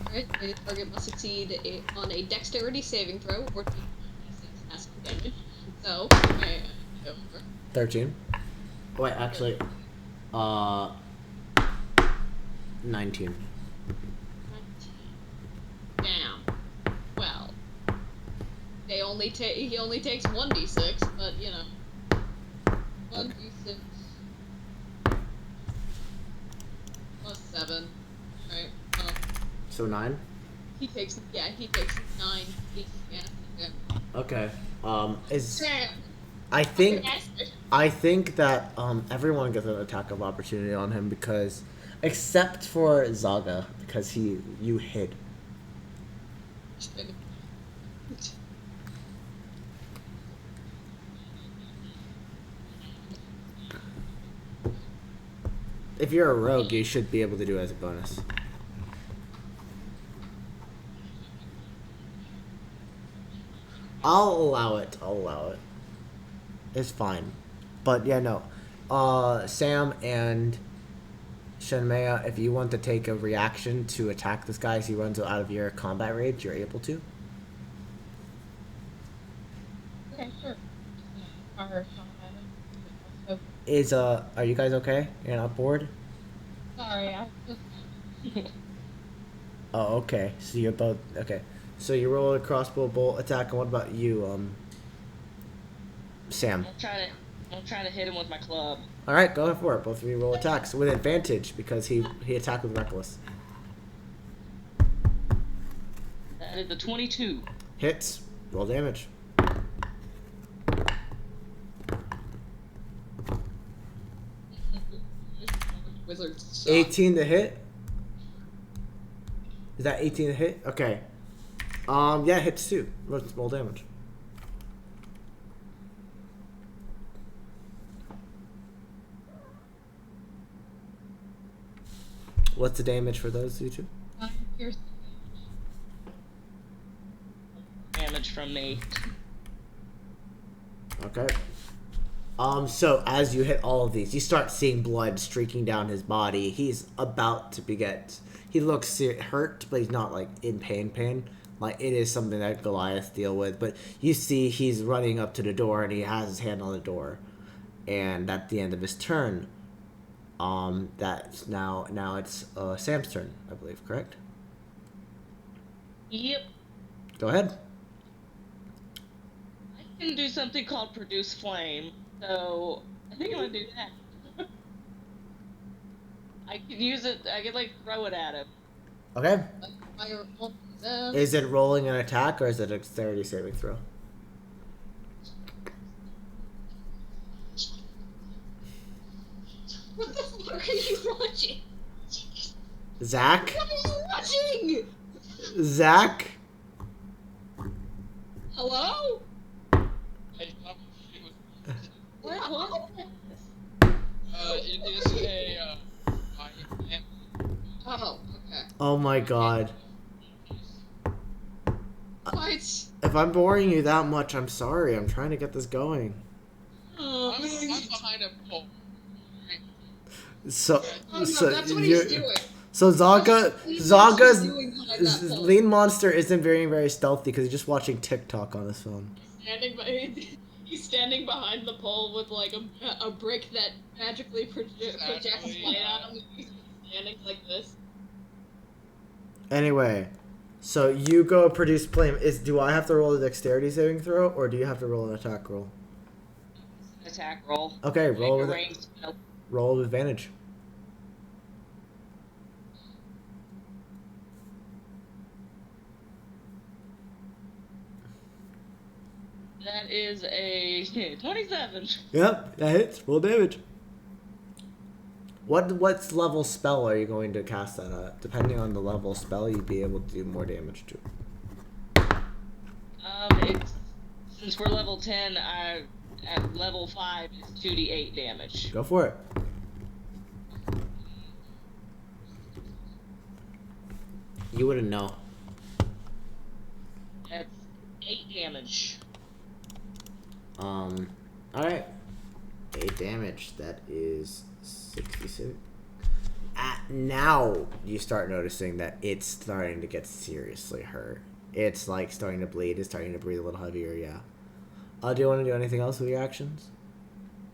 Alright, the target must succeed on a Dexterity saving throw or 2d6 acid damage. So, and over. 13. Wait, actually, 19. Damn. Well, he only takes 1d6, but you know, 1d6 plus 7, right? So 9. He takes 9 d6. Okay. Is Damn. I think that everyone gets an attack of opportunity on him because, except for Zaga, because you hid. If you're a rogue, you should be able to do it as a bonus. I'll allow it. It's fine. But yeah, no. Sam and Shenmea, if you want to take a reaction to attack this guy as he runs out of your combat range, you're able to. Okay, sure. Fire shot at him. Are you guys okay? You're not bored? Sorry, I just. Oh, okay. So you're both okay. So you roll a crossbow bolt attack, and what about you, Sam? I'm trying to hit him with my club. All right, go for it. Both of you roll attacks with advantage because he attacked with reckless. That is a 22. Hits. Roll damage. Wizards. 18 to hit. Is that 18 to hit? Okay. Yeah, hits too. Roll damage. What's the damage for those you two? 9 piercing Damage from me. Okay. So as you hit all of these, you start seeing blood streaking down his body. He's about to he looks hurt, but he's not like in pain. Like it is something that Goliath deal with. But you see he's running up to the door and he has his hand on the door. And at the end of his turn, that's now it's Sam's turn, I believe, correct? Yep. Go ahead. I can do something called Produce Flame, so I think I'm gonna do that. I could use it, I could like throw it at him. Okay. Fire on them. Is it rolling an attack or is it a dexterity saving throw? What the fuck are you watching? Zach? What are you watching? Zach? Hello? I thought it was. What? It is a. I am. Oh, okay. Oh my god. What? If I'm boring you that much, I'm sorry. I'm trying to get this going. I'm behind a pole. So, Oh, no, so that's what you're- he's doing. So Zaga's doing behind that pole. lean monster isn't very stealthy because he's just watching TikTok on his phone. He's standing behind the pole with like a brick that magically projects light at him. He's standing like this. Anyway, so you go produce flame. Do I have to roll a dexterity saving throw or do you have to roll an attack roll? Attack roll. Okay, Make a roll ranged spell. with advantage. That is a 27. Yep, that hits. Roll damage. What level spell are you going to cast that at? Depending on the level spell, you'd be able to do more damage to. It's since we're level 10, at level 5 is 2d8 damage. Go for it. You wouldn't know. That's 8 damage. Alright. 8 damage. That is 66. Now you start noticing that it's starting to get seriously hurt. It's like starting to bleed. It's starting to breathe a little heavier, yeah. Do you want to do anything else with your actions?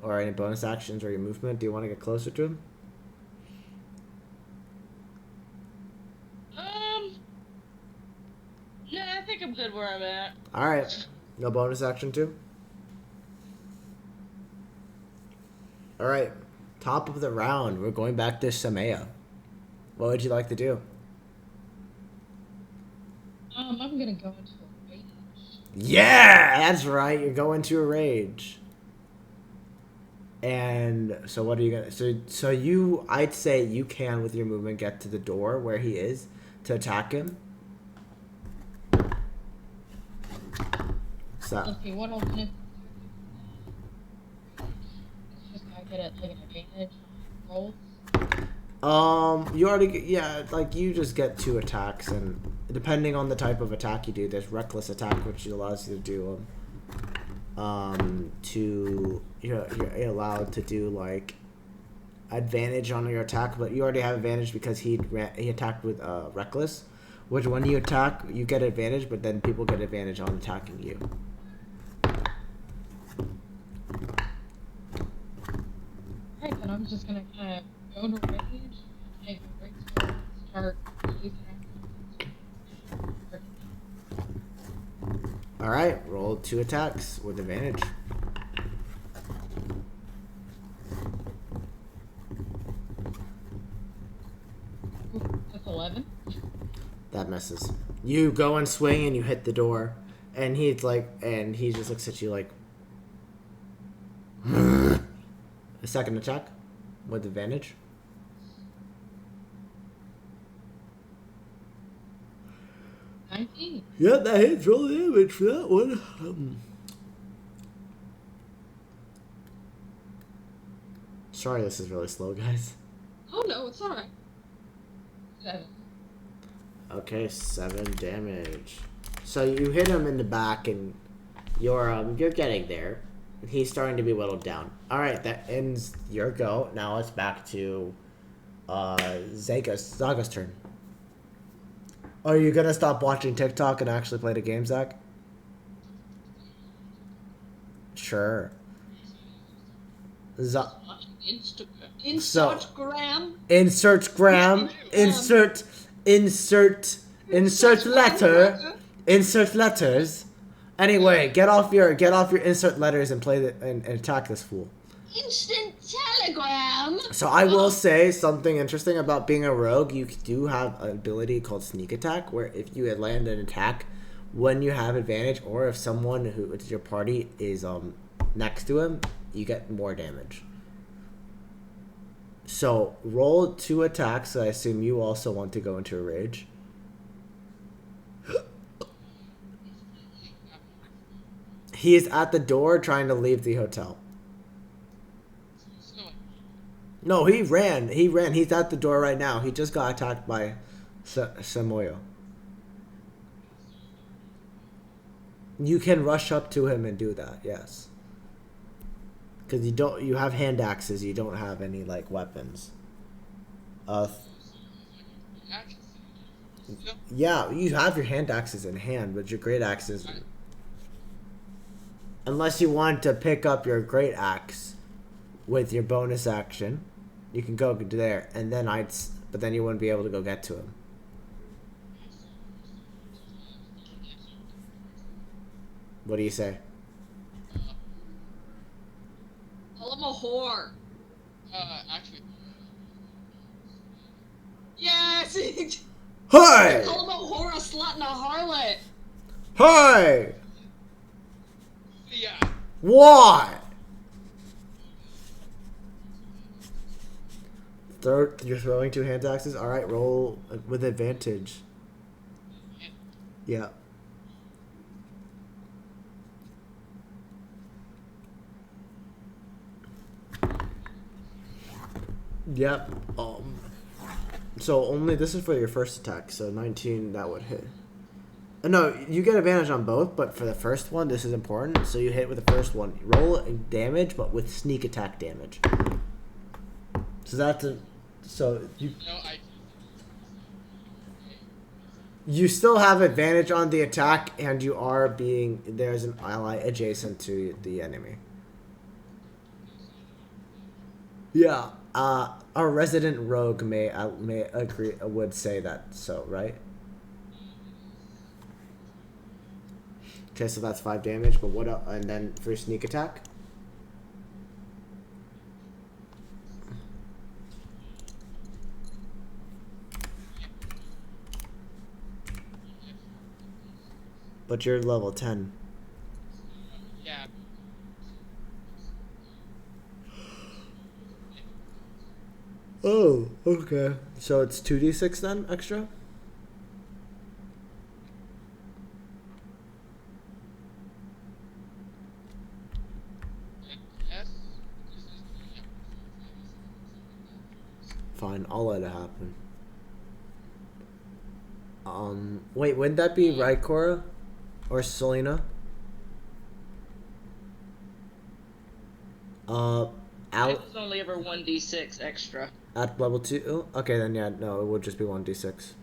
Or any bonus actions or your movement? Do you want to get closer to him? No, I think I'm good where I'm at. Alright. No bonus action too? Alright. Top of the round. We're going back to Samaya. What would you like to do? I'm gonna go into a rage. Yeah! That's right. You're going to a rage. And so what are you gonna... So you... I'd say you can, with your movement, get to the door where he is to attack him. So... Okay, what alternate? It's just I get like an advantage rolls. You already get, yeah, like you just get 2 attacks, and depending on the type of attack you do, there's reckless attack, which allows you to do you're allowed to do like advantage on your attack, but you already have advantage because he attacked with reckless, which when you attack you get advantage, but then people get advantage on attacking you. Alright, then I'm just gonna kind of go into a rage, take a break, start using it. Alright, roll 2 attacks with advantage. That's 11. That misses. You go and swing and you hit the door, and he just looks at you like. A second attack with advantage. Yeah, that hits. Roll damage for that one. Sorry, this is really slow, guys. Oh no, it's alright. 7. Okay, 7 damage. So you hit him in the back, and you're getting there. He's starting to be whittled down. All right, that ends your go. Now it's back to Zaga's turn. Are you gonna stop watching TikTok and actually play the game, Zach? Sure. Instagram. Insert letters. Anyway, get off your insert letters and play and attack this fool. Instant telegram. So I will say something interesting about being a rogue. You do have an ability called sneak attack, where if you land an attack when you have advantage, or if someone who is your party is next to him, you get more damage. So roll 2 attacks. I assume you also want to go into a rage. He is at the door trying to leave the hotel. No, he ran. He's at the door right now. He just got attacked by Samoyo. You can rush up to him and do that, yes. Because you have hand axes. You don't have any like weapons. Yeah, you have your hand axes in hand, but your great axes. Unless you want to pick up your great axe with your bonus action, you can go there, and then but then you wouldn't be able to go get to him. What do you say? Call him a whore. Actually. Yes! Hi! Call him a whore, a slut, and a harlot. Hi! What? You're throwing 2 hand axes? Alright, roll with advantage. Yeah. Yep. So only this is for your first attack, so 19 that would hit. No, you get advantage on both, but for the first one, this is important. So you hit with the first one. Roll damage, but with sneak attack damage. So that's a... So you... No, You still have advantage on the attack, and you are being... There's an ally adjacent to the enemy. Yeah. Our resident rogue may agree, would say that, so, right? Okay, so that's 5 damage, but what else? And then for sneak attack? But you're level 10. yeah. Oh, okay. So it's 2d6 then, extra? Yes. Fine, I'll let it happen. Wait, wouldn't that be right, Cora? Or Selena? Out It was only ever 1d6 extra. at level 2? Okay, then yeah, no, it would just be 1d6.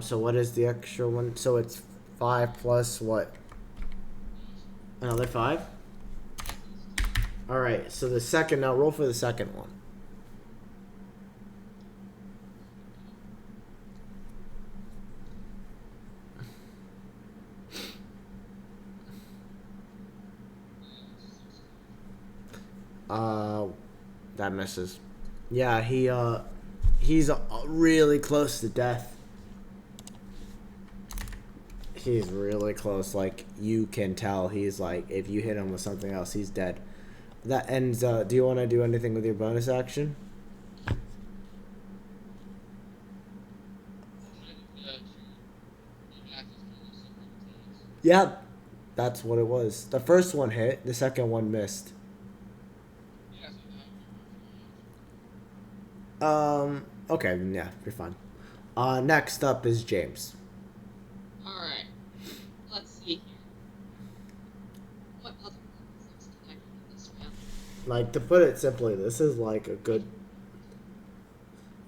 So what is the extra one? So it's 5 plus what? Another 5? Alright, so the second, now roll for the second one. That misses. Yeah, he's really close to death. He's really close. Like, you can tell he's like, if you hit him with something else, he's dead. That ends, do you want to do anything with your bonus action? Yeah, that's what it was. The first one hit, the second one missed. Okay, yeah, you're fine. Next up is James. Alright. Let's see here. What other things can I do this man? Like, to put it simply, this is like a good...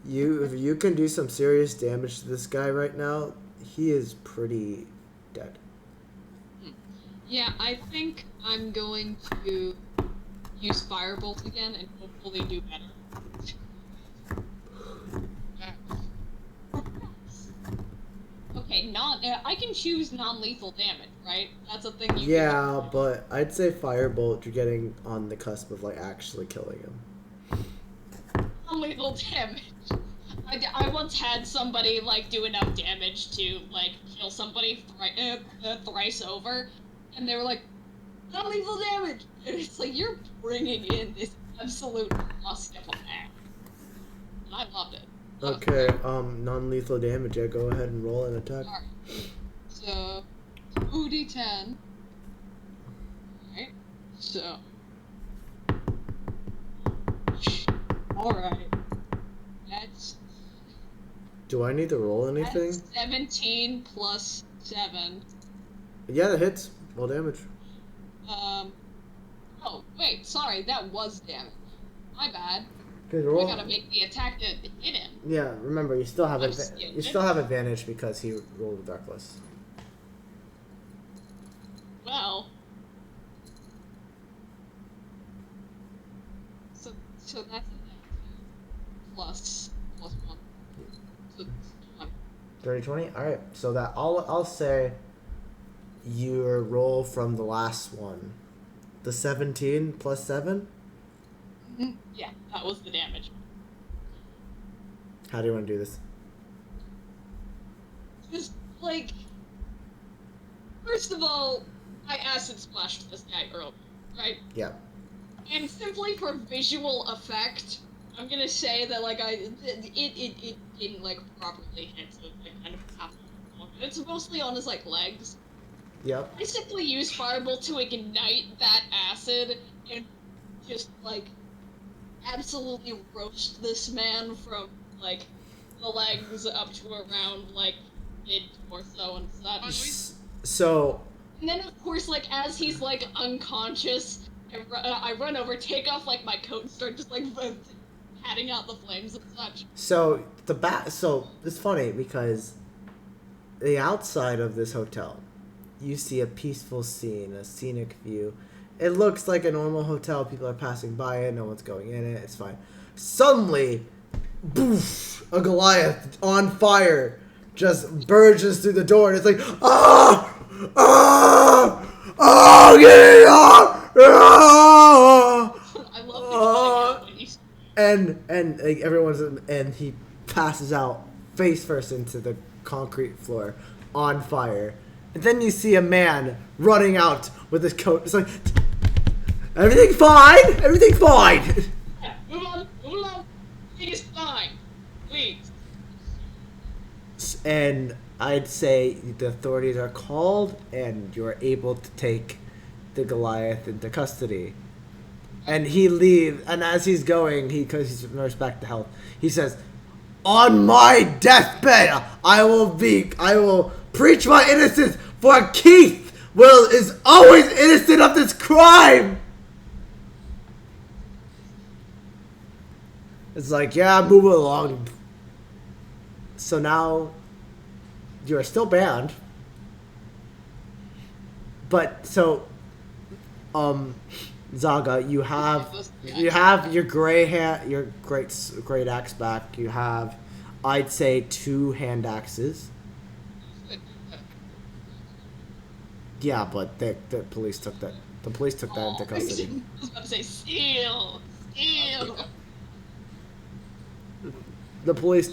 If you can do some serious damage to this guy right now, he is pretty dead. Yeah, I think I'm going to use Firebolt again and hopefully do better. Okay, I can choose non-lethal damage, right? That's a thing you Yeah, but I'd say Firebolt, you're getting on the cusp of, like, actually killing him. Non-lethal damage. I once had somebody, like, do enough damage to, like, kill somebody thrice over, and they were like, non-lethal damage! And it's like, you're bringing in this absolute lust of act. And I loved it. Okay, non-lethal damage, yeah, go ahead and roll an attack. Alright. So, 2d10. Alright. So. Alright. That's Do I need to roll anything? 17 plus 7. Yeah, that hits. Roll damage. Oh, wait, sorry, that was damage. My bad. Okay, I roll. gotta make the attack to hit him. Yeah, remember, you still have I'm stupid. you still have advantage because he rolled with Darkless. Well. So that's plus 1. So 20. 30, 20? Alright, so that I'll say your roll from the last one. The 17 plus 7? Yeah, that was the damage. How do you want to do this? Just like, first of all, I acid splashed this guy earlier, right? Yeah. And simply for visual effect, I'm gonna say that like it didn't like properly hit, so it's like kind of half. It's mostly on his like legs. Yep. I simply used Fireball to ignite that acid and just like absolutely roast this man from like the legs up to around like mid torso and such. So, And then of course like as he's like unconscious, I run over, take off like my coat and start just like patting out the flames and such. so it's funny because the outside of this hotel, you see a peaceful scene, a scenic view. It looks like a normal hotel. People are passing by it. No one's going in it. It's fine. Suddenly, boof! A Goliath on fire just burges through the door, and it's like, ah, ah, ah, get it off! Ah! I love when he's And like and he passes out face first into the concrete floor on fire. And then you see a man running out with his coat. It's like, everything fine? Everything fine? yeah, move on. He is fine. Please. And I'd say the authorities are called and you're able to take the Goliath into custody. And he leaves, and as he's going, because he's nursed back to health, he says, "On my deathbed, I will preach my innocence, for Keith is always innocent of this crime." It's like, yeah, move along. So now, you are still banned, but so, Zaga, you have your your great axe back. You have, I'd say, 2 hand axes. Yeah, but the police took that. The police took that into custody. I was about to say steal. The police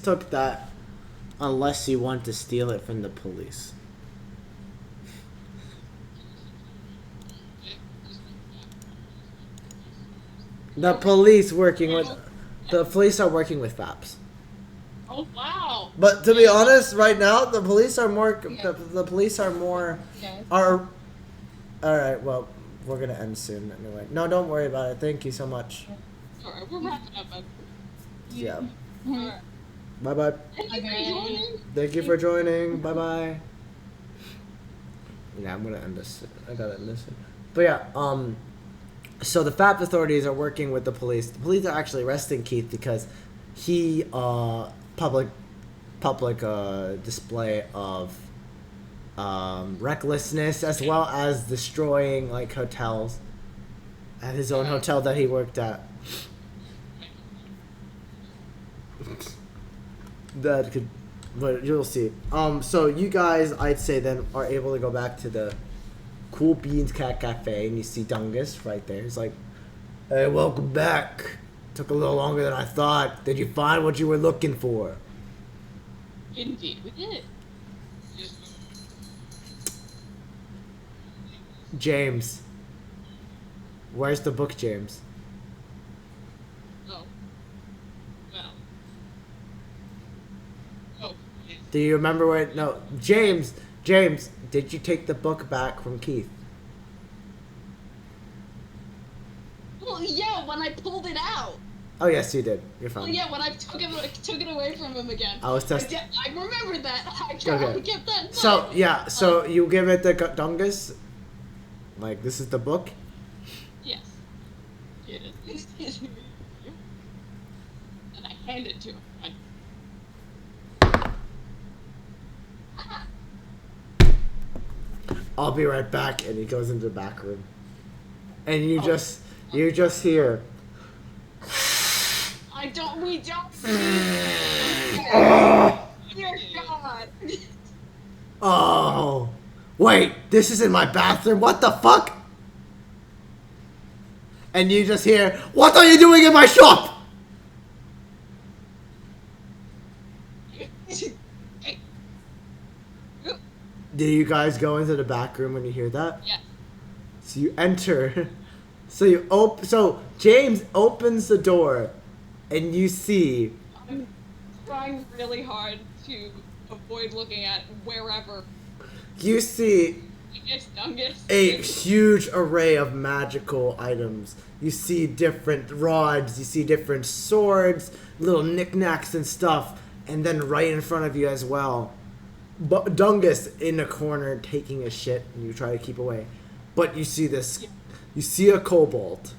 took that, unless you want to steal it from the police. The police are working with FAPs. Oh wow. But to be honest, right now the police are more. The police are more. Yes. Are. All right. Well, we're gonna end soon anyway. No, don't worry about it. Thank you so much. Alright, we're wrapping up. Yeah. Alright. Bye bye. Thank you for joining. Thank you for joining. Bye bye. Yeah, I'm gonna end this. I gotta end this. But yeah. So the FAP authorities are working with the police. The police are actually arresting Keith because he public display of recklessness, as well as destroying like hotels at his own hotel that he worked at. That could, but you'll see. So you guys, I'd say, then are able to go back to the Cool Beans Cat Cafe, and you see Dungus right there. He's like, "Hey, welcome back. Took a little longer than I thought. Did you find what you were looking for?" Indeed, we did. James, where's the book, James? Oh. Well. Oh. Do you remember where? No, James. Did you take the book back from Keith? Well, yeah, when I pulled it out. Oh yes, you did. You're Well, fine. yeah, when I took it away from him again. I was testing. I remember that. I Okay. kept that in mind. So yeah, so you give it to Dungus. Like, this is the book. Yes. It is. And I hand it to him. I'll be right back, and he goes into the back room. And you just hear. We don't. Dear God. Oh, wait, this is in my bathroom. What the fuck? And you just hear, "What are you doing in my shop?" Do you guys go into the back room when you hear that? Yeah. So you enter. So James opens the door, and you see. I'm trying really hard to avoid looking at wherever. You see Dungus. a huge array of magical items. You see different rods, you see different swords, little knickknacks and stuff, and then right in front of you as well, Dungus in the corner taking a shit, and you try to keep away. But you see this, you see a kobold.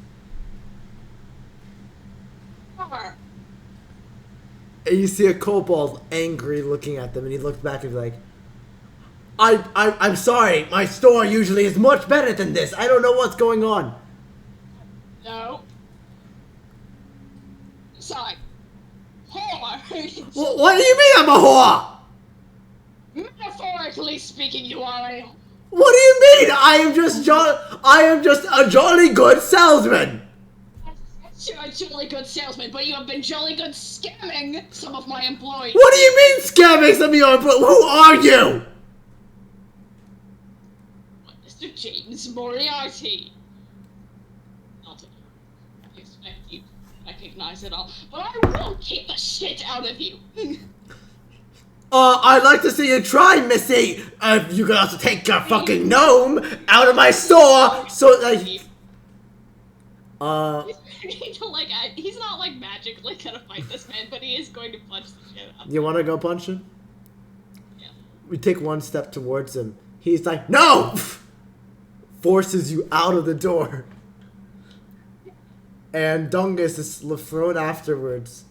Far. And you see a kobold angry looking at them, and he looks back and is like, I'm sorry, my store usually is much better than this. I don't know what's going on. No. Sorry. Whore. What do you mean I'm a whore? Metaphorically speaking, you are a. What do you mean? I am just a jolly good salesman. You're a jolly good salesman, but you have been jolly good scamming some of my employees. What do you mean scamming some of your employees? Who are you? Mr. James Moriarty. Not to expect you to recognize it all, but I will kick the shit out of you. I'd like to see you try, Missy. You can also take your fucking gnome out of my store, so like. He's not like magically gonna fight this man, but he is going to punch the shit out of him. You want to go punch him? Yeah. We take one step towards him. He's like, no! Forces you out of the door. And Dungus is thrown afterwards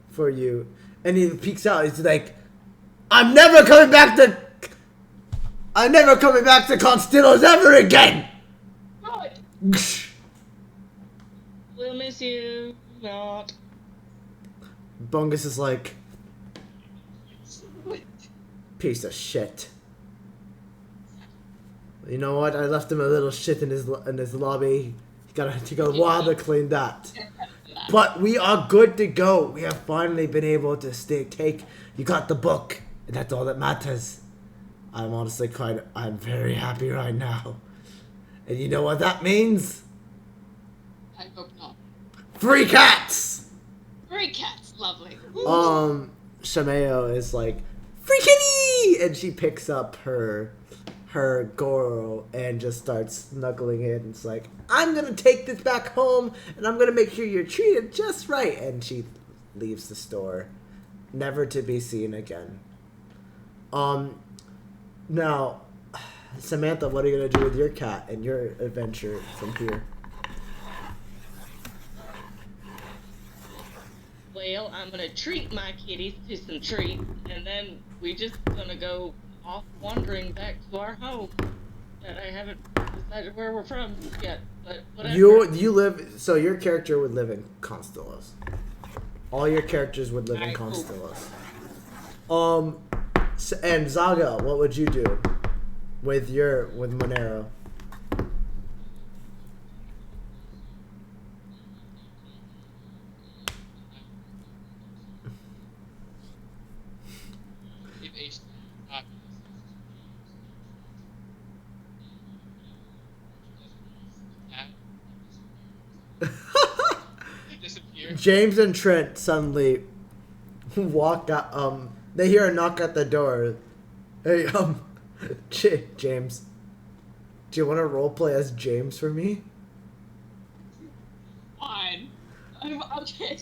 for you. And he peeks out. He's like, I'm never coming back to Constilos ever again! Good. We'll miss you. Not. Bungus is like, piece of shit. You know what? I left him a little shit in his lobby. He got a while to clean that. But we are good to go. We have finally been able to take. You got the book, and that's all that matters. I'm honestly I'm very happy right now. And you know what that means? I hope not. Free cats! Free cats, lovely. Shamayo is like, free kitty! And she picks up her Goro and just starts snuggling it, and it's like, I'm gonna take this back home, and I'm gonna make sure you're treated just right. And she leaves the store, never to be seen again. Now, Samantha, what are you gonna do with your cat and your adventure from here? Well, I'm gonna treat my kitties to some treats, and then we just gonna go off wandering back to our home. That I haven't decided where we're from yet, but whatever. You live, so your character would live in Constellos. All your characters would live in Constellos. And Zaga, what would you do with Monero? If a disappear. James and Trent suddenly walk out. They hear a knock at the door. Hey, James, do you want to roleplay as James for me? Fine. I'm okay.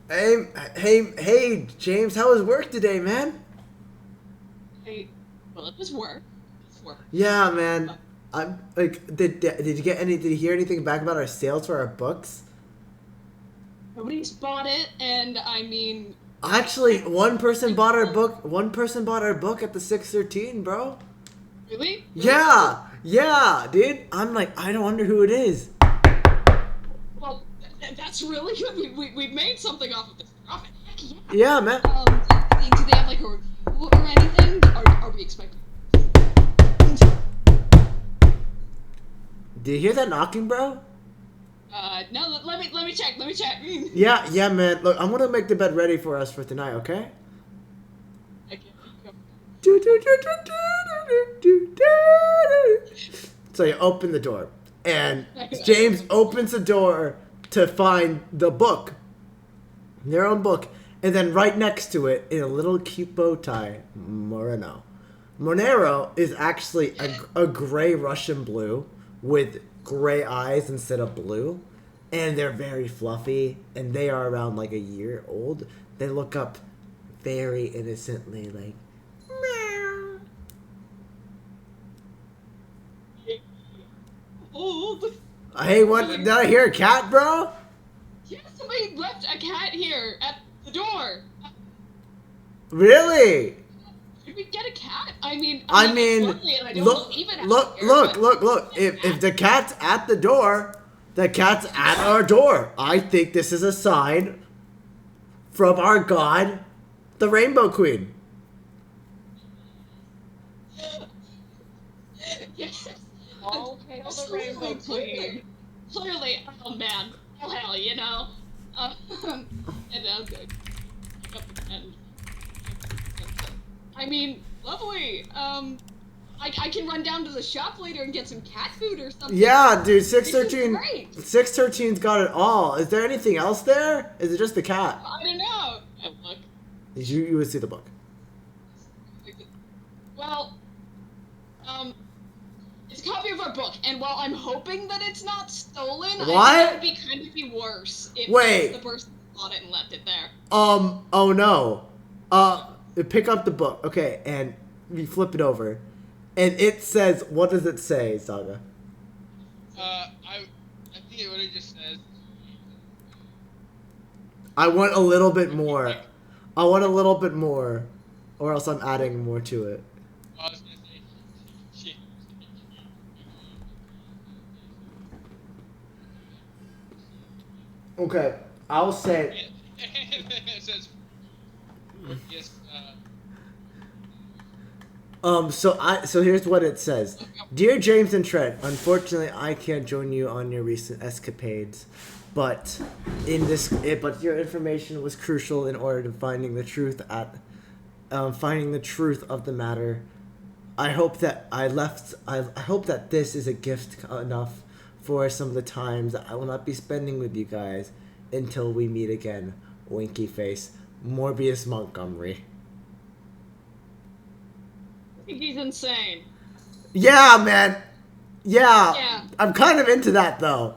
Hey, James, how was work today, man? Hey, well, it was work. It's work. Yeah, man. I'm like, did you hear anything back about our sales for our books? Nobody's bought it, and I mean. Actually, one person bought our book. One person bought our book at the 613, bro. Really? Yeah, dude. I'm like, I don't wonder who it is. Well, that's really good. We've made something off of this profit. Heck yeah. Yeah, man. Do they have like a review or anything? Are we expecting? Do you hear that knocking, bro? No. Let me check. Yeah, man. Look, I'm gonna make the bed ready for us for tonight, okay? Okay. So you open the door, and James opens the door to find the book, their own book, and then right next to it, in a little cute bow tie, Moreno. Monero is actually a gray Russian blue with gray eyes instead of blue, and they're very fluffy, and they are around like a year old. They look up very innocently, like, meow. Old. Hey, what? Did I hear a cat, bro? Yeah, somebody left a cat here at the door. Really? Did we get a cat? I mean, Look. If the cat's at the door, the cat's at our door. I think this is a sign from our god, the Rainbow Queen. Yes. All hail the Rainbow Queen. Clearly, oh man, oh hell, you know. And good. Pick up the pen. I mean, lovely. I can run down to the shop later and get some cat food or something. Yeah, dude, This is 613. great. 613's got it all. Is there anything else there? Is it just the cat? I don't know. Oh, look. You would see the book. Well, it's a copy of our book, and while I'm hoping that it's not stolen, I What? think it would be worse if Wait. the person bought it and left it there. Oh no. Pick up the book. Okay, and we flip it over. And it says, what does it say, Saga? I think it would have just said. I want a little bit more. I want a little bit more. Or else I'm adding more to it. I was gonna say. Shit. Okay, I'll say. It says. Yes. So here's what it says. Dear James and Trent, unfortunately I can't join you on your recent escapades, but your information was crucial in order to finding the truth of the matter. I hope that this is a gift enough for some of the times that I will not be spending with you guys until we meet again. Winky face, Morbius Montgomery. I think he's insane. Yeah, man. Yeah. Yeah. I'm kind of into that though.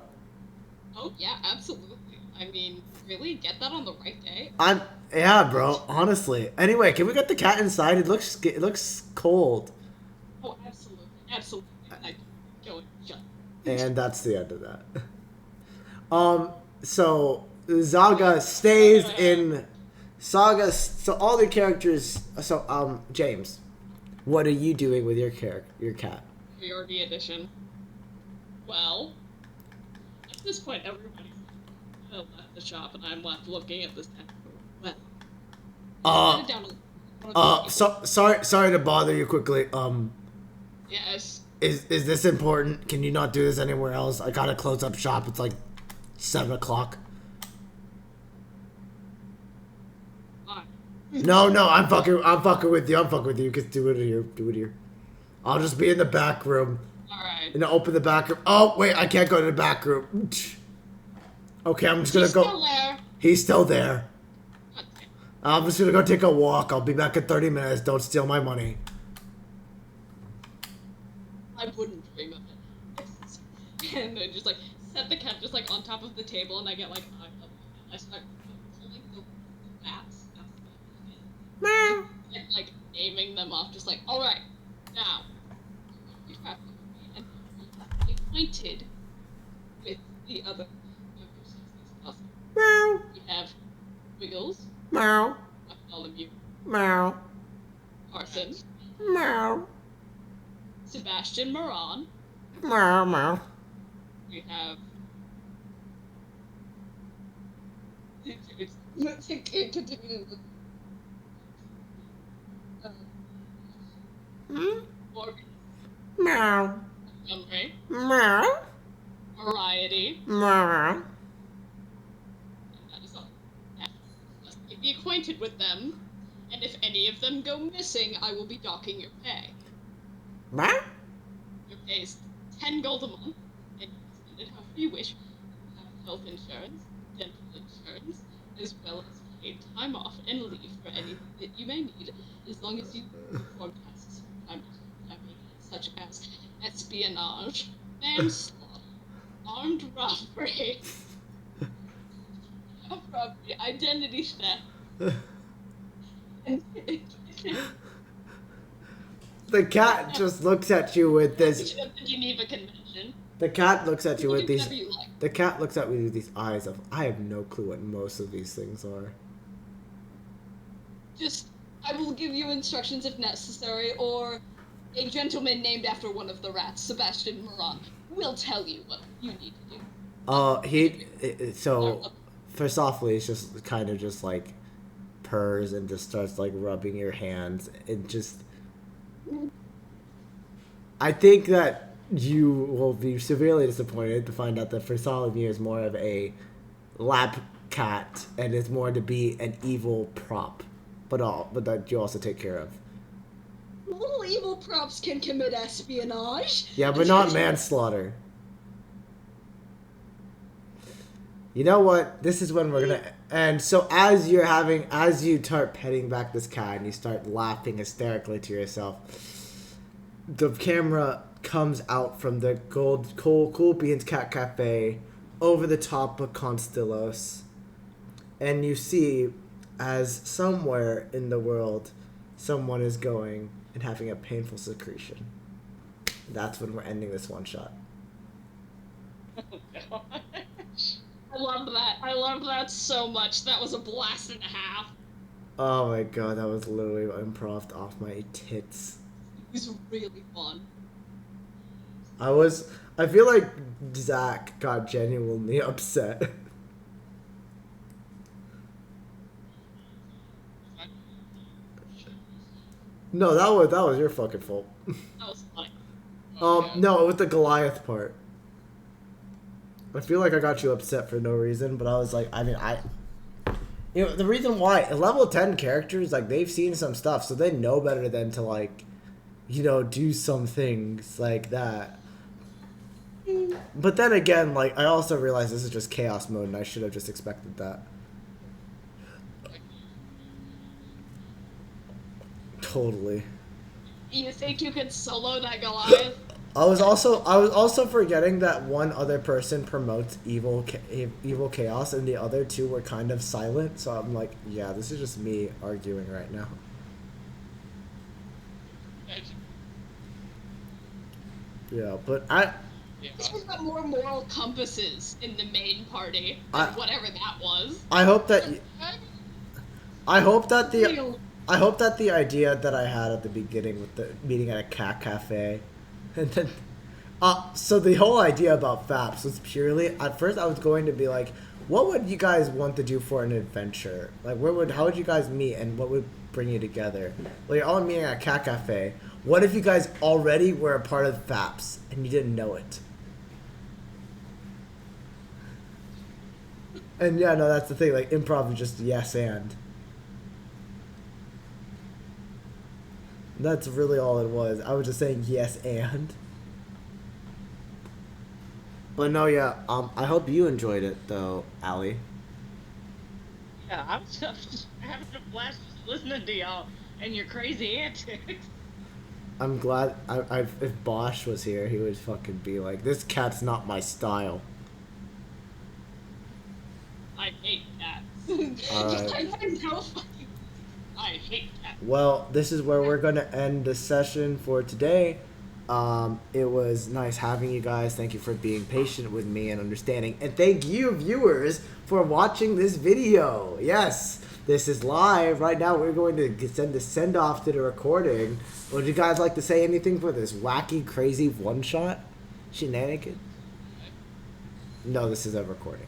Oh yeah, absolutely. I mean, really, get that on the right day. Yeah, bro. Honestly. Anyway, can we get the cat inside? It looks cold. Oh, absolutely, absolutely. Go and shut. And that's the end of that. So Zaga stays in Saga. So all the characters. So James, what are you doing with your cat? Priority edition. Well, at this point, everybody's left the shop, and I'm left looking at this tent. Well, Sorry to bother you quickly. Yes. Is this important? Can you not do this anywhere else? I gotta close up shop. It's like 7 o'clock. Fine. No, I'm fucking with you. You can do it here. I'll just be in the back room. Alright. And I'll open the back room. Oh, wait, I can't go to the back room. Okay, I'm just gonna go. Still there. He's still there. Okay. I'm just gonna go take a walk. I'll be back in 30 minutes. Don't steal my money. I wouldn't dream of it. And I just like set the cat just like on top of the table, and I get like I start pulling the bats and like naming them off, just like, all right, now and be acquainted with the other members of this puzzle. Meow. We have Wiggles, Meow. Bartholomew, Meow. Arson, Meow. Sebastian Moran. Meow. Meow. We have. It continues. Morgan, Meow. Montgomery, Meow. Variety, Meow. and that is all. Now, let's be acquainted with them, and if any of them go missing, I will be docking your pay. You pay 10 gold a month, and you spend it however you wish. You have health insurance, dental insurance, as well as paid time off and leave for anything that you may need, as long as you perform tasks such as espionage, manslaughter, armed robbery, identity theft, and The cat just looks at you with this. the Geneva Convention. The cat looks at you with these. Whatever you like. The cat looks at me with these eyes of, I have no clue what most of these things are. Just, I will give you instructions if necessary, or a gentleman named after one of the rats, Sebastian Moran, will tell you what you need to do. So, for softly, it's just kind of just like purrs and just starts like rubbing your hands and just. I think that you will be severely disappointed to find out that Bartholomew is more of a lap cat and is more to be an evil prop, but that you also take care of. Little evil props can commit espionage. Yeah, but not manslaughter. You know what? This is when we're gonna. And so as you start petting back this cat and you start laughing hysterically to yourself, the camera comes out from the Cool Beans Cat Cafe over the top of Constellos, and you see as somewhere in the world someone is going and having a painful secretion. That's when we're ending this one shot. Oh, gosh. I love that. I love that so much. That was a blast and a half. Oh my god, that was literally improv off my tits. It was really fun. I feel like Zach got genuinely upset. No, that was your fucking fault. That was funny. No, with the Goliath part. I feel like I got you upset for no reason, but I was like, the reason why, level 10 characters, like, they've seen some stuff, so they know better than to, like, do some things like that. But then again, like, I also realized this is just chaos mode, and I should have just expected that. Totally. You think you could solo that Goliath? I was also forgetting that one other person promotes evil chaos, and the other two were kind of silent. So I'm like, yeah, this is just me arguing right now. Yeah, but We've got more moral compasses in the main party than whatever that was. I hope that the idea that I had at the beginning with the meeting at a cat cafe, and then, so the whole idea about FAPS was purely, at first I was going to be like, what would you guys want to do for an adventure? Like, how would you guys meet, and what would bring you together? Well, you're all meeting at a cat cafe. What if you guys already were a part of FAPS, and you didn't know it? And yeah, no, that's the thing, like, improv is just yes and. That's really all it was. I was just saying yes and. But no, yeah, I hope you enjoyed it though, Allie. Yeah, I was just having a blast just listening to y'all and your crazy antics. I'm glad. If Bosch was here, he would fucking be like, "This cat's not my style." I hate cats. Alright. I hate cats. Well, this is where we're gonna end the session for today. It was nice having you guys. Thank you for being patient with me and understanding. And thank you, viewers, for watching this video. Yes, this is live. Right now, we're going to send the send-off to the recording. Would you guys like to say anything for this wacky, crazy one-shot shenanigan? No, this is a recording.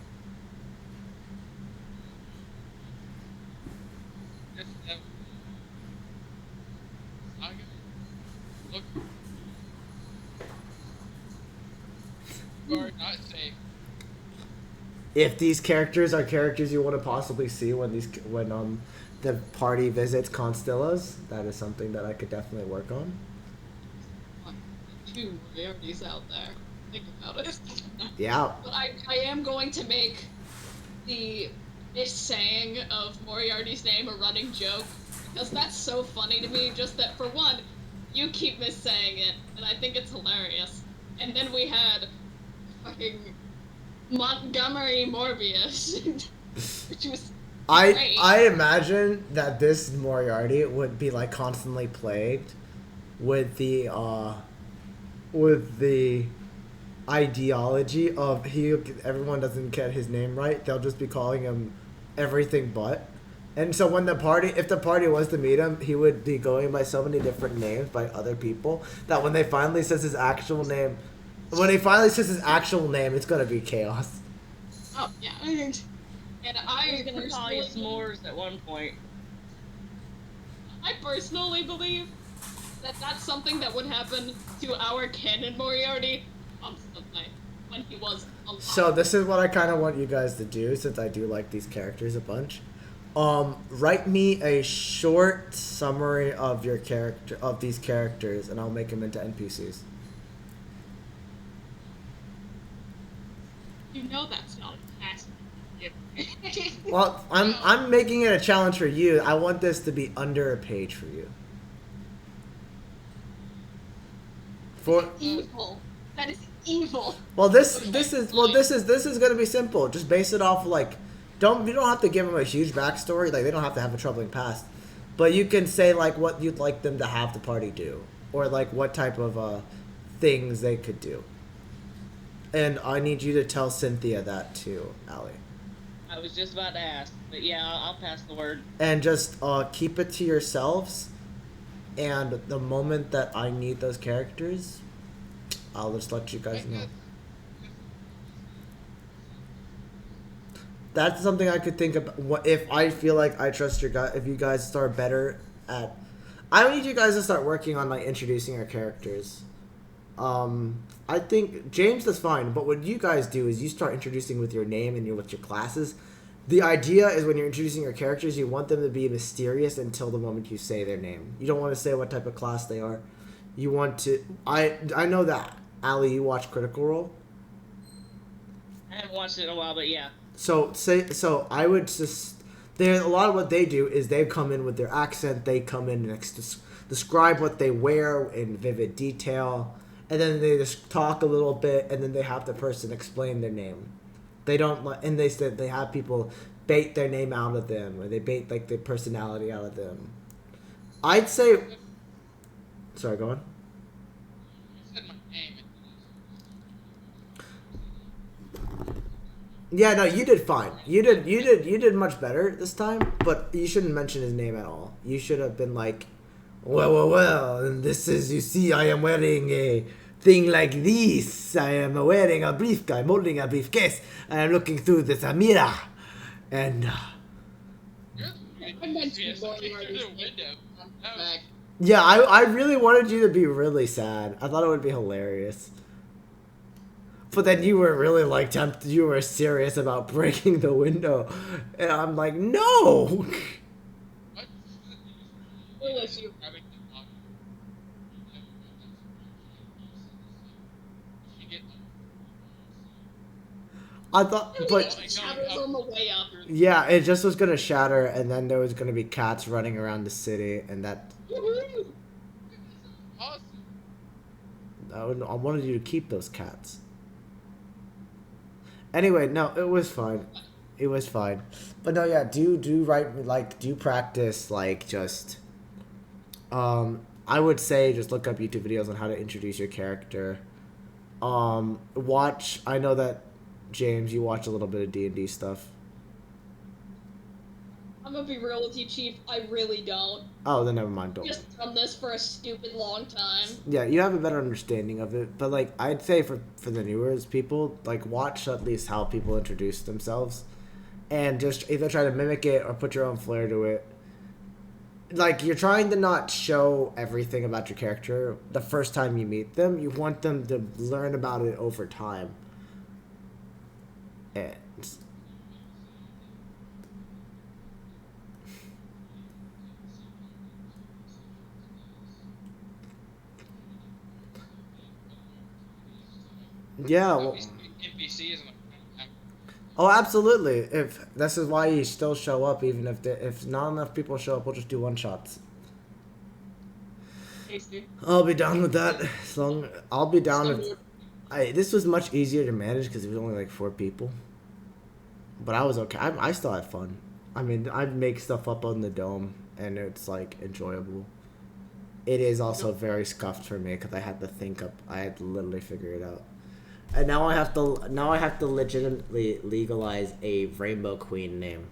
Are not safe. If these characters are characters you want to possibly see when the party visits Constellas, that is something that I could definitely work on. 2 Moriartys out there. Think about it. Yeah. But I am going to make the saying of Moriarty's name a running joke, because that's so funny to me, just that, for one, you keep missaying it, and I think it's hilarious. And then we had fucking Montgomery Morbius, which was great. I imagine that this Moriarty would be like constantly plagued with the ideology of everyone doesn't get his name right. They'll just be calling him everything but. And so when if the party was to meet him, he would be going by so many different names by other people that when he finally says his actual name, it's gonna be chaos. Oh yeah, and I was gonna call you s'mores at one point. I personally believe that that's something that would happen to our canon Moriarty constantly when he was alive. So this is what I kind of want you guys to do, since I do like these characters a bunch. Write me a short summary of these characters, and I'll make them into NPCs. You know that's not a task. Well, I'm making it a challenge for you. I want this to be under a page for you. Evil. That is evil. Well, this is gonna be simple. Just base it off you don't have to give them a huge backstory. Like, they don't have to have a troubling past, but you can say like what you'd like them to have the party do, or like what type of things they could do. And I need you to tell Cynthia that too, Allie. I was just about to ask, but yeah, I'll pass the word. And just keep it to yourselves. And the moment that I need those characters, I'll just let you guys know. That's something I could think about. What if I feel like I trust your guys? If you guys start better at, I need you guys to start working on like introducing our characters. I think James does fine, but what you guys do is you start introducing with your name and with your classes. The idea is when you're introducing your characters, you want them to be mysterious until the moment you say their name. You don't want to say what type of class they are. You want to. I know that Allie, you watch Critical Role. I haven't watched it in a while, but yeah. So I would just. There, a lot of what they do is they come in with their accent. They come in and describe what they wear in vivid detail, and then they just talk a little bit, and then they have the person explain their name. They don't, and they said they have people bait their name out of them, or they bait like their personality out of them. I'd say. Sorry, go on. You said my name. Yeah, no, you did fine. You did much better this time, but you shouldn't mention his name at all. You should have been like, well, and this is, you see, I am wearing a thing like this. I am wearing a briefcase. I'm holding a briefcase. I am looking through this mirror. And, I mentioned Moriarty's name. yeah, I really wanted you to be really sad. I thought it would be hilarious. But then you were really like tempted. You were serious about breaking the window. And I'm like, no! Unless you. I thought, but It shatters on the way up. yeah, it just was gonna shatter, and then there was gonna be cats running around the city, and that Woohoo! I wanted you to keep those cats. Anyway, no, it was fine. It was fine. But no, yeah, do practice, like, just, I would say just look up YouTube videos on how to introduce your character. Watch, I know that, James, you watch a little bit of D&D stuff. I'm gonna be real with you, Chief. I really don't. Oh, then never mind, don't. Just done this for a stupid long time. Yeah, you have a better understanding of it, but like I'd say for the newer people, like watch at least how people introduce themselves, and just either try to mimic it or put your own flair to it. Like, you're trying to not show everything about your character the first time you meet them. You want them to learn about it over time. And Yeah. Well, NPC isn't oh, absolutely. If this is why you still show up, even if not enough people show up, we'll just do one shots. Tasty. I'll be down with that. As long I'll be down with. This was much easier to manage because it was only like 4 people. But I was okay. I still had fun. I mean, I make stuff up on the dome, and it's like enjoyable. It is also very scuffed for me because I had to think up. I had to literally figure it out. And now I have to legitimately legalize a Rainbow Queen name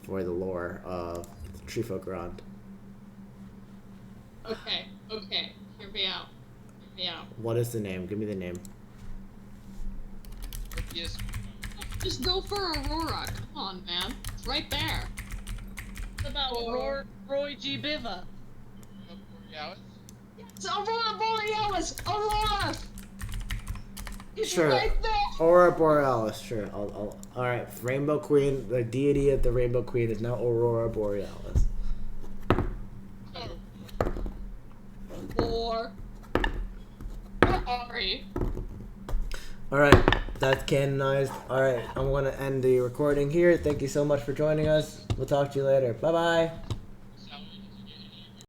for the lore of Trifo Grand. Okay, hear me out. What is the name? Give me the name. Yes. Just go for Aurora. Come on, man. It's right there. What about Roy G. Biva? Borealis. It's Aurora Borealis! Aurora! It's Sure. right there! Aurora Borealis, sure. All right. Rainbow Queen, the deity of the Rainbow Queen is now Aurora Borealis. Or... Sorry. All right, that's canonized. All right, I'm gonna end the recording here. Thank you so much for joining us. We'll talk to you later. Bye bye.